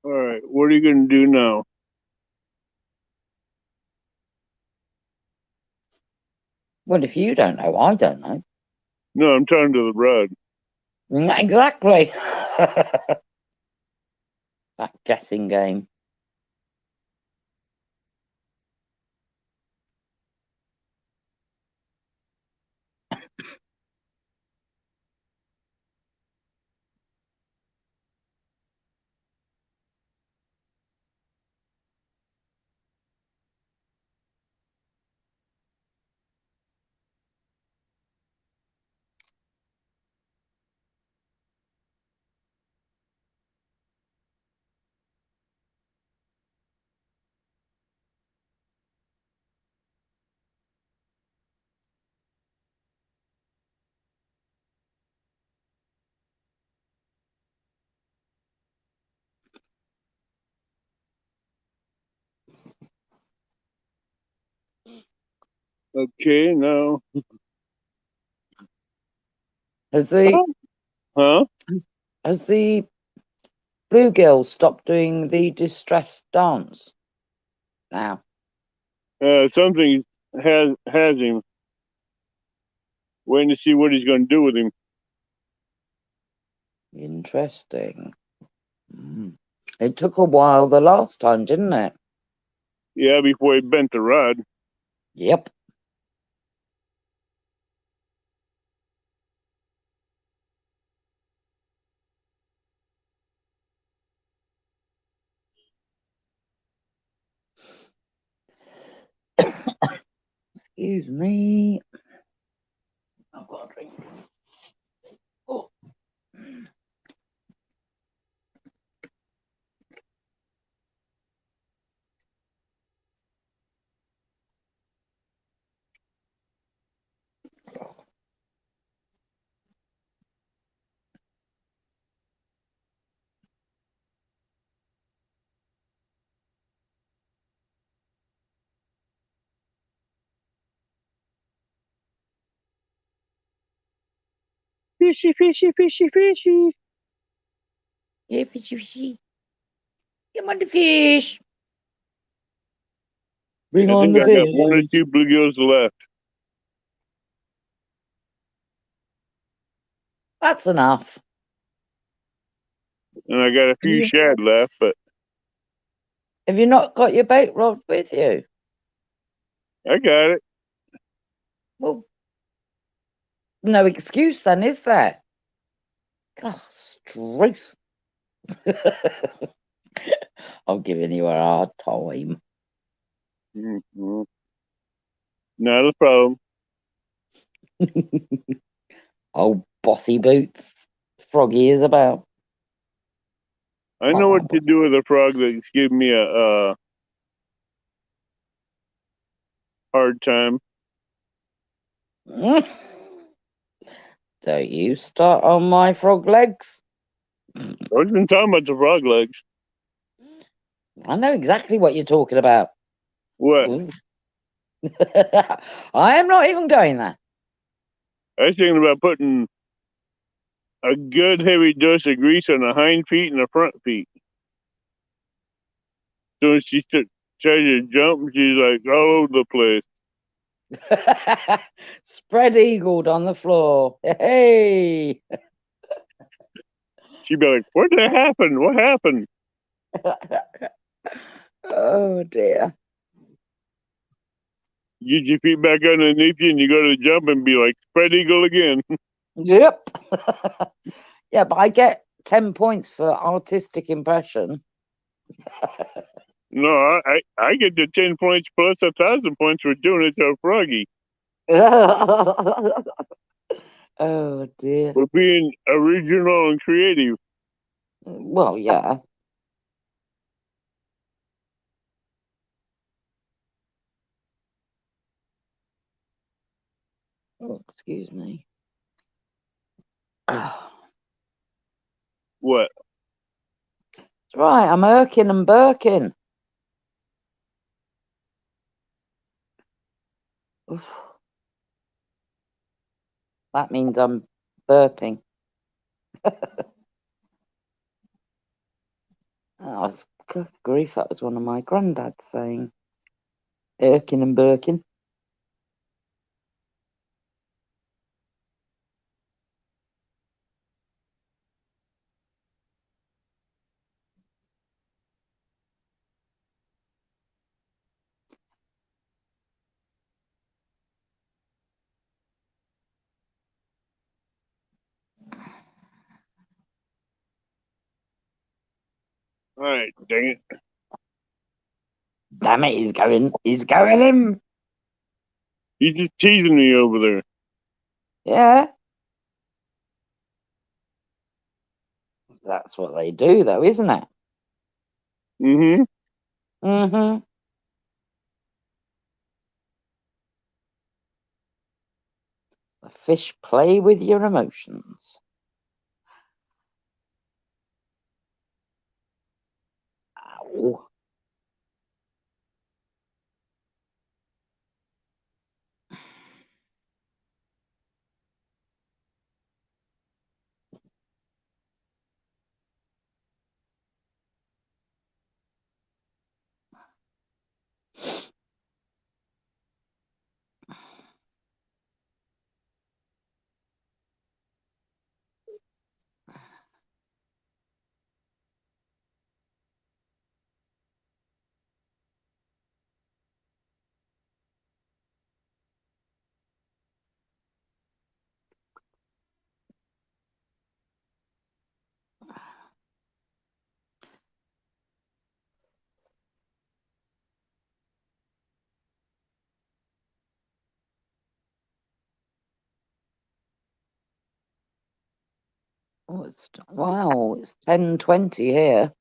All right, what are you going to do now? Well, if you don't know, I don't know. No, I'm talking to the rod. Exactly. That guessing game. Okay, no. Has the Huh? has the bluegill stopped doing the distressed dance now? Something has him. Waiting to see what he's going to do with him. Interesting. It took a while the last time, didn't it? Yeah, before he bent the rod. Yep. Excuse me. I've got a drink. Oh. Fishy, fishy, fishy, fishy. Yeah, fishy, fishy. Come on the fish. Bring I on think the I got one or fish. two bluegills left, That's enough. and I got a few Yeah. shad left. But Have you not got your bait rod with you? I got it. Well, no excuse then, is there? God, Struth. I'm giving you a hard time. Mm-hmm. Not a problem. Old bossy boots. Froggy is about. I know what to do with a frog that's giving me a hard time. Don't you start on my frog legs. I wasn't talking about the frog legs. I know exactly what you're talking about. What? I am not even going there. I was thinking about putting a good heavy dose of grease on the hind feet and the front feet. So when she tries to jump, she's like all over the place. Spread eagled on the floor. Hey. She'd be like, "What happened? What happened?" Oh dear. You get your feet back underneath you, and you go to jump and be like, "Spread eagle again." Yep. Yeah, but I get 10 points for artistic impression. No, I get the 10 points plus 1,000 points for doing it to a froggy. Oh dear. For being original and creative. Well, yeah. Oh, excuse me. It's What? right, I'm irking and burking. Oof. That means I'm burping. Good grief, that was one of my granddads saying. Irking and burking. All right, dang it. Damn it, he's going in. He's just teasing me over there. Yeah. That's what they do though, isn't it? Mm-hmm. Mm-hmm. The fish play with your emotions. Ow. Oh, it's 10:20 here.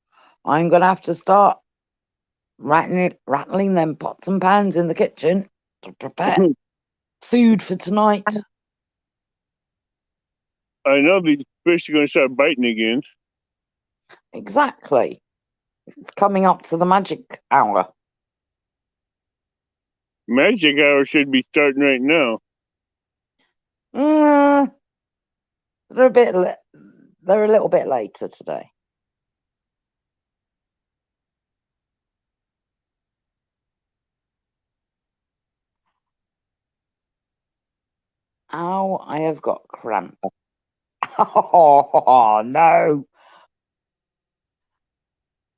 I'm gonna have to start rattling them pots and pans in the kitchen to prepare food for tonight. I know these fish are going to start biting again. Exactly. It's coming up to the magic hour. Magic hour should be starting right now. They're they're a little bit later today. Ow, I have got cramp. Oh, no.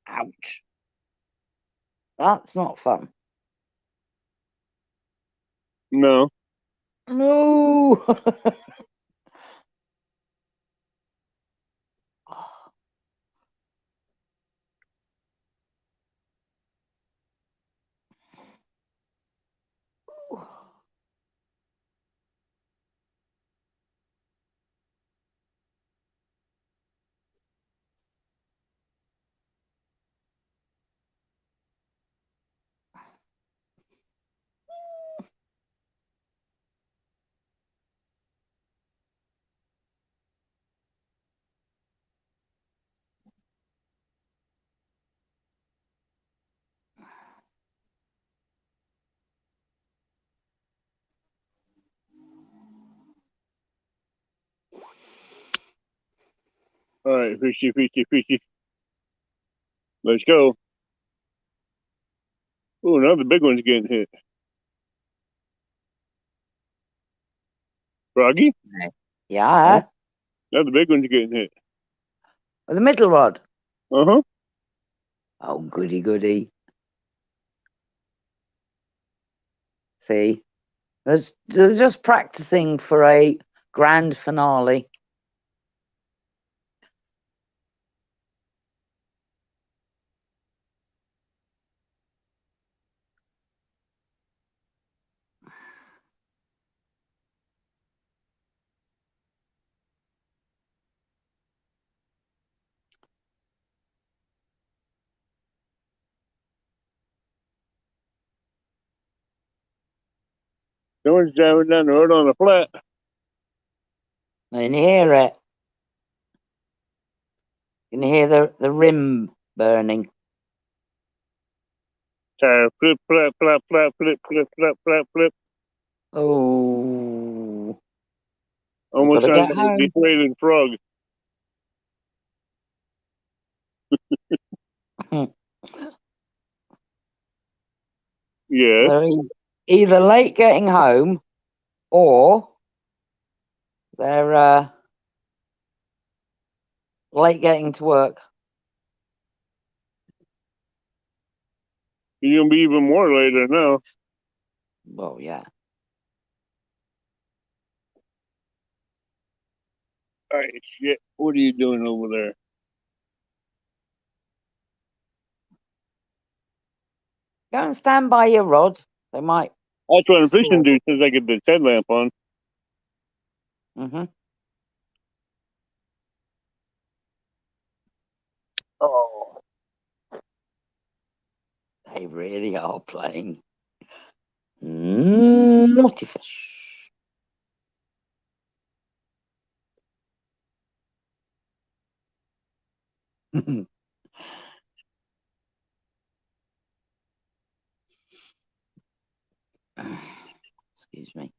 Ouch. That's not fun. No. No. All right, fishy, fishy, fishy. Let's go. Oh, now the big one's getting hit. Froggy? Yeah. Now the big one's getting hit. The middle rod. Uh-huh. Oh, goody, goody. See? They're just practicing for a grand finale. Someone's driving down the road on the flat. I can hear it. You can hear the rim burning. Tire flip, flap, flap, flap, flip, flip, flap, flap, flip. Oh. Almost Gotta sounds get like a home. deflated frog. Yes. They're either late getting home or they're late getting to work. You're going to be even more later now. Well, yeah. All right, shit. What are you doing over there? Go and stand by your rod. They might. That's what I'm fixing to do since I get the headlamp on. Mm-hmm. Oh. They really are playing. Naughty fish. Excuse me.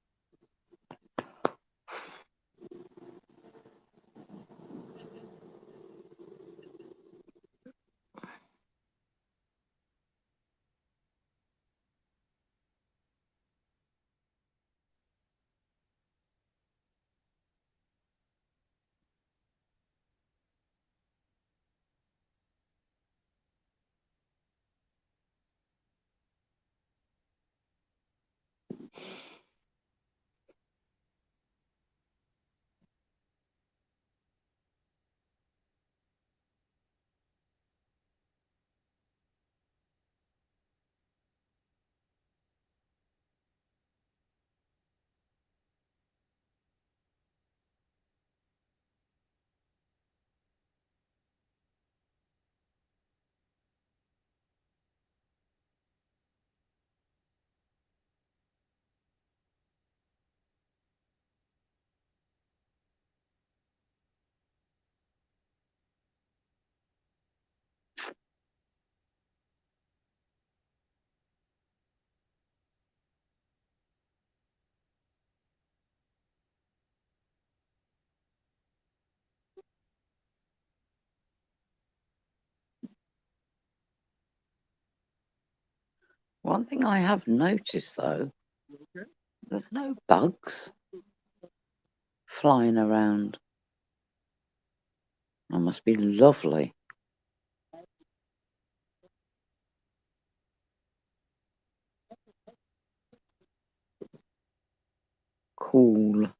One thing I have noticed though, there's no bugs flying around. That must be lovely. Cool.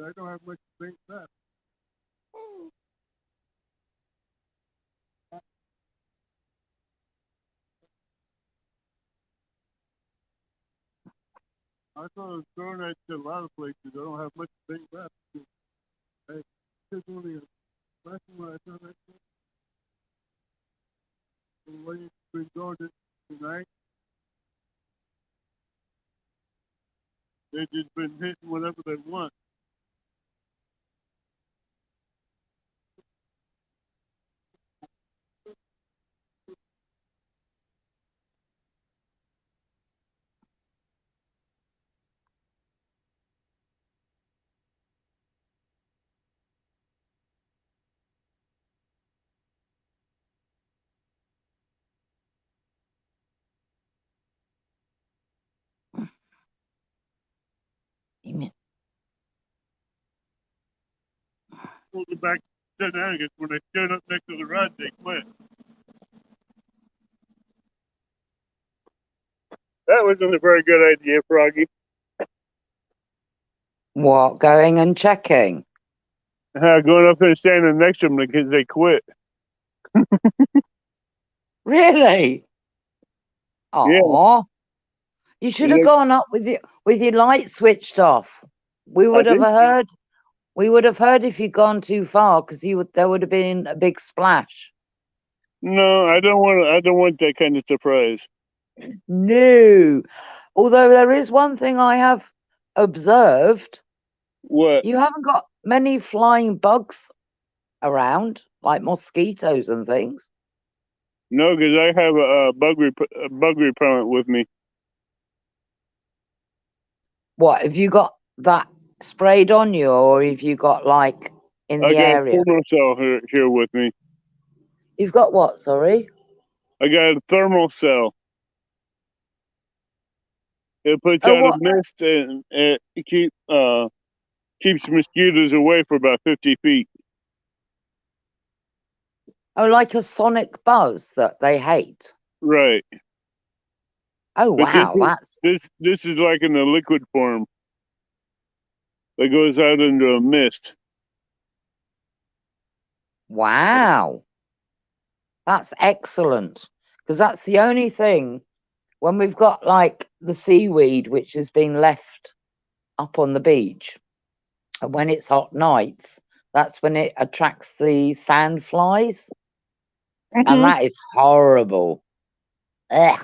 I don't have much to think left. I thought I was throwing that to a lot of places. I don't have much to think left. I just only a question when I thought that. What you've been going to tonight? They've just been hitting whatever they want. Pulled it back to Shenanigans. When they stood up next to the rod, they quit. That wasn't a very good idea, Froggy. What, going and checking? Going up there and standing next to them because they quit. Really? Yeah. Oh, you should have gone up with your light switched off. We would have heard. We would have heard if you'd gone too far because there would have been a big splash. No, I don't want that kind of surprise. No. Although there is one thing I have observed. What? You haven't got many flying bugs around, like mosquitoes and things. No, because I have a bug repellent with me. What, have you got that sprayed on you, or have you got like in the area? I got a thermal cell here with me. You've got what, sorry? I got a thermal cell. It puts out a mist and it keeps mosquitoes away for about 50 feet. Oh, like a sonic buzz that they hate. Right. Oh, but wow, this is like in a liquid form that goes out into a mist. Wow. That's excellent. Because that's the only thing when we've got like the seaweed, which has been left up on the beach, and when it's hot nights, that's when it attracts the sand flies. And that is horrible. Ugh.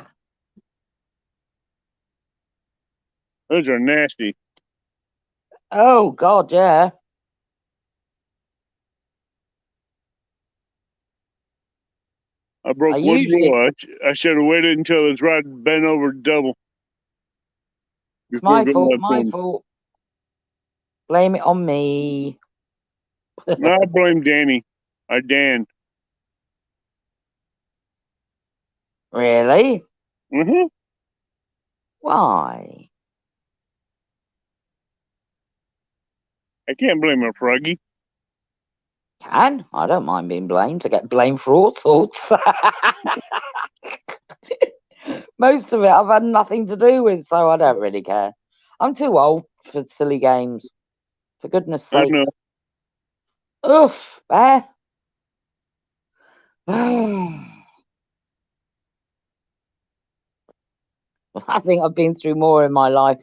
Those are nasty. Oh, God, yeah. I broke one rule. I should have waited until his rod bent over double. It's my fault. Blame it on me. No, I blame Danny. Dan. Really? Mm-hmm. Why? I can't blame a Froggy. Can. I don't mind being blamed. I get blamed for all sorts. Most of it I've had nothing to do with, so I don't really care. I'm too old for silly games. For goodness sake. I know. Oof, I think I've been through more in my life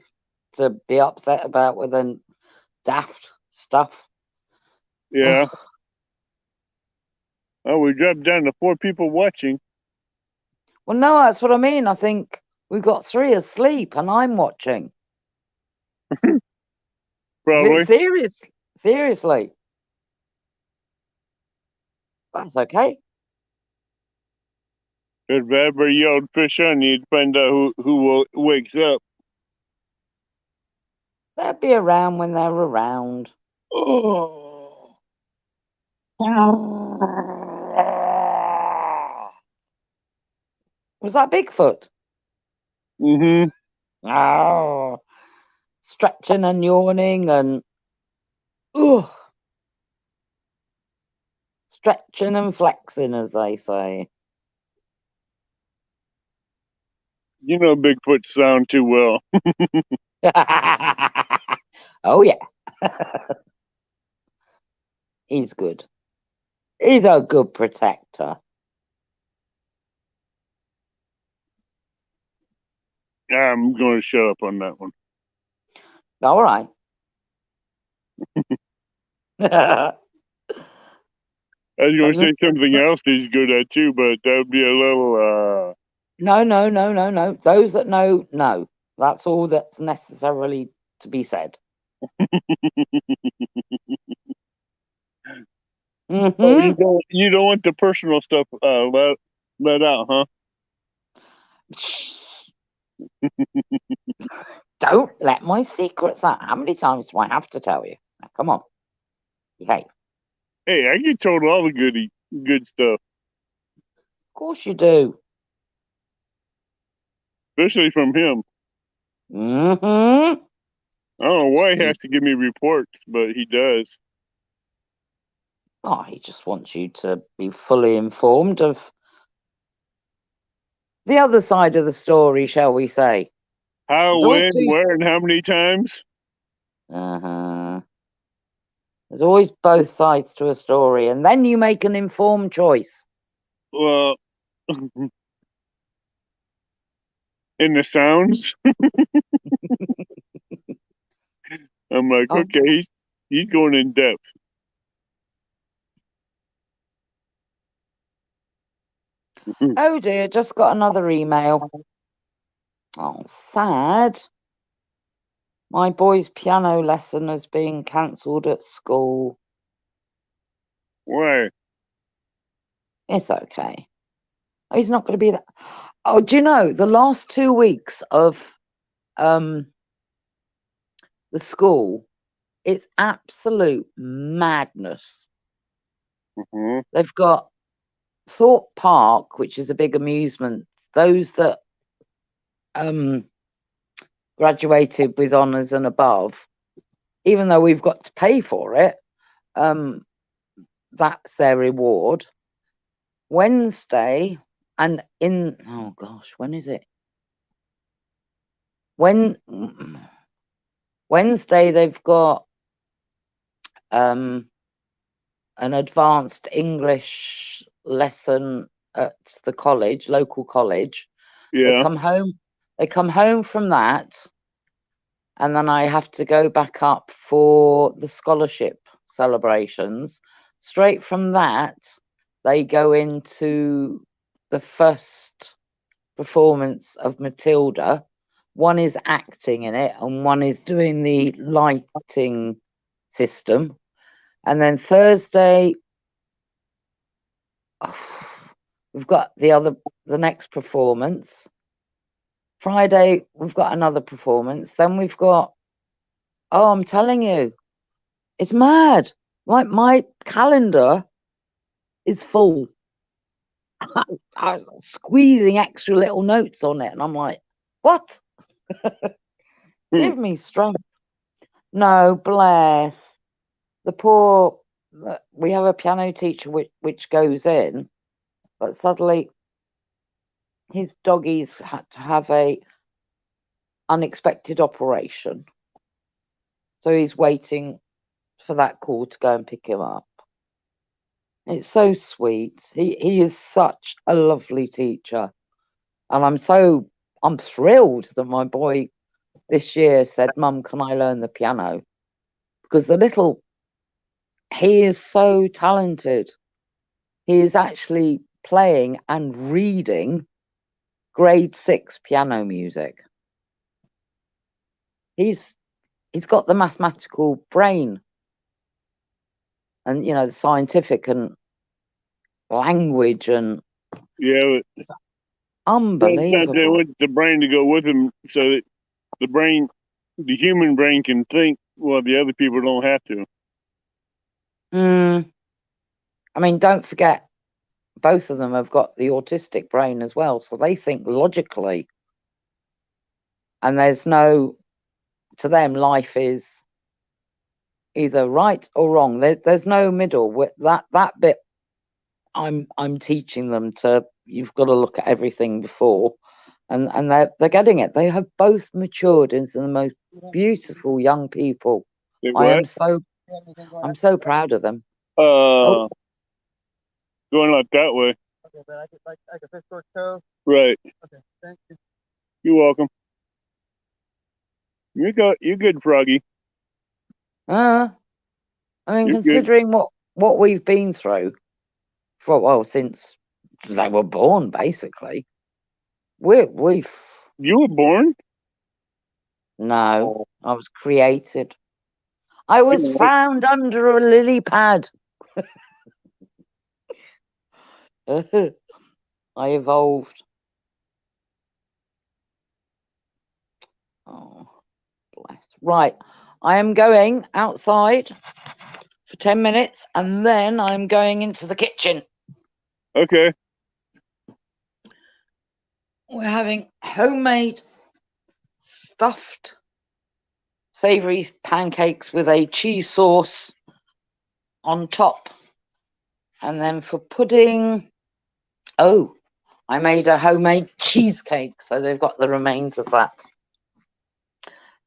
to be upset about than daft stuff. Yeah. Oh, we dropped down to 4 people watching. Well, no, that's what I mean. I think we've got 3 asleep and I'm watching. Probably. Seriously. That's okay. If I ever yelled fish on, you'd find out who wakes up. They'll be around when they're around. Oh. Was that Bigfoot? Mm-hmm. Oh, stretching and yawning and stretching and flexing, as they say. You know Bigfoot sound too well. Oh yeah, he's good. He's a good protector. I'm going to shut up on that one. All right. I was going to say something else he's good at too, but that would be a little. No. Those that know. That's all that's necessarily to be said. Oh, you don't want the personal stuff let out, huh? Don't let my secrets out. How many times do I have to tell you? Now, come on. Behave. Hey, I get told all the good stuff, Of course you do. especially from him. Mm-hmm. I don't know why he has to give me reports, but he does. Oh, he just wants you to be fully informed of the other side of the story, shall we say. How, There's always when, where, and how many times? Uh-huh. There's always both sides to a story, and then you make an informed choice. Well, in the sounds, I'm like, Oh. okay, he's going in depth. Oh dear, just got another email. Oh, sad. My boy's piano lesson has been cancelled at school. Why? It's okay. He's not going to be that. Oh, do you know the last 2 weeks of the school? It's absolute madness. Mm-hmm. They've got Thorpe Park, which is a big amusement. Those that graduated with honours and above, even though we've got to pay for it, that's their reward. Wednesday, and oh gosh, when is it? Wednesday they've got an advanced English lesson at the college, local college. Yeah. They come home from that, and then I have to go back up for the scholarship celebrations. Straight from that, they go into the first performance of Matilda. One is acting in it, and one is doing the lighting system. And then Thursday, we've got the next performance. Friday, we've got another performance. Then we've got, I'm telling you, it's mad. My calendar is full. I'm squeezing extra little notes on it, and I'm like, what? Give me strength. No, bless. The poor, we have a piano teacher which goes in, but suddenly his doggies had to have a unexpected operation. So he's waiting for that call to go and pick him up. It's so sweet. He is such a lovely teacher. And I'm thrilled that my boy this year said, Mum, can I learn the piano? Because he is so talented. He is actually playing and reading grade 6 piano music. He's got the mathematical brain and, the scientific and language and Yeah, Sometimes they Unbelievable. want the brain to go with them so that the human brain can think while the other people don't have to. I mean, don't forget, both of them have got the autistic brain as well, so they think logically. And there's no, to them, life is either right or wrong. There's no middle. That bit, I'm teaching them to. You've got to look at everything before, and they're getting it. They have both matured into the most beautiful young people. Say I'm what? so proud of them. Going like that way. Okay, but I could like a fish fork toe. Right. Okay, thank you. You're welcome. You're good, Froggy. I mean, You're good. considering what we've been through, since they were born, basically, we've You were born? no, I was created. I was found under a lily pad. I evolved. Oh, bless. Right, I am going outside for 10 minutes and then I'm going into the kitchen. Okay. We're having homemade stuffed savoury pancakes with a cheese sauce on top. And then for pudding, I made a homemade cheesecake, so they've got the remains of that.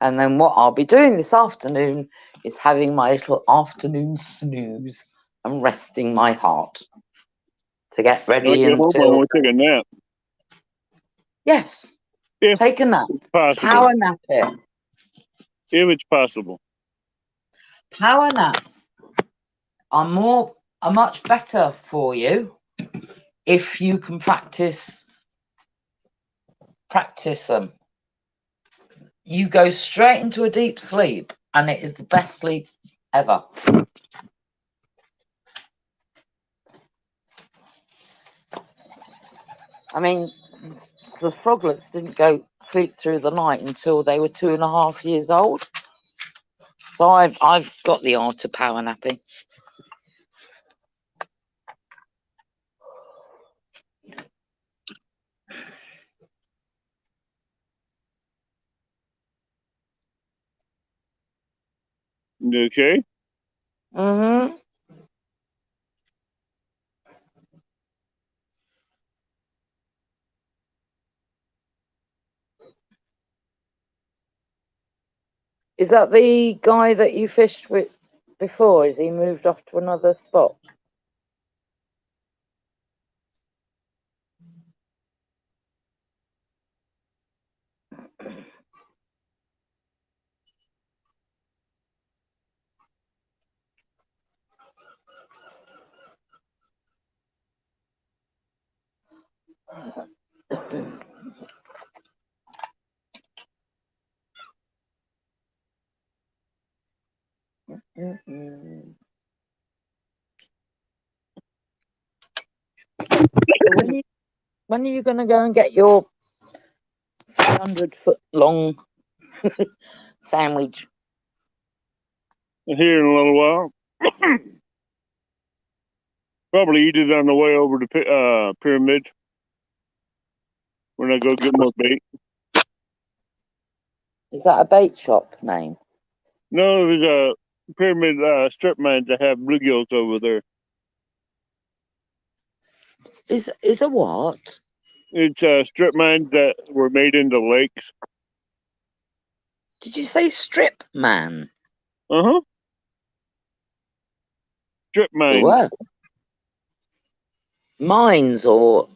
And then what I'll be doing this afternoon is having my little afternoon snooze and resting my heart to get When I ready get home, I until... want to take a nap. Yes, If take a nap. possible. Power nap it. If it's possible. Power naps are much better for you if you can practice them. You go straight into a deep sleep and it is the best sleep ever. I mean, the froglets didn't go sleep through the night until they were 2.5 years old. So I've got the art of power napping. Okay. Mm-hmm. Is that the guy that you fished with before? Has he moved off to another spot? Mm-hmm. So when are you going to go and get your 300-foot long sandwich? Here in a little while. Probably eat it on the way over to Pyramid when I go get more bait. Is that a bait shop name? No, there's a Pyramid strip mines that have bluegills over there. Is a what? It's strip mines that were made into lakes. Did you say strip man? Uh-huh. Strip mines. What? Mines or...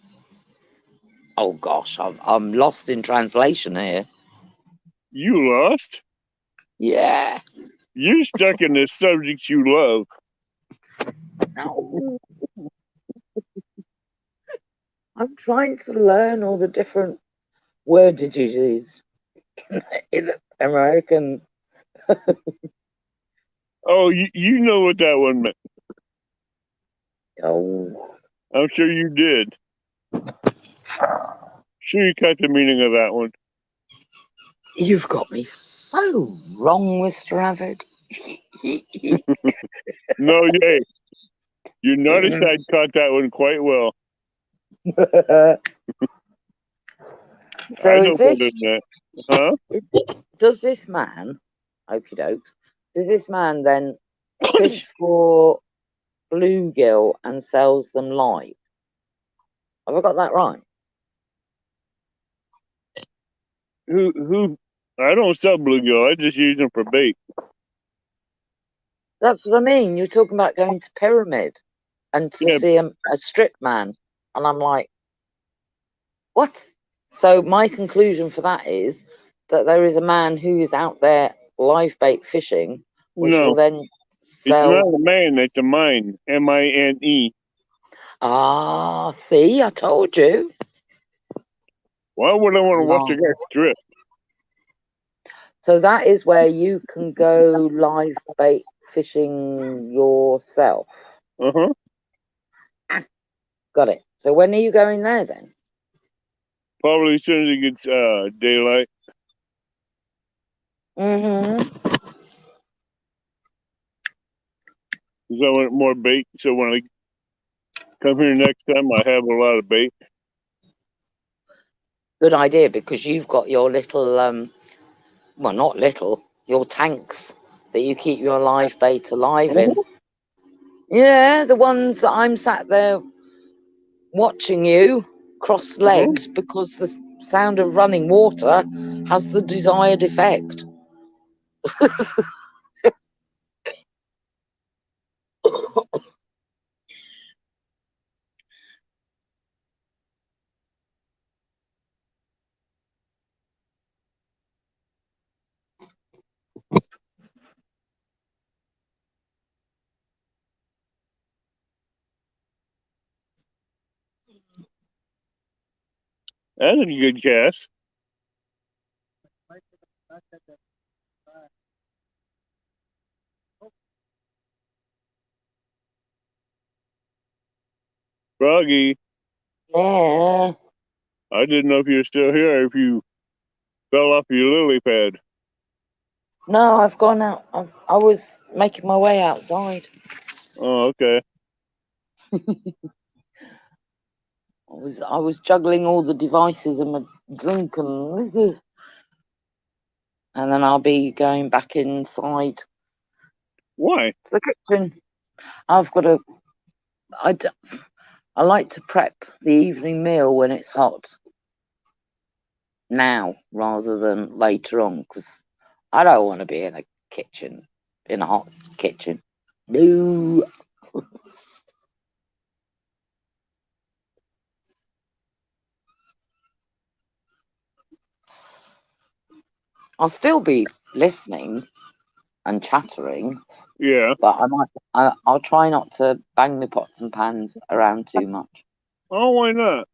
Oh gosh, I'm lost in translation here. You lost? Yeah. You're stuck in the subjects you love. No. I'm trying to learn all the different wordages in American. Oh, you know what that one meant. Oh. I'm sure you did. sure you caught the meaning of that one. You've got me so wrong, Mr. Avid. No, hey, you noticed I caught that one quite well. So I know is this, better than that. Huh? does this man, okey doke, does this man then fish for bluegill and sells them live? Have I got that right? Who? I don't sell bluegill. I just use them for bait. That's what I mean. You're talking about going to Pyramid and to Yeah. see a strip man. And I'm like, what? So my conclusion for that is that there is a man who is out there live bait fishing, which will No, then it's sell. not a man. It's a mine. M-I-N-E. Ah, see, I told you. Why would I want to watch a No. guy strip? So that is where you can go live bait fishing yourself. Uh-huh. Got it. So when are you going there then? Probably as soon as it gets daylight. Mm-hmm. Because I want more bait. So when I come here next time, I have a lot of bait. Good idea, because you've got your little, well, not little, your tanks that you keep your live bait alive in. Yeah, the ones that I'm sat there watching you cross-legged because the sound of running water has the desired effect. That's a good cast. Froggy, Yeah. I didn't know if you were still here or if you fell off your lily pad. No, I've gone out. I was making my way outside. Oh, okay. I was juggling all the devices and my drink and then I'll be going back inside Why? the kitchen. I've got to. I like to prep the evening meal when it's hot now rather than later on, because I don't want to be in a hot kitchen. No. I'll still be listening and chattering, Yeah. but I'll try not to bang my pots and pans around too much. Oh, why not?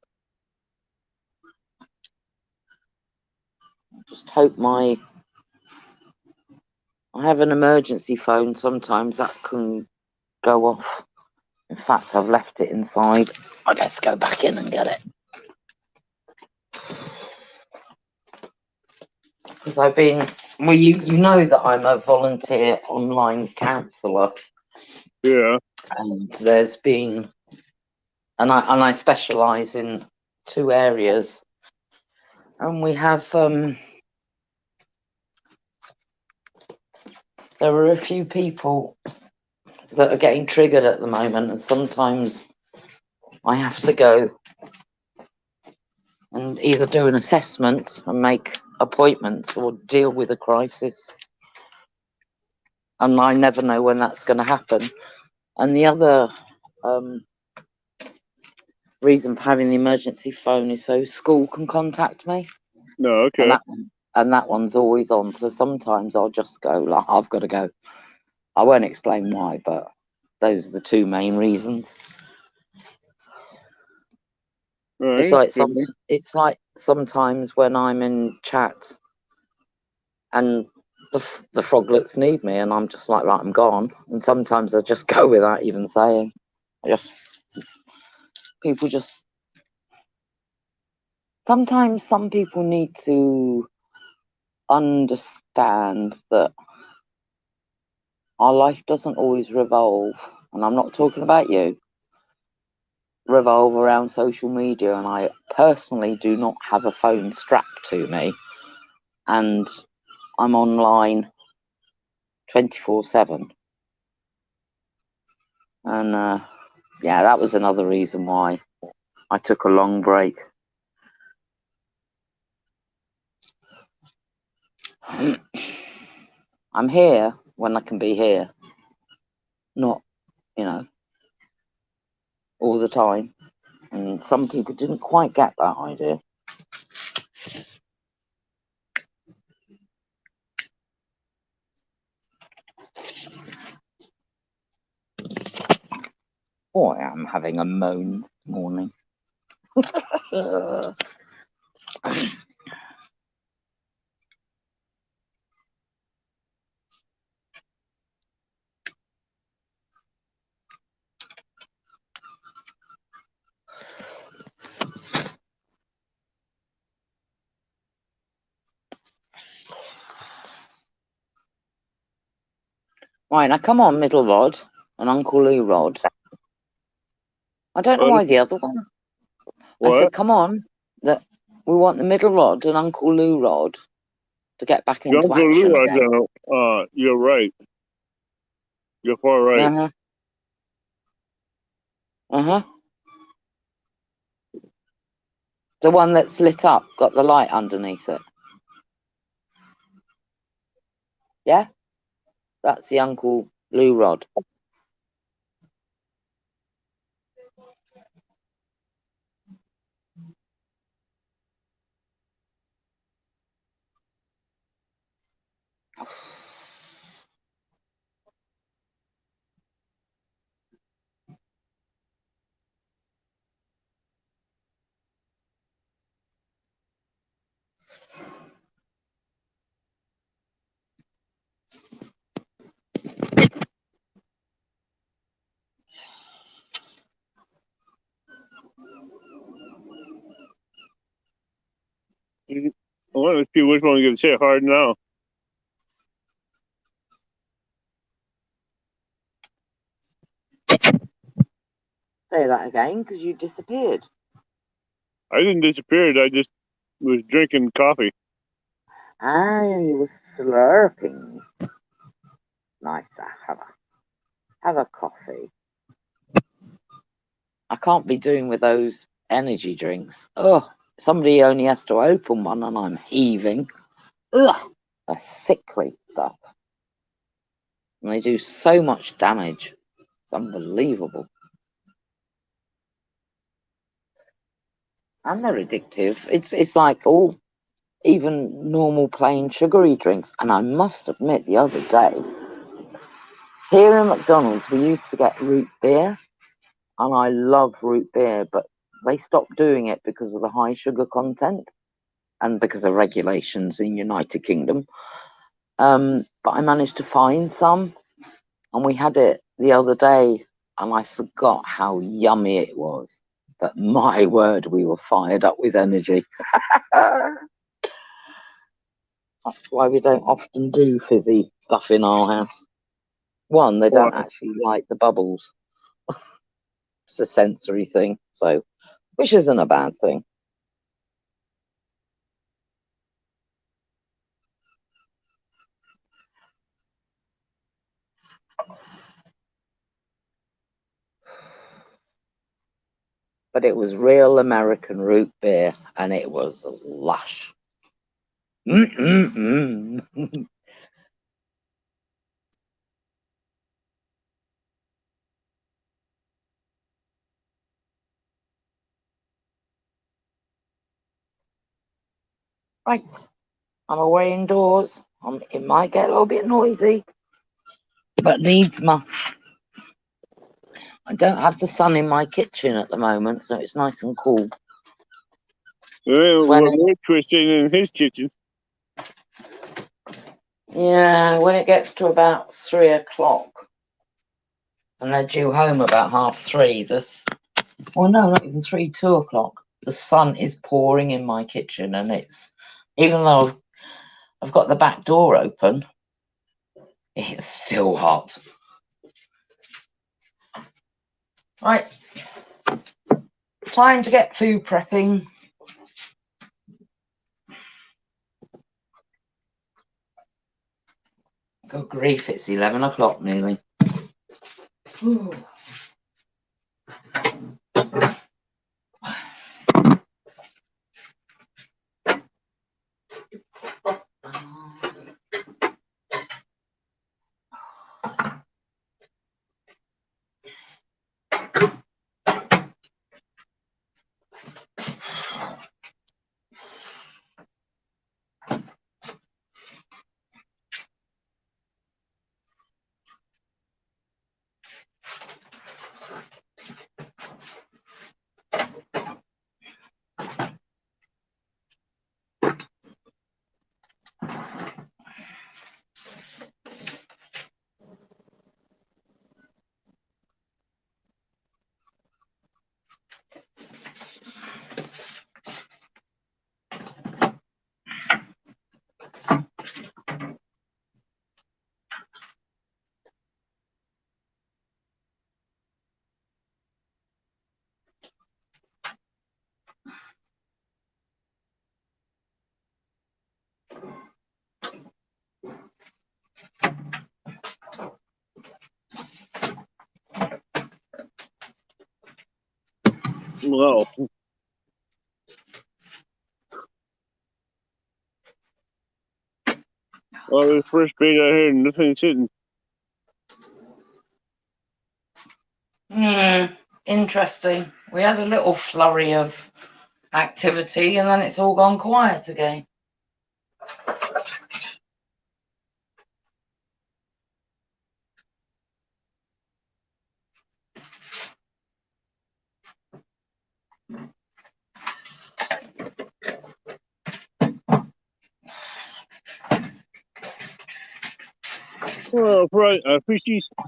Just hope I have an emergency phone. Sometimes that can go off. In fact, I've left it inside. I'd have to go back in and get it. Because I've been, well, you know that I'm a volunteer online counsellor, Yeah. and there's been, and I specialise in 2 areas, and we have there are a few people that are getting triggered at the moment, and sometimes I have to go and either do an assessment and make appointments or deal with a crisis. And I never know when that's going to happen. And the other reason for having the emergency phone is so school can contact me. No, okay. And that one's always on. So sometimes I'll just go, like, I've got to go. I won't explain why, but those are the 2 main reasons. All It's right. like sometimes when I'm in chat and the froglets need me, and I'm just like, right, I'm gone. And sometimes I just go without even saying. People just sometimes some people need to understand that our life doesn't always revolve, and I'm not talking about you, revolve around social media. And I personally do not have a phone strapped to me, and I'm online 24/7. And yeah, that was another reason why I took a long break. I'm here when I can be here, not, all the time. And some people didn't quite get that idea. Boy, I'm having a moan morning. Right, now come on, Middle Rod and Uncle Lou Rod. I don't know why the other one. What? I said, come on, that we want the Middle Rod and Uncle Lou Rod to get back into Uncle action Lou, again. you're right. You're far right. Uh-huh. Uh-huh. The one that's lit up, got the light underneath it. Yeah? That's the Uncle Lou Rod. I want to see which one gets hit hard now. Say that again, because you disappeared. I didn't disappear. I just was drinking coffee. Ah, you were slurping. Nice to have a coffee. I can't be doing with those energy drinks. Oh, somebody only has to open one and I'm heaving. Ugh, that's sickly stuff. And they do so much damage. It's unbelievable. And they're addictive. It's like even normal plain sugary drinks. And I must admit, the other day, here in McDonald's, we used to get root beer. And I love root beer, but they stopped doing it because of the high sugar content and because of regulations in United Kingdom. But I managed to find some, and we had it the other day, and I forgot how yummy it was. But my word, we were fired up with energy. That's why we don't often do fizzy stuff in our house. One, they don't actually like the bubbles. It's a sensory thing, so which isn't a bad thing. But it was real American root beer, and it was lush. Right, I'm away indoors. It might get a little bit noisy, but needs must. I don't have the sun in my kitchen at the moment, so it's nice and cool. Well, we're twisting in his kitchen. Yeah, when it gets to about 3 o'clock, and they're due home about 3:30, well, no, not even 2 o'clock. the sun is pouring in my kitchen, and it's, even though I've got the back door open, it's still hot. Right, time to get food prepping. Good grief, it's 11 o'clock nearly. Ooh. Well, the first bait I had, nothing's hitting. Interesting. We had a little flurry of activity, and then it's all gone quiet again. Well, right, fishies. I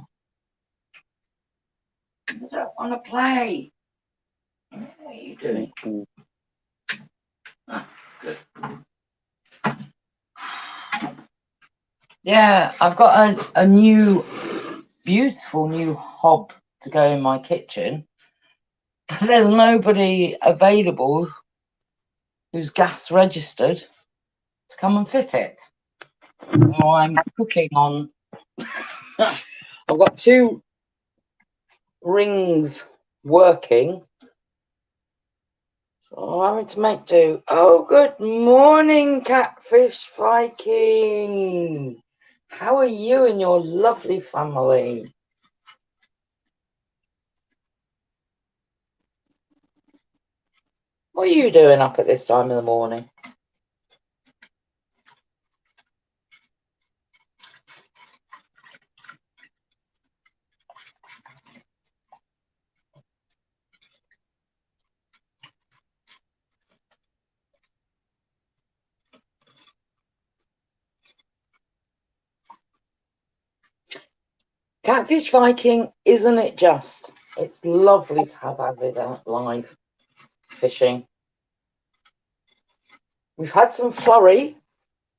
don't want to play. What are you doing? Ah, good. Yeah, I've got a new, beautiful new hob to go in my kitchen. There's nobody available who's gas registered to come and fit it. So I'm cooking on. I've got 2 rings working, so I'm having to make do. Oh, good morning, Catfish Viking. How are you and your lovely family? What are you doing up at this time of the morning? Catfish Viking, isn't it just? It's lovely to have Avid out live fishing. We've had some flurry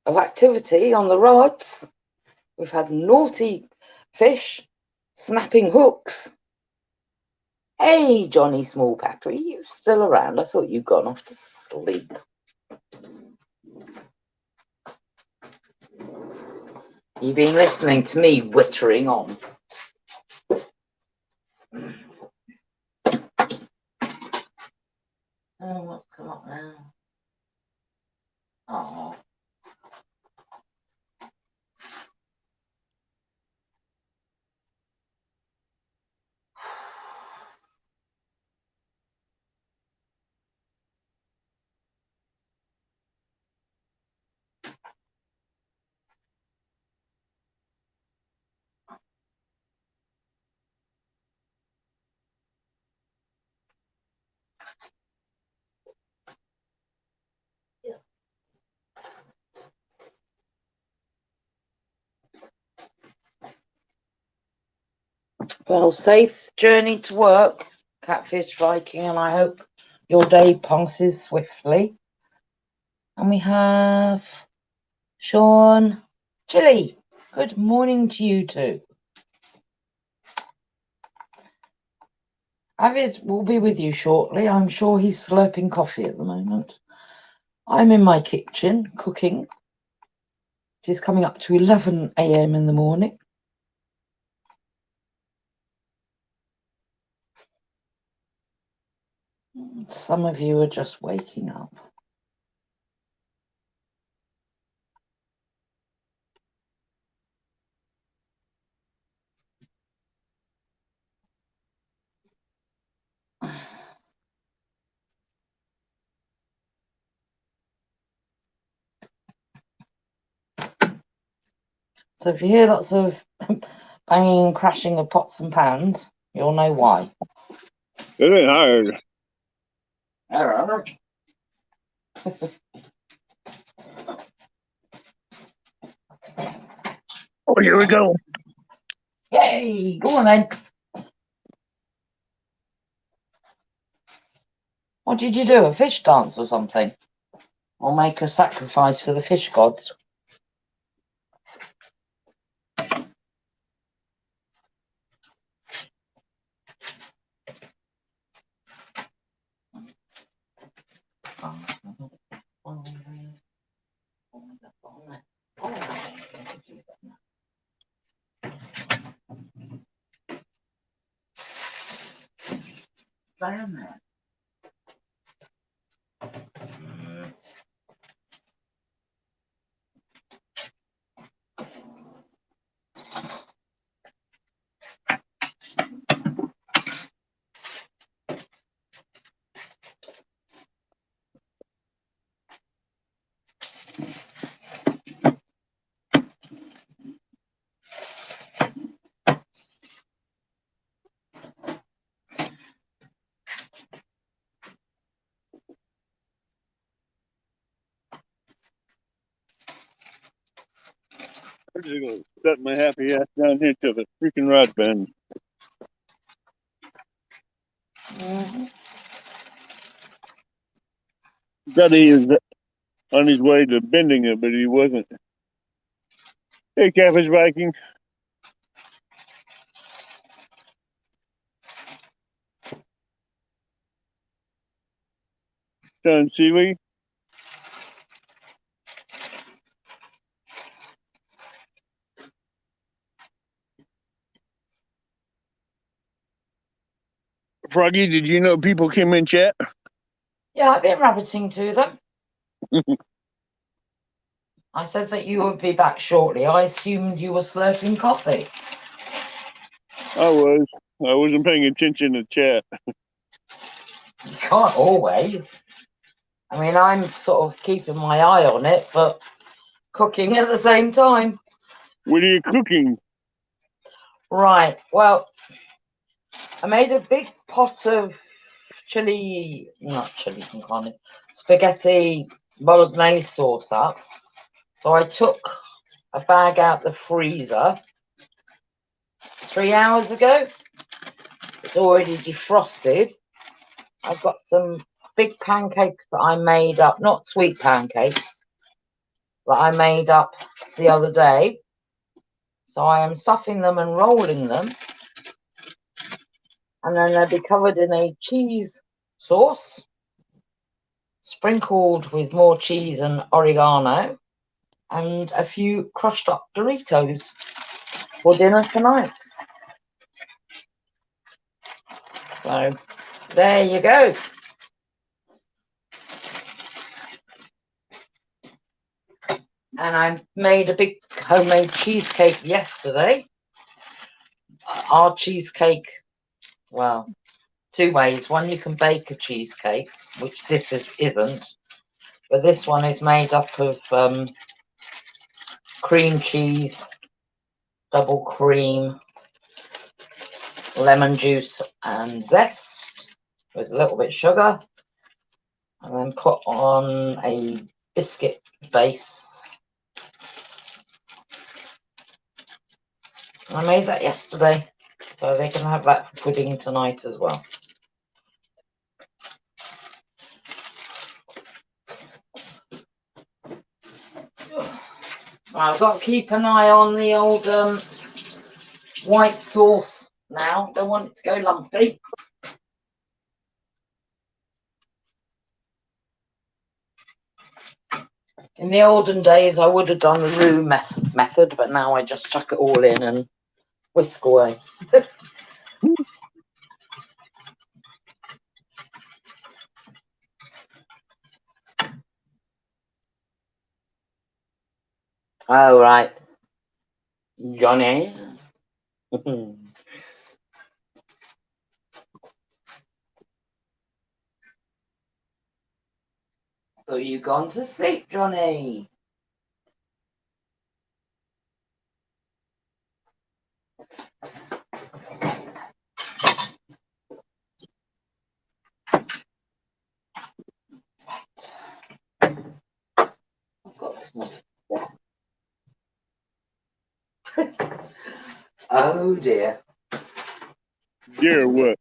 of activity on the rods. We've had naughty fish snapping hooks. Hey, Johnny Small Pepper, are you still around? I thought you'd gone off to sleep. You've been listening to me wittering on. Oh, what's come up now? Oh. Well, safe journey to work, Catfish Viking, and I hope your day passes swiftly. And we have Sean Chili. Good morning to you too. Avid will be with you shortly. I'm sure he's slurping coffee at the moment. I'm in my kitchen cooking. It is coming up to 11 a.m. in the morning. Some of you are just waking up. So if you hear lots of banging and crashing of pots and pans, you'll know why. It ain't hard. Oh, here we go. Yay! Go on then. What did you do? A fish dance or something? Or make a sacrifice to the fish gods? Down there. I'm just gonna set my happy ass down here till the freaking rod bend. Thought he was on his way to bending it, but he wasn't. Hey, Catfish Viking. John Seeley. Froggy, did you know people came in chat? Yeah, I've been rabbiting to them. I said that you would be back shortly. I assumed you were slurping coffee. I was. I wasn't paying attention to chat. You can't always. I mean, I'm sort of keeping my eye on it, but cooking at the same time. What are you cooking? Right. Well, I made a big pot of not chili con carne, spaghetti bolognese sauce up. So I took a bag out the freezer 3 hours ago. It's already defrosted. I've got some big pancakes that I made up, not sweet pancakes, that I made up the other day. So I am stuffing them and rolling them. And then they'll be covered in a cheese sauce, sprinkled with more cheese and oregano, and a few crushed up Doritos for dinner tonight. So there you go. And I made a big homemade cheesecake yesterday. Our cheesecake, well, two ways. One, you can bake a cheesecake, which this isn't. But this one is made up of cream cheese, double cream, lemon juice and zest with a little bit of sugar, and then put on a biscuit base. I made that yesterday, so they can have that for pudding tonight as well. I've got to keep an eye on the old white sauce now. Don't want it to go lumpy. In the olden days, I would have done the roux method, but now I just chuck it all in and whisk away. Oh, right. Johnny. So you gone to sleep, Johnny? Oh dear. Dear what?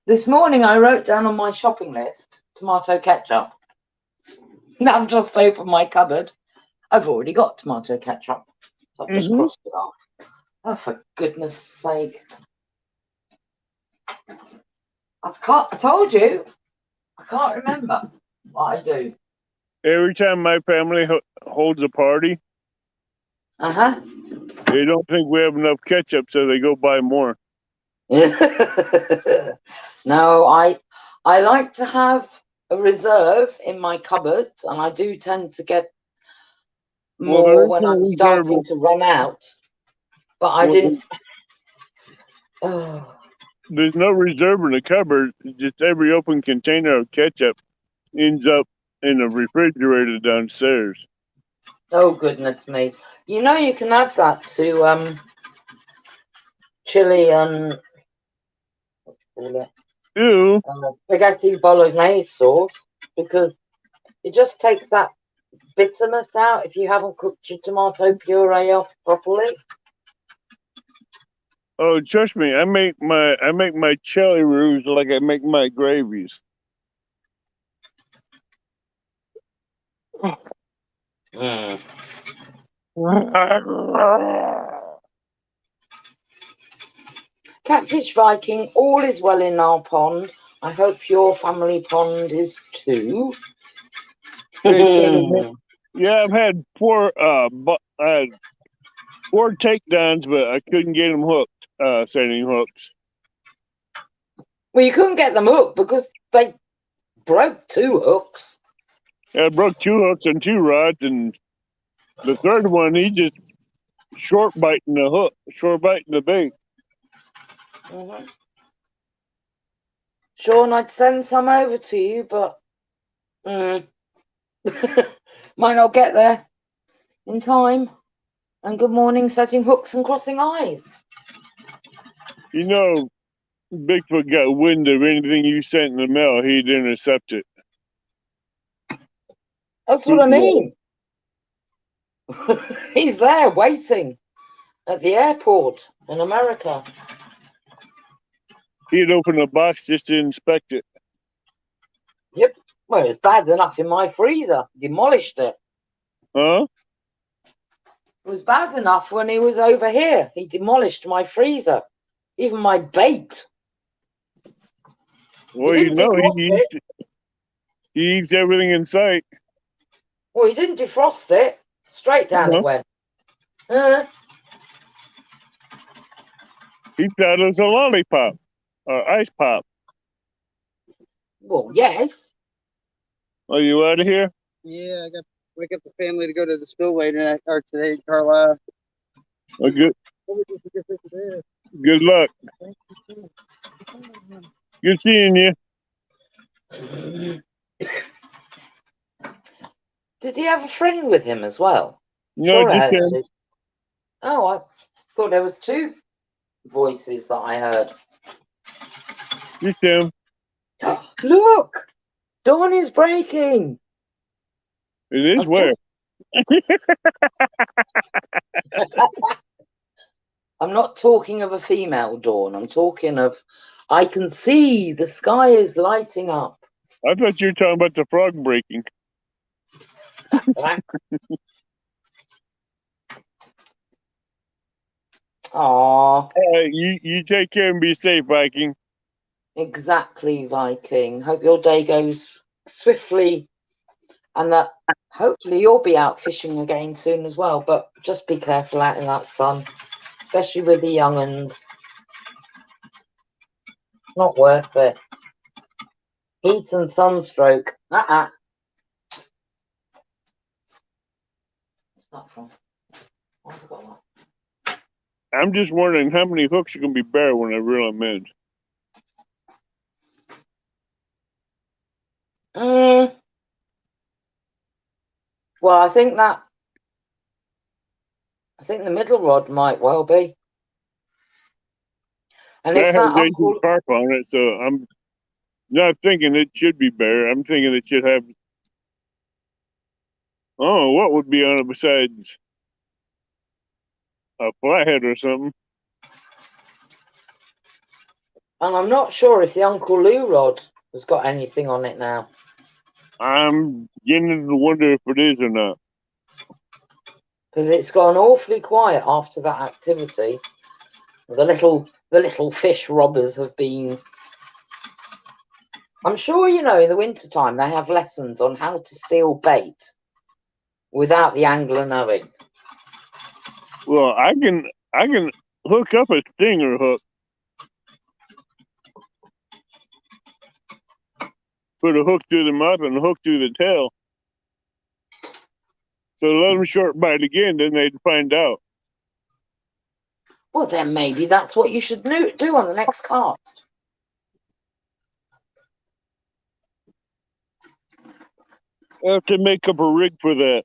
This morning I wrote down on my shopping list tomato ketchup. Now I've just opened my cupboard. I've already got tomato ketchup. So I've just crossed it off. Oh, for goodness sake. I told you. I can't remember what I do. Every time my family holds a party, Uh-huh. they don't think we have enough ketchup, so they go buy more. No, I like to have a reserve in my cupboard, and I do tend to get more when I'm starting to run out. But I didn't. Oh. There's no reserve in the cupboard. Just every open container of ketchup ends up in a refrigerator downstairs. Oh goodness me! You know you can add that to chili and Ew. Spaghetti bolognese sauce, because it just takes that bitterness out if you haven't cooked your tomato puree off properly. Oh, trust me, I make my chili roux like I make my gravies. Mm. Catfish Viking, all is well in our pond. I hope your family pond is too. Yeah, I've had four takedowns, but I couldn't get them hooked. Setting hooks. Well, you couldn't get them hooked because they broke 2 hooks. I broke 2 hooks and 2 rods, and the third one he just short biting the bait. Mm-hmm. Sean, I'd send some over to you, but might not get there in time. And good morning, setting hooks and crossing eyes. You know, Bigfoot got wind of anything you sent in the mail, he'd intercept it. That's what I mean. He's there waiting at the airport in America. He'd open the box just to inspect it. Yep. Well, it's bad enough in my freezer. Demolished it. Huh? It was bad enough when he was over here. He demolished my freezer. Even my bake. Well, you know, he eats everything in sight. Well, he didn't defrost it. Straight down it went. He thought it was a lollipop or ice pop. Well, yes. Are you out of here? Yeah, I got to wake up the family to go to the spillway tonight, or today in Carlisle. Oh, good luck. Good seeing you. Did he have a friend with him as well? No, just him. Oh, I thought there was 2 voices that I heard. Just him. Look! Dawn is breaking! It is where? I'm not talking of a female dawn. I'm talking of, I can see the sky is lighting up. I thought you were talking about the frog breaking. Aw, You take care and be safe, Viking. exactly, Viking. Hope your day goes swiftly and that hopefully you'll be out fishing again soon as well. But just be careful out in that sun, especially with the young uns. Not worth it. Heat and sunstroke. What's that from? Why have I got that? I'm just wondering how many hooks are going to be bare when I reel them in. Well, I think the middle rod might well be. And That if has that 18 uncle, carp on it, so I'm not thinking it should be bare. I'm thinking it should have. Oh, what would be on it besides a flathead or something? and I'm not sure if the Uncle Lou rod has got anything on it now. I'm beginning to wonder if it is or not. Because it's gone awfully quiet after that activity. The little fish robbers have been. I'm sure in the wintertime they have lessons on how to steal bait without the angler knowing. Well, I can hook up a stinger hook, put a hook through the mouth and a hook through the tail. So let them short bite again, then they'd find out. Well, then maybe that's what you should do on the next cast. I have to make up a rig for that.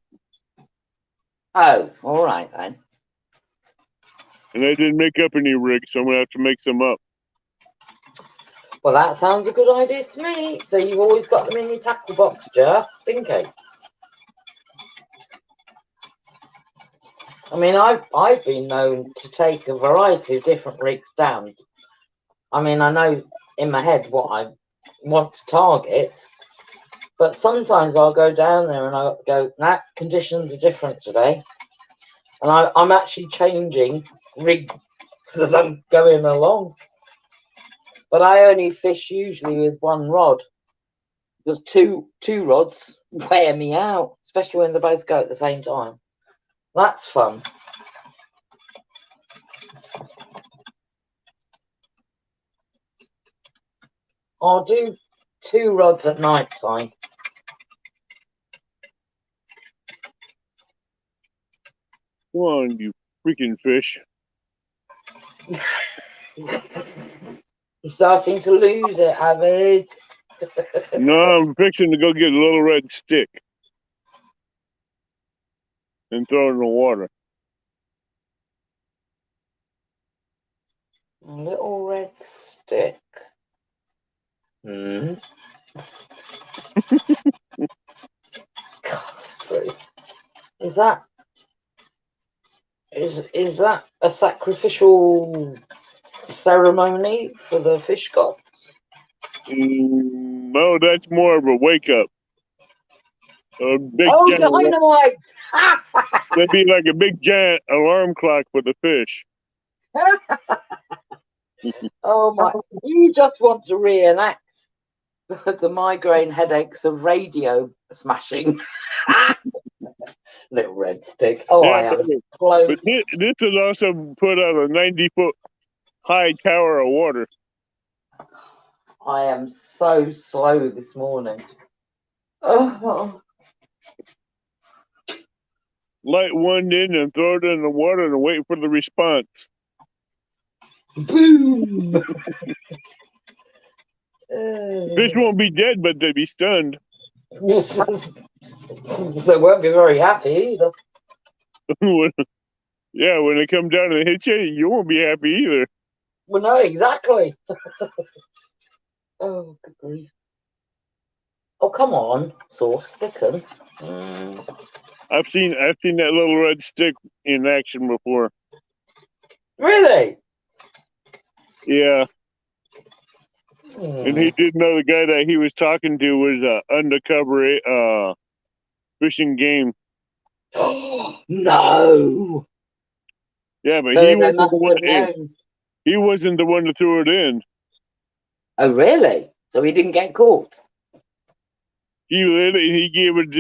Oh, all right then. And I didn't make up any rigs, so I'm going to have to make some up. Well, that sounds a good idea to me. So you've always got them in your tackle box just in case. I mean, I've been known to take a variety of different rigs down. I mean, I know in my head what I want to target, but sometimes I'll go down there and I'll go, nah, conditions are different today. And I'm actually changing rigs as I'm going along. But I only fish usually with one rod. Because two rods wear me out, especially when they both go at the same time. That's fun. I'll do 2 rods at night time. Come on, you freaking fish. You're starting to lose it, Avid. No, I'm fixing to go get a little red stick and throw it in the water. A little red stick. Hmm. Is that a sacrificial ceremony for the fish god? No, that's more of a wake up. A big giant, dynamite! that'd be like a big giant alarm clock for the fish. Oh my! You just want to reenact the migraine headaches of radio smashing. Little red stick. Oh, Yeah, I am slow. but this would also put out a 90-foot high tower of water. I am so slow this morning. Oh. Light one in and throw it in the water and wait for the response. Boom! Fish won't be dead, but they'd be stunned. They won't be very happy either. Yeah, when they come down and hit you, you won't be happy either. Well, no, exactly. Oh, good grief. Oh, come on, sauce, thicken. I've seen that little red stick in action before. Really? Yeah. And he did know the guy that he was talking to was undercover fishing game. No. Yeah, but So he they wasn't must the one. have known. He wasn't the one to throw it in. Oh, really? So he didn't get caught? He gave it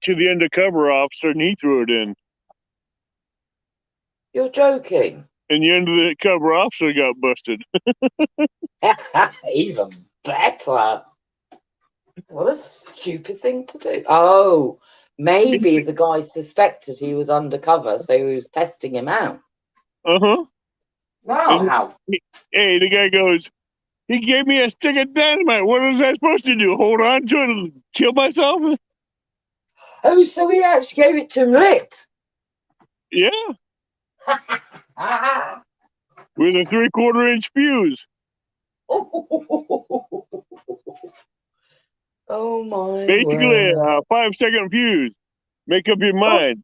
to the undercover officer, and he threw it in. You're joking. And the undercover officer got busted. Even better. What a stupid thing to do. Oh, maybe the guy suspected he was undercover, so he was testing him out. Uh-huh. Wow, how? Hey, the guy goes, he gave me a stick of dynamite. What was I supposed to do? Hold on to it and kill myself? Oh, so he actually gave it to him lit. Yeah, with a 3/4-inch fuse. Oh my Basically, word. a 5-second fuse. Make up your mind.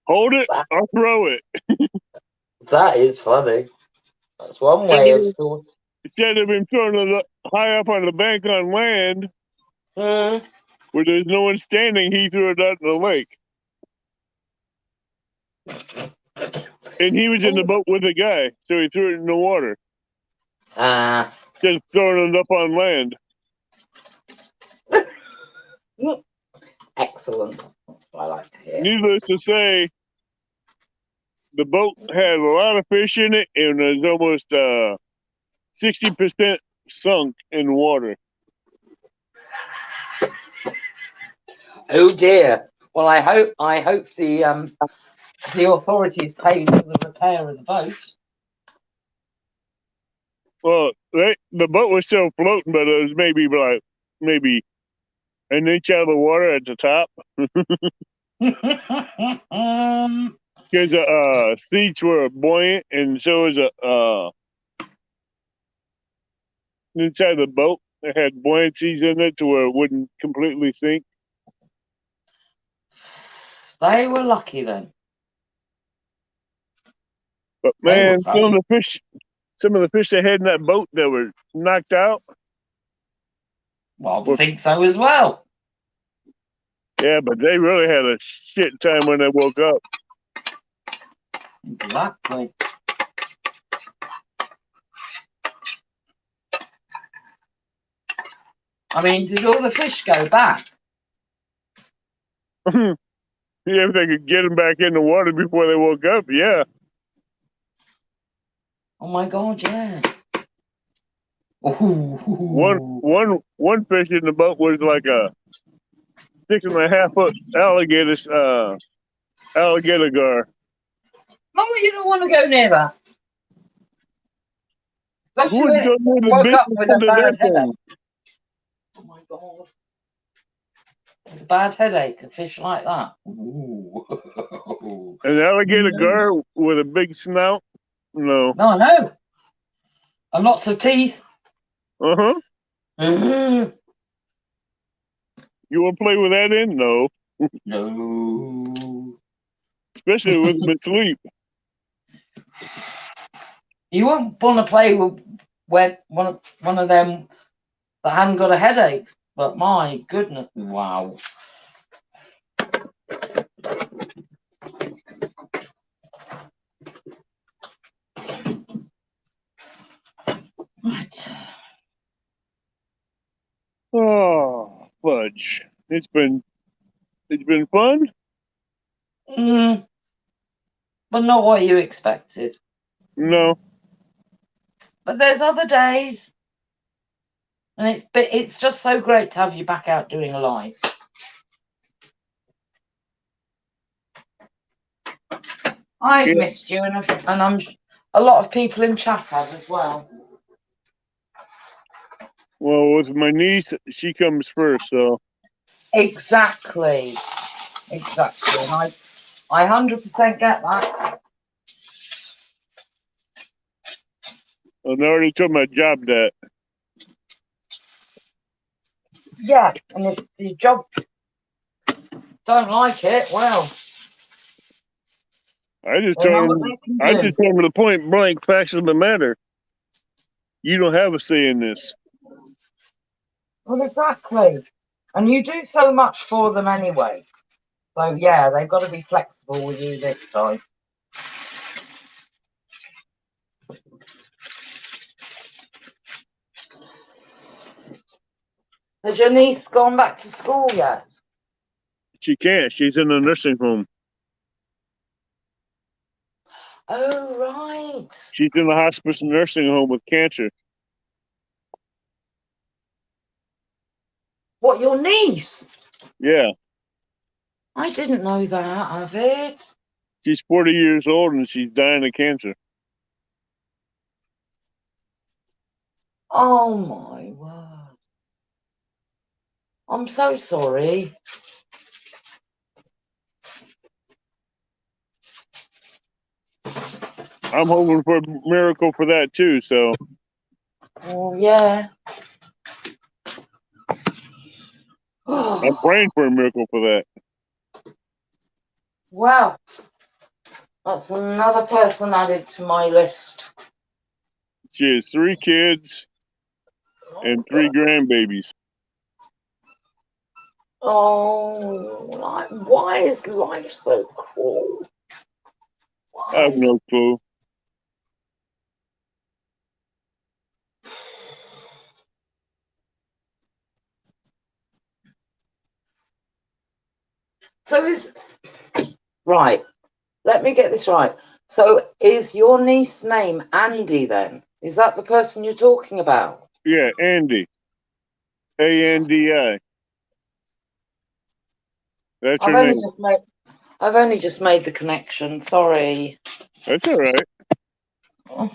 Hold it or throw it. That is funny. That's one way of sort. Instead of him throwing it high up on the bank on land Hmm. where there's no one standing, he threw it out in the lake. And he was in the boat with a guy, so he threw it in the water. Just throwing it up on land. Excellent. That's what I like to hear. Needless to say, the boat had a lot of fish in it, and it was almost 60% sunk in water. Oh dear. Well, I hope the authorities paid for the repair of the boat. Well, the boat was still floating, but it was maybe an inch out of the water at the top. Because the seats were buoyant, and so was inside the boat. It had buoyancies in it to where it wouldn't completely sink. They were lucky then. But They were man, funny. some of the fish they had in that boat that were knocked out. Well, I think so as well. Yeah, but they really had a shit time when they woke up. Exactly. I mean, did all the fish go back? Yeah, if they could get them back in the water before they woke up, yeah. Oh my God, yeah. Ooh. One fish in the boat was like a 6.5-foot alligator gar. Mama, you don't want to go near that. Who would go near the Woke up business with a end of that bad headache. thing? Oh my God. With a bad headache, a fish like that. Ooh. An alligator gar with a big snout? No. No, I know. And lots of teeth. Uh-huh. Mm-hmm. You want to play with that in? No. No. Especially with them asleep. You won't want to play with one of them that hadn't got a headache. But my goodness, wow. Right. Oh, fudge. It's been fun? But not what you expected. No. But there's other days. And it's just so great to have you back out doing a live. I've missed you, and I'm a lot of people in chat have as well. Well, with my niece, she comes first, so. Exactly. And I 100% get that. And I already told my job that. Yeah, and if your job don't like it, well, I just they know told what him. they can I do. just told him the point blank facts of the matter. You don't have a say in this. Well, exactly. And you do so much for them anyway. So yeah, they've got to be flexible with you this time. Has your niece gone back to school yet? She can't. She's in a nursing home. Oh, right. She's in a hospice nursing home with cancer. What, your niece? Yeah. I didn't know that of it. She's 40 years old and she's dying of cancer. Oh, my word. I'm so sorry. I'm hoping for a miracle for that too, so. Oh, yeah. I'm praying for a miracle for that. Wow. That's another person added to my list. She has 3 kids and 3 grandbabies. Oh, why is life so cruel? I have Why? no clue. So right, let me get this right. So is your niece's name Andy then? Is that the person you're talking about? Yeah, Andy. A-N-D-I. That's I've her only name. just made I've only just made the connection. Sorry. That's all right. Oh,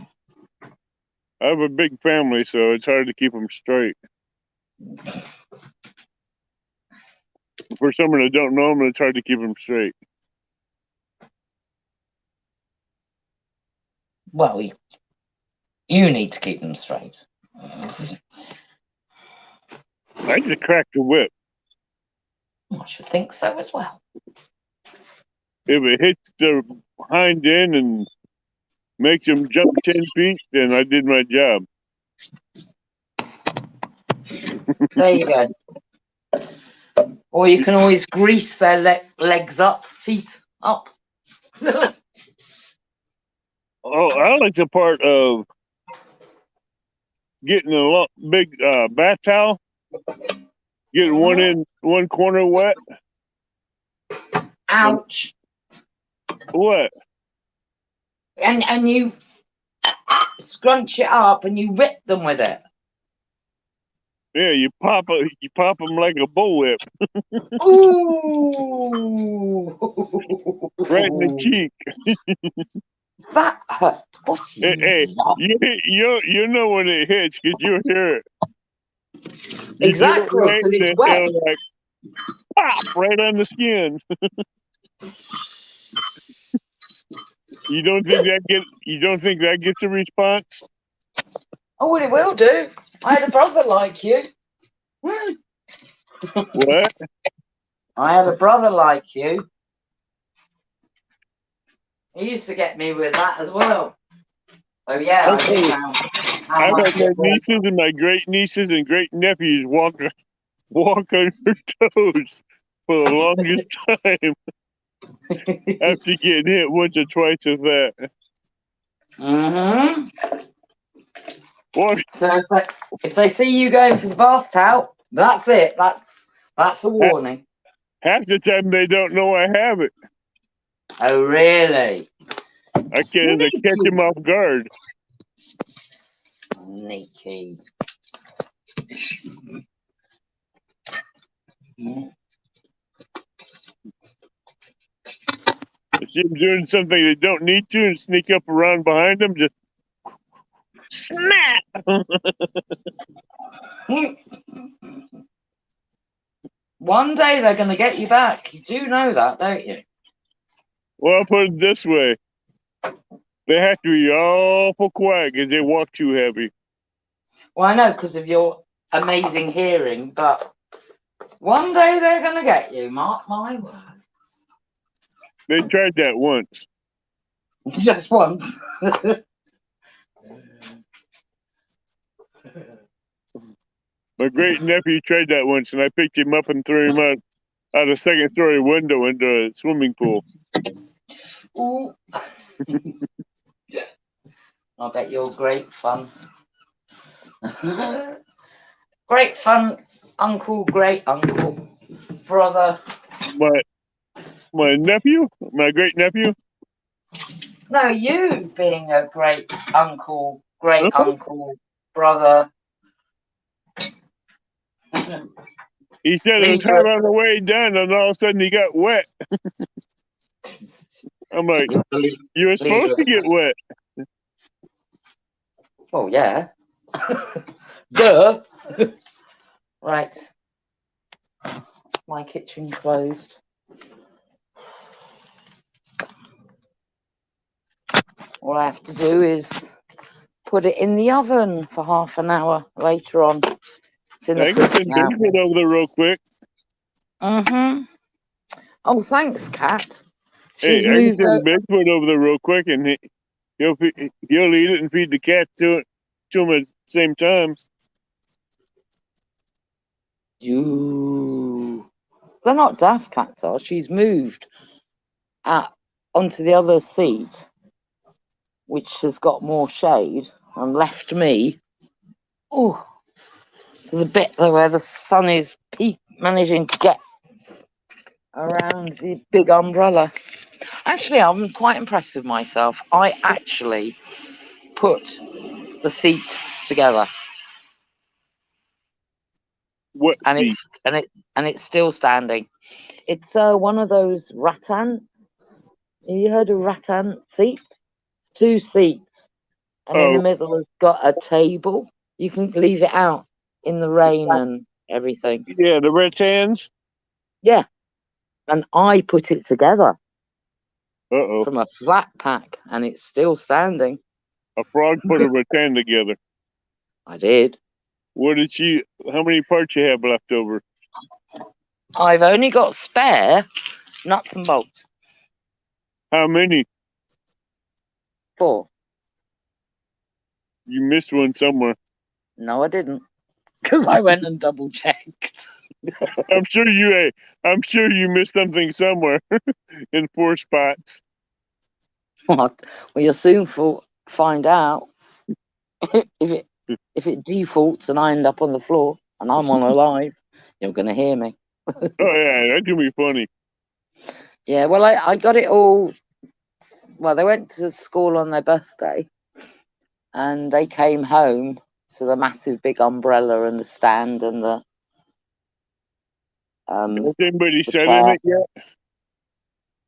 I have a big family, so it's hard to keep them straight. For someone that don't know them, it's hard to keep them straight. well, you need to keep them straight. I just cracked the whip. I should think so as well. If it hits the hind end and makes them jump 10 feet, then I did my job. There you go. Or you can always grease their legs up, feet up. Oh, I like the part of getting a big bath towel, getting one corner wet. Ouch. What? And you scrunch it up and you whip them with it. Yeah, you pop them like a bullwhip Ooh. right in the cheek. That hurt. What Hey, you know when it hits because you hear it. You get it Exactly, right because in it's the wet. like pop right on the skin. You don't think that gets a response? Oh, well, it will do. I had a brother like you. What? I had a brother like you. He used to get me with that as well. Oh yeah, I Okay. know how I've much had my it was. nieces and my great nieces and great nephews walk on their toes for the longest time after getting hit once or twice with that. Mm-hmm. Well, So if they see you going for the bath towel, that's it. That's a warning. half the time they don't know I have it. Oh really? I can't catch them off guard. Sneaky. I see them doing something they don't need to and sneak up around behind them, just snap. One day they're going to get you back. You do know that, don't you? Well, I'll put it this way. They have to be awful quiet because they walk too heavy. Well, I know because of your amazing hearing, but one day they're going to get you. Mark my words. They tried that once. Just once. My great nephew tried that once, and I picked him up and threw him out a second-story window into a swimming pool. Ooh. I bet you're great fun. Great fun, uncle, great uncle, brother. My nephew, my great nephew. No, you being a great uncle, brother. He said his Leisure. hat on the way down, and all of a sudden he got wet. I'm like, you were supposed to get wet. Oh, yeah. Duh. Right. My kitchen closed. All I have to do is put it in the oven for half an hour later on. It's in the I can fridge send now. Bigfoot over there real quick. Oh, thanks, Kat. Hey, She's I can moved send out. Bigfoot over there real quick, and he'll eat it and feed the cat to him at the same time. You. They're not daft cats, though. She's moved onto the other seat, which has got more shade, and left me. Oh, the bit where the sun is managing to get around the big umbrella. Actually, I'm quite impressed with myself. I actually put the seat together, What and seat? it's still standing. It's one of those rattan. Have you heard of rattan seats? 2 seats, and in the Oh, middle has got a table. You can leave it out in the rain and everything. yeah, the rattans. Yeah, and I put it together Uh-oh. from a flat pack, and it's still standing. A frog put a rattan together. I did. How many parts you have left over? I've only got spare nuts and bolts. How many? 4. You missed one somewhere. No, I didn't, because I went and double checked. I'm sure you missed something somewhere in 4 spots. Well, you'll soon find out if it defaults and I end up on the floor and I'm on a live. You're going to hear me. Oh yeah, that's gonna be funny. Yeah, well, I got it all. Well, they went to school on their birthday, and they came home to the massive big umbrella and the stand and the Has anybody the sat chair. in it yet?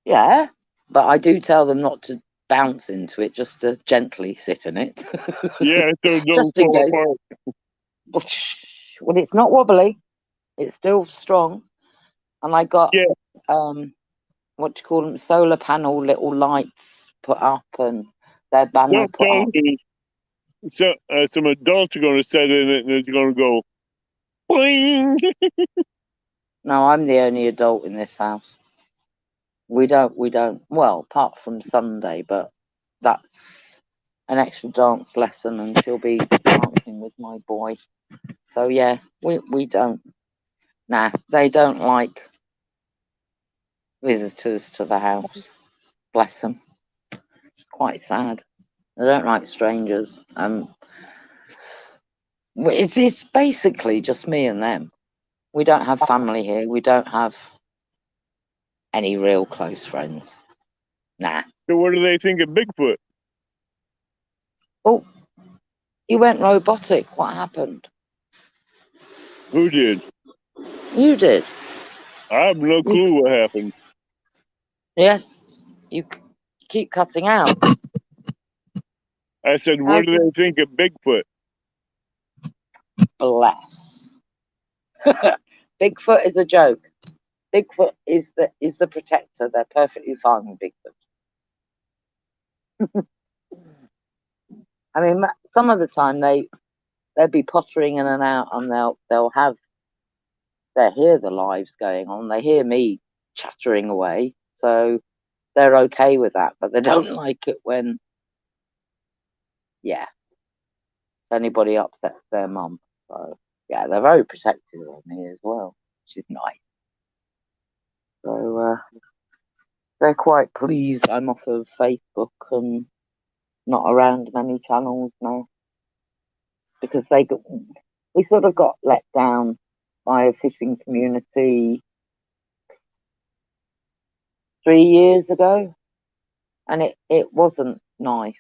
Yeah, but I do tell them not to bounce into it, just to gently sit in it. Yeah, so it don't Just in fall case. apart. Well, it's not wobbly. It's still strong. And I got what do you call them? Solar panel little lights put up, and their banner Don't put tell up. me. So, some adults are gonna sit in it and it's gonna go boing. No, I'm the only adult in this house. We don't. Well, apart from Sunday, but that's an extra dance lesson, and she'll be dancing with my boy. So yeah, we don't. Nah, they don't like visitors to the house. Bless them. Quite sad. They don't like strangers. It's basically just me and them. We don't have family here. We don't have any real close friends. Nah. So what do they think of Bigfoot? Oh, you went robotic. What happened? Who did? You did. I have no clue what happened. Yes. You keep cutting out. I said, what do they think of Bigfoot? Bless. Bigfoot is a joke. Bigfoot is the protector. They're perfectly fine with Bigfoot. I mean, some of the time they'll be pottering in and out, and they'll hear the lives going on. They hear me chattering away, so they're okay with that. But they don't like it when, if anybody upsets their mum. So yeah, they're very protective of me as well, which is nice. So they're quite pleased I'm off of Facebook and not around many channels now, because we sort of got let down by a fishing community 3 years ago, and it wasn't nice.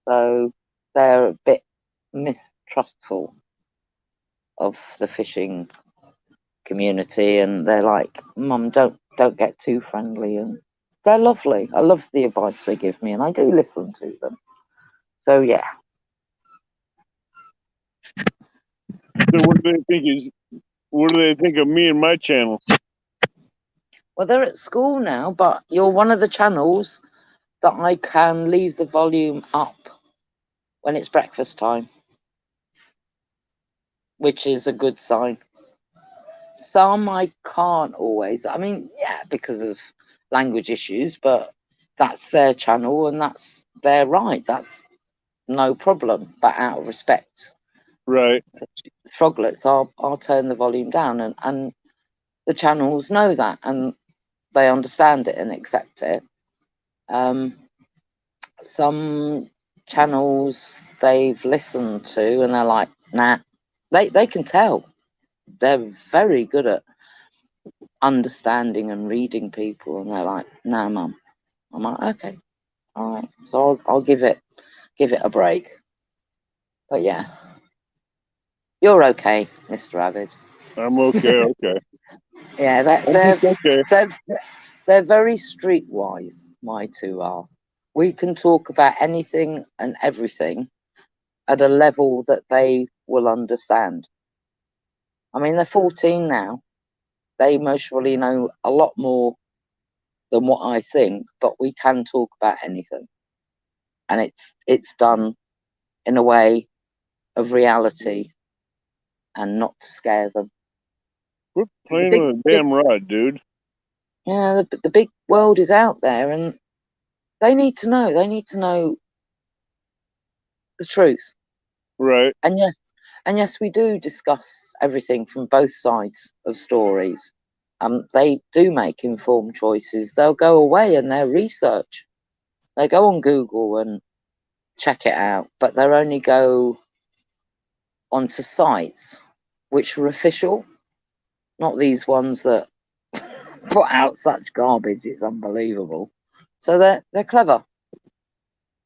So they're a bit mistrustful of the fishing community, and they're like, "Mum, don't get too friendly." And they're lovely. I love the advice they give me, and I do listen to them. So yeah. So what do they think what do they think of me and my channel? Well, they're at school now, but you're one of the channels that I can leave the volume up when it's breakfast time, which is a good sign. Some I can't always. I mean, yeah, because of language issues, but that's their channel and that's their right. That's no problem. But out of respect Right. for Froglets, I'll turn the volume down, and the channels know that and they understand it and accept it. Some channels they've listened to and they're like, nah. They can tell. They're very good at understanding and reading people, and they're like, "Nah, Mum." I'm like, "Okay, all right." So I'll give it a break. But yeah, you're okay, Mr. Avid. I'm okay. Okay. Yeah, I'm just okay. they're very streetwise. My two are. We can talk about anything and everything at a level that they will understand. I mean, they're 14 now. They most probably know a lot more than what I think, but we can talk about anything, and it's done in a way of reality and not to scare them. Quit The playing big, with a big damn rod, dude. yeah, the big world is out there, and they need to know. They need to know the truth. Right. And yes, we do discuss everything from both sides of stories. They do make informed choices. They'll go away and they'll research. They go on Google and check it out, but they'll only go onto sites which are official, not these ones that put out such garbage. It's unbelievable. So they're clever,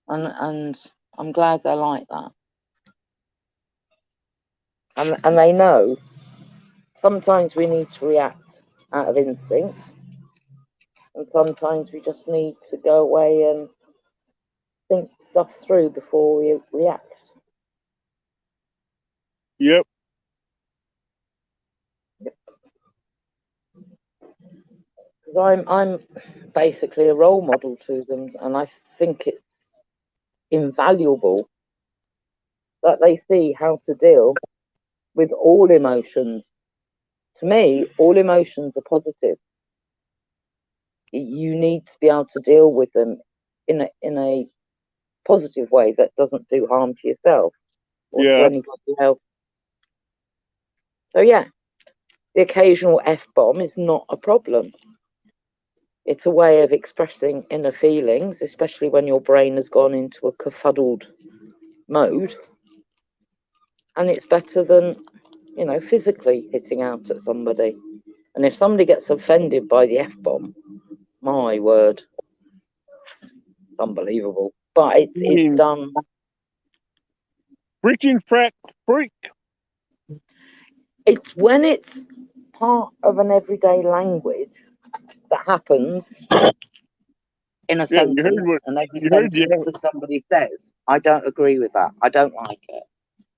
and I'm glad they're like that. And they know sometimes we need to react out of instinct, and sometimes we just need to go away and think stuff through before we react. Yep. Because I'm basically a role model to them, and I think it's invaluable that they see how to deal with all emotions. To me, all emotions are positive. You need to be able to deal with them in a positive way that doesn't do harm to yourself or to Yeah. anybody else. So yeah, the occasional F-bomb is not a problem. It's a way of expressing inner feelings, especially when your brain has gone into a kerfuddled mode. And it's better than, physically hitting out at somebody. And if somebody gets offended by the F-bomb, my word, it's unbelievable. But it's done. Freaking freak. It's when it's part of an everyday language that happens in a Yeah, you heard sentence, what and every you heard. sentence that somebody says, I don't agree with that. I don't like it.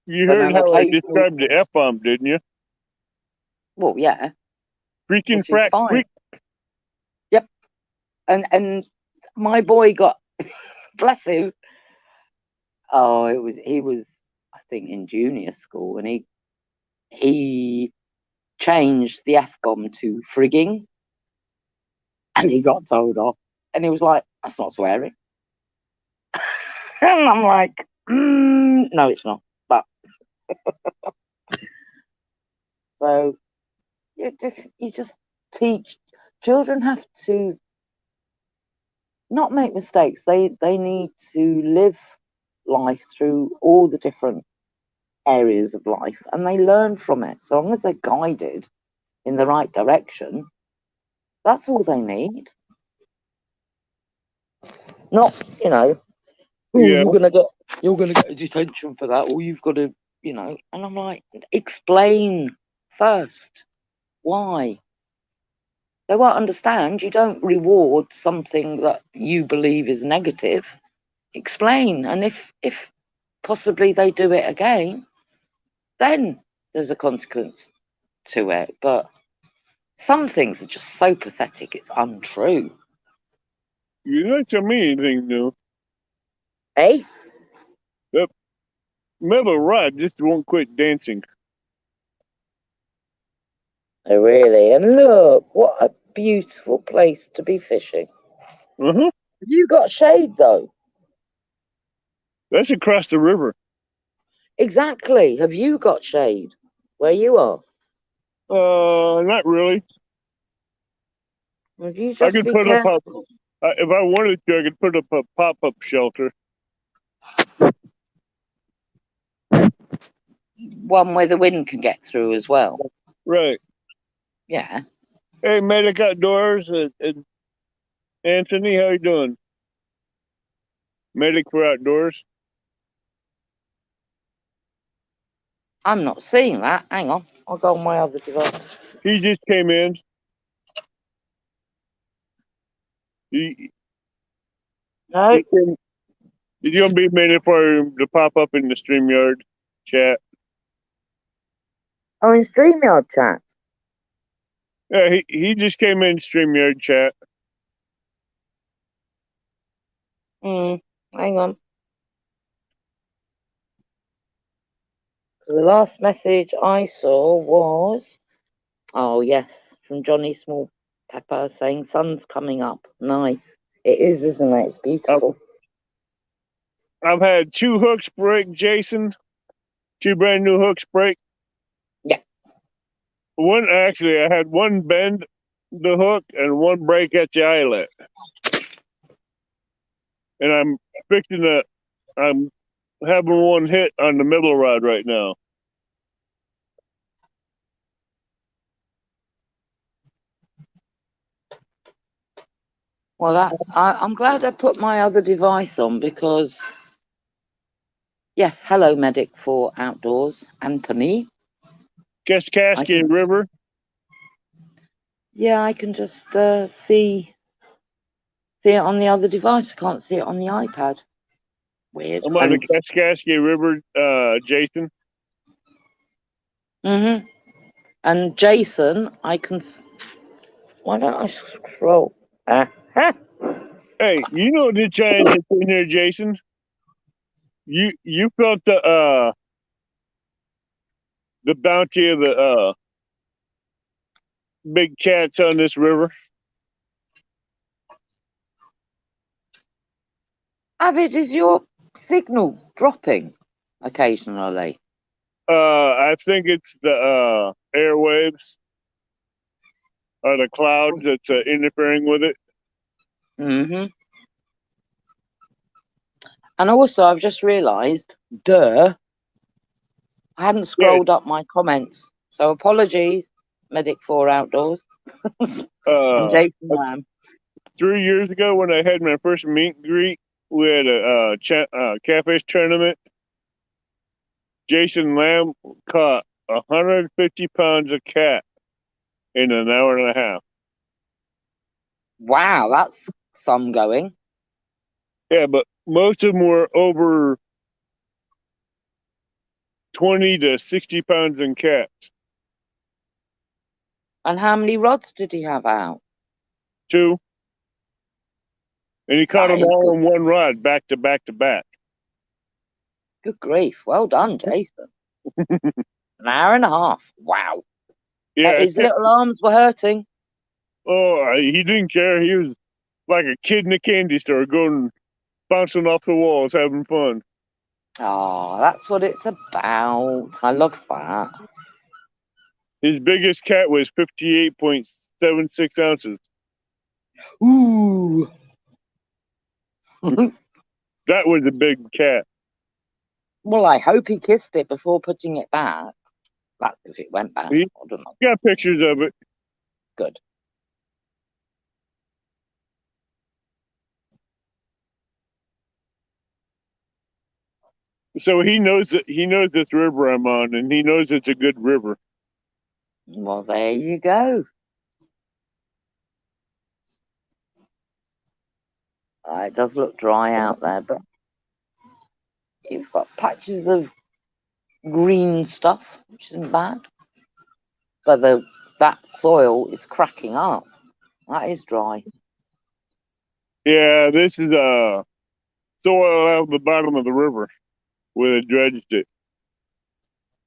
You But heard an how I occasional, described the F-bomb, didn't you? well, yeah, Freaking which is fine. freak. Yep. And my boy got, bless him. Oh, he was, I think, in junior school, and he changed the F-bomb to frigging, and he got told off, and he was like, "That's not swearing." And I'm like, no, it's not. But So you just teach children have to not make mistakes. They need to live life through all the different areas of life, and they learn from it. So long as they're guided in the right direction, that's all they need. Not, oh, Yeah. you're gonna get a detention for that, or you've got to, And I'm like, explain first why. They won't understand. You don't reward something that you believe is negative. Explain, and if possibly they do it again, then there's a consequence to it. But some things are just so pathetic, it's untrue. You don't tell me anything new. Eh? Yep. Remember, Rod just won't quit dancing. Oh, really? And look, what a beautiful place to be fishing. Uh-huh. Have you got shade, though? That's across the river. Exactly. Have you got shade where you are? Not really. Would you I just could be put up careful? if I wanted to, I could put up a pop-up shelter. One where the wind can get through as well. Right. Yeah. Hey, Medic Outdoors and Anthony, how you doing? Medic for Outdoors. I'm not seeing that. Hang on. I'll go on my other device. He just came in. He No. came, it's gonna be a minute for him to pop up in the StreamYard chat. Oh, in StreamYard chat. Yeah, he just came in StreamYard chat. Hang on. The last message I saw was, oh yes, from Johnny Small Pepper saying sun's coming up. Nice. It is, isn't it? It's beautiful. I've had 2 hooks break, Jason. 2 brand new hooks break. Yeah. One actually, I had one bend the hook and one break at the eyelet. And I'm having one hit on the middle rod right now. Well, I'm glad I put my other device on because, yes, hello, Medic for Outdoors, Anthony. Kaskaskia River. Yeah, I can just see it on the other device. I can't see it on the iPad. Weird. I'm on the Kaskaskia River, Jason. Mm-hmm. And Jason, I can. Why don't I scroll? Hey, you know the giant that's in here, Jason? You felt the bounty of the big cats on this river? Avid, is your signal dropping occasionally? I think it's the airwaves or the clouds that's interfering with it. Mm-hmm. And also, I've just realised, I hadn't scrolled up my comments. So apologies, Medic 4 Outdoors. And Jason Lamb. 3 years ago when I had my first meet and greet, we had a catfish tournament. Jason Lamb caught 150 pounds of cat in an hour and a half. Wow, that's some going. Yeah, but most of them were over 20 to 60 pounds in cats. And how many rods did he have out? 2. And he caught them all on one rod, back to back to back. Good grief. Well done, Jason. An hour and a half. Wow. Yeah. His little arms were hurting. Oh, he didn't care. He was like a kid in a candy store, going bouncing off the walls, having fun. Oh, that's what it's about. I love that. His biggest cat was 58.76 ounces. Ooh. That was a big cat. Well, I hope he kissed it before putting it back. That's if it went back. He I don't know. got pictures of it. Good. So he knows this river I'm on, and he knows it's a good river. Well, there you go. It does look dry out there, but you've got patches of green stuff, which isn't bad. But that soil is cracking up. That is dry. Yeah, this is soil out of the bottom of the river where they dredged it.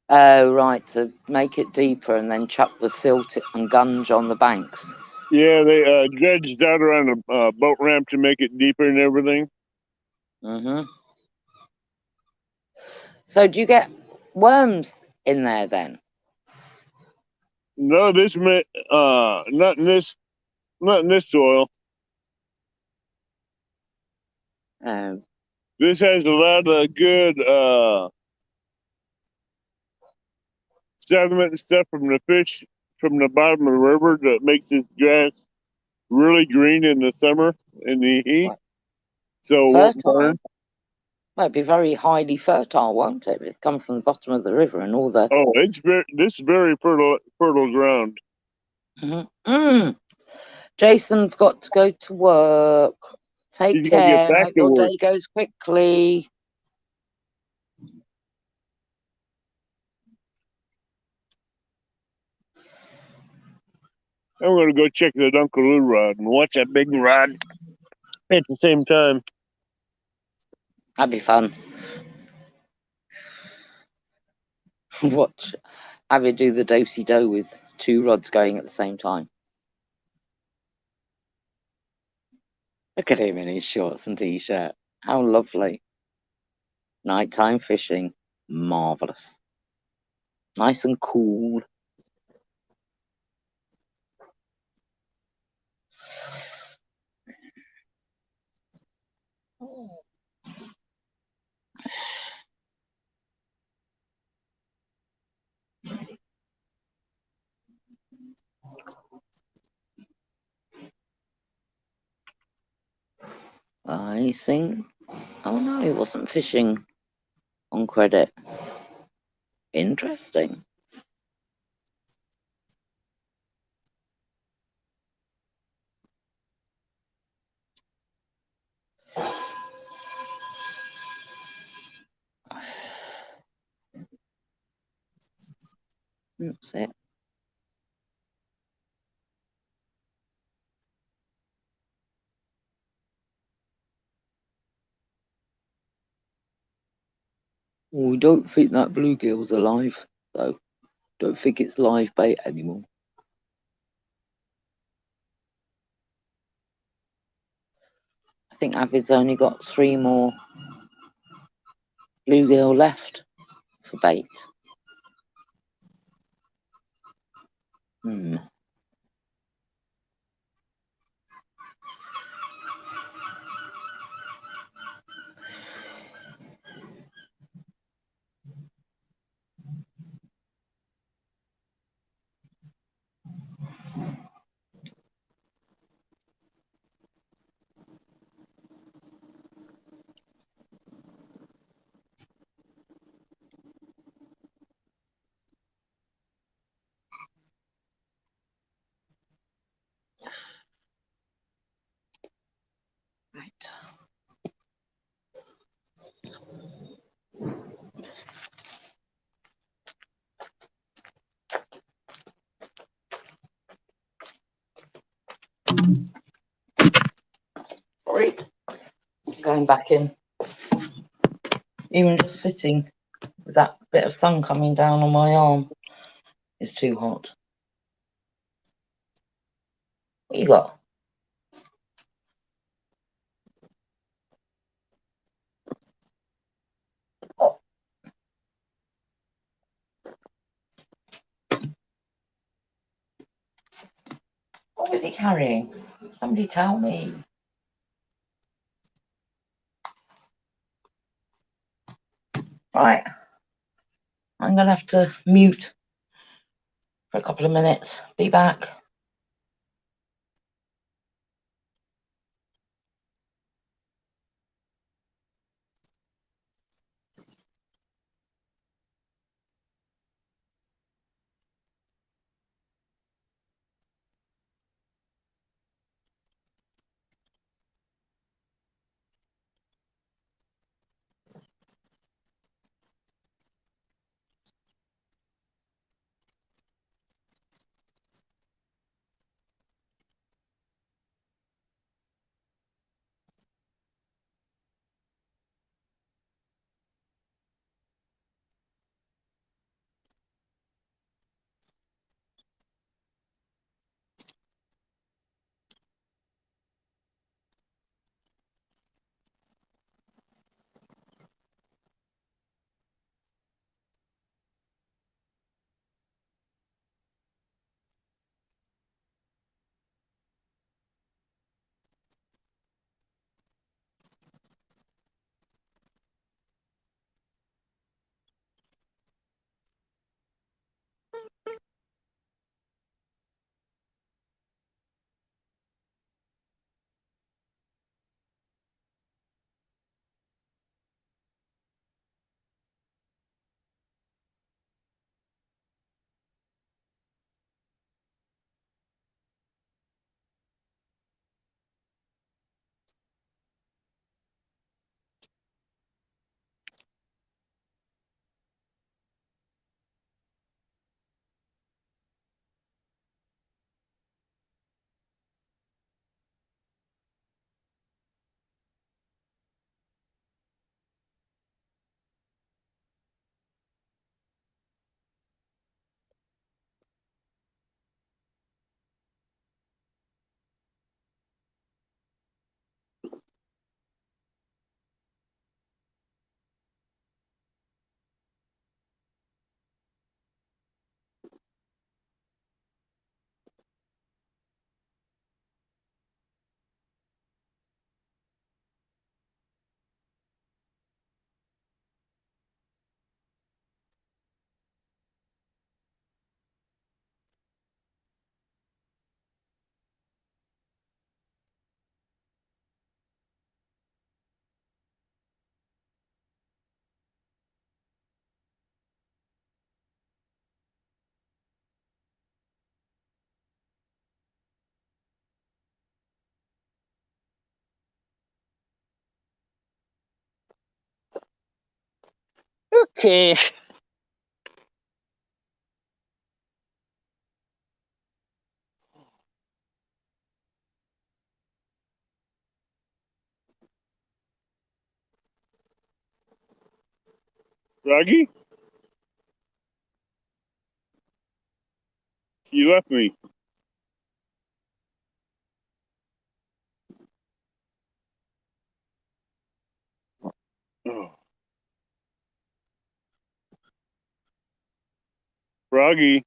Oh, right, to make it deeper and then chuck the silt and gunge on the banks. Yeah, they dredged out around a boat ramp to make it deeper and everything. Mm-hmm. So do you get worms in there then? No, this not in this soil. Oh. This has a lot of good sediment and stuff from the fish from the bottom of the river that makes this grass really green in the summer in the heat. What? So it won't burn. Well, it'd be very highly fertile, won't it? If it comes from the bottom of the river and all the... Oh, this is very fertile ground. Mm-hmm. Jason's got to go to work. Take He's got to get care. back Hope to your work. day goes quickly. I'm going to go check that Uncle Lou rod and watch that big rod at the same time. That'd be fun. Watch Abby do the do-si-do with two rods going at the same time. Look at him in his shorts and t-shirt. How lovely. Nighttime fishing. Marvellous. Nice and cool. I think... Oh no, he wasn't fishing on credit. Interesting. That's it. We don't think that bluegill's alive, though. Don't think it's live bait anymore. I think Avid's only got 3 more bluegill left for bait. Right. Right. Going back in. Even just sitting with that bit of sun coming down on my arm is too hot. What you got? Oh. What is he carrying? Somebody tell me. Right. I'm going to have to mute for a couple of minutes. Be back. Okay. Froggy, you left me. Oh. Froggy.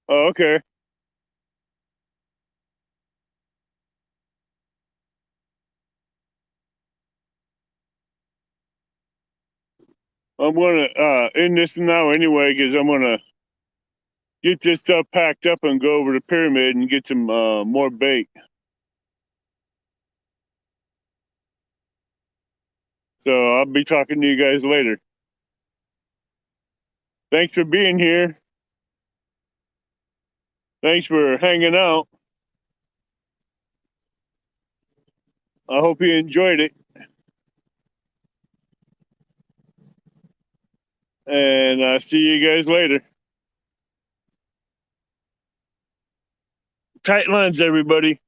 Oh, okay. I'm gonna end this now anyway, because I'm gonna get this stuff packed up and go over to Pyramid and get some more bait. So I'll be talking to you guys later. Thanks for being here. Thanks for hanging out. I hope you enjoyed it. And I'll see you guys later. Tight lines, everybody.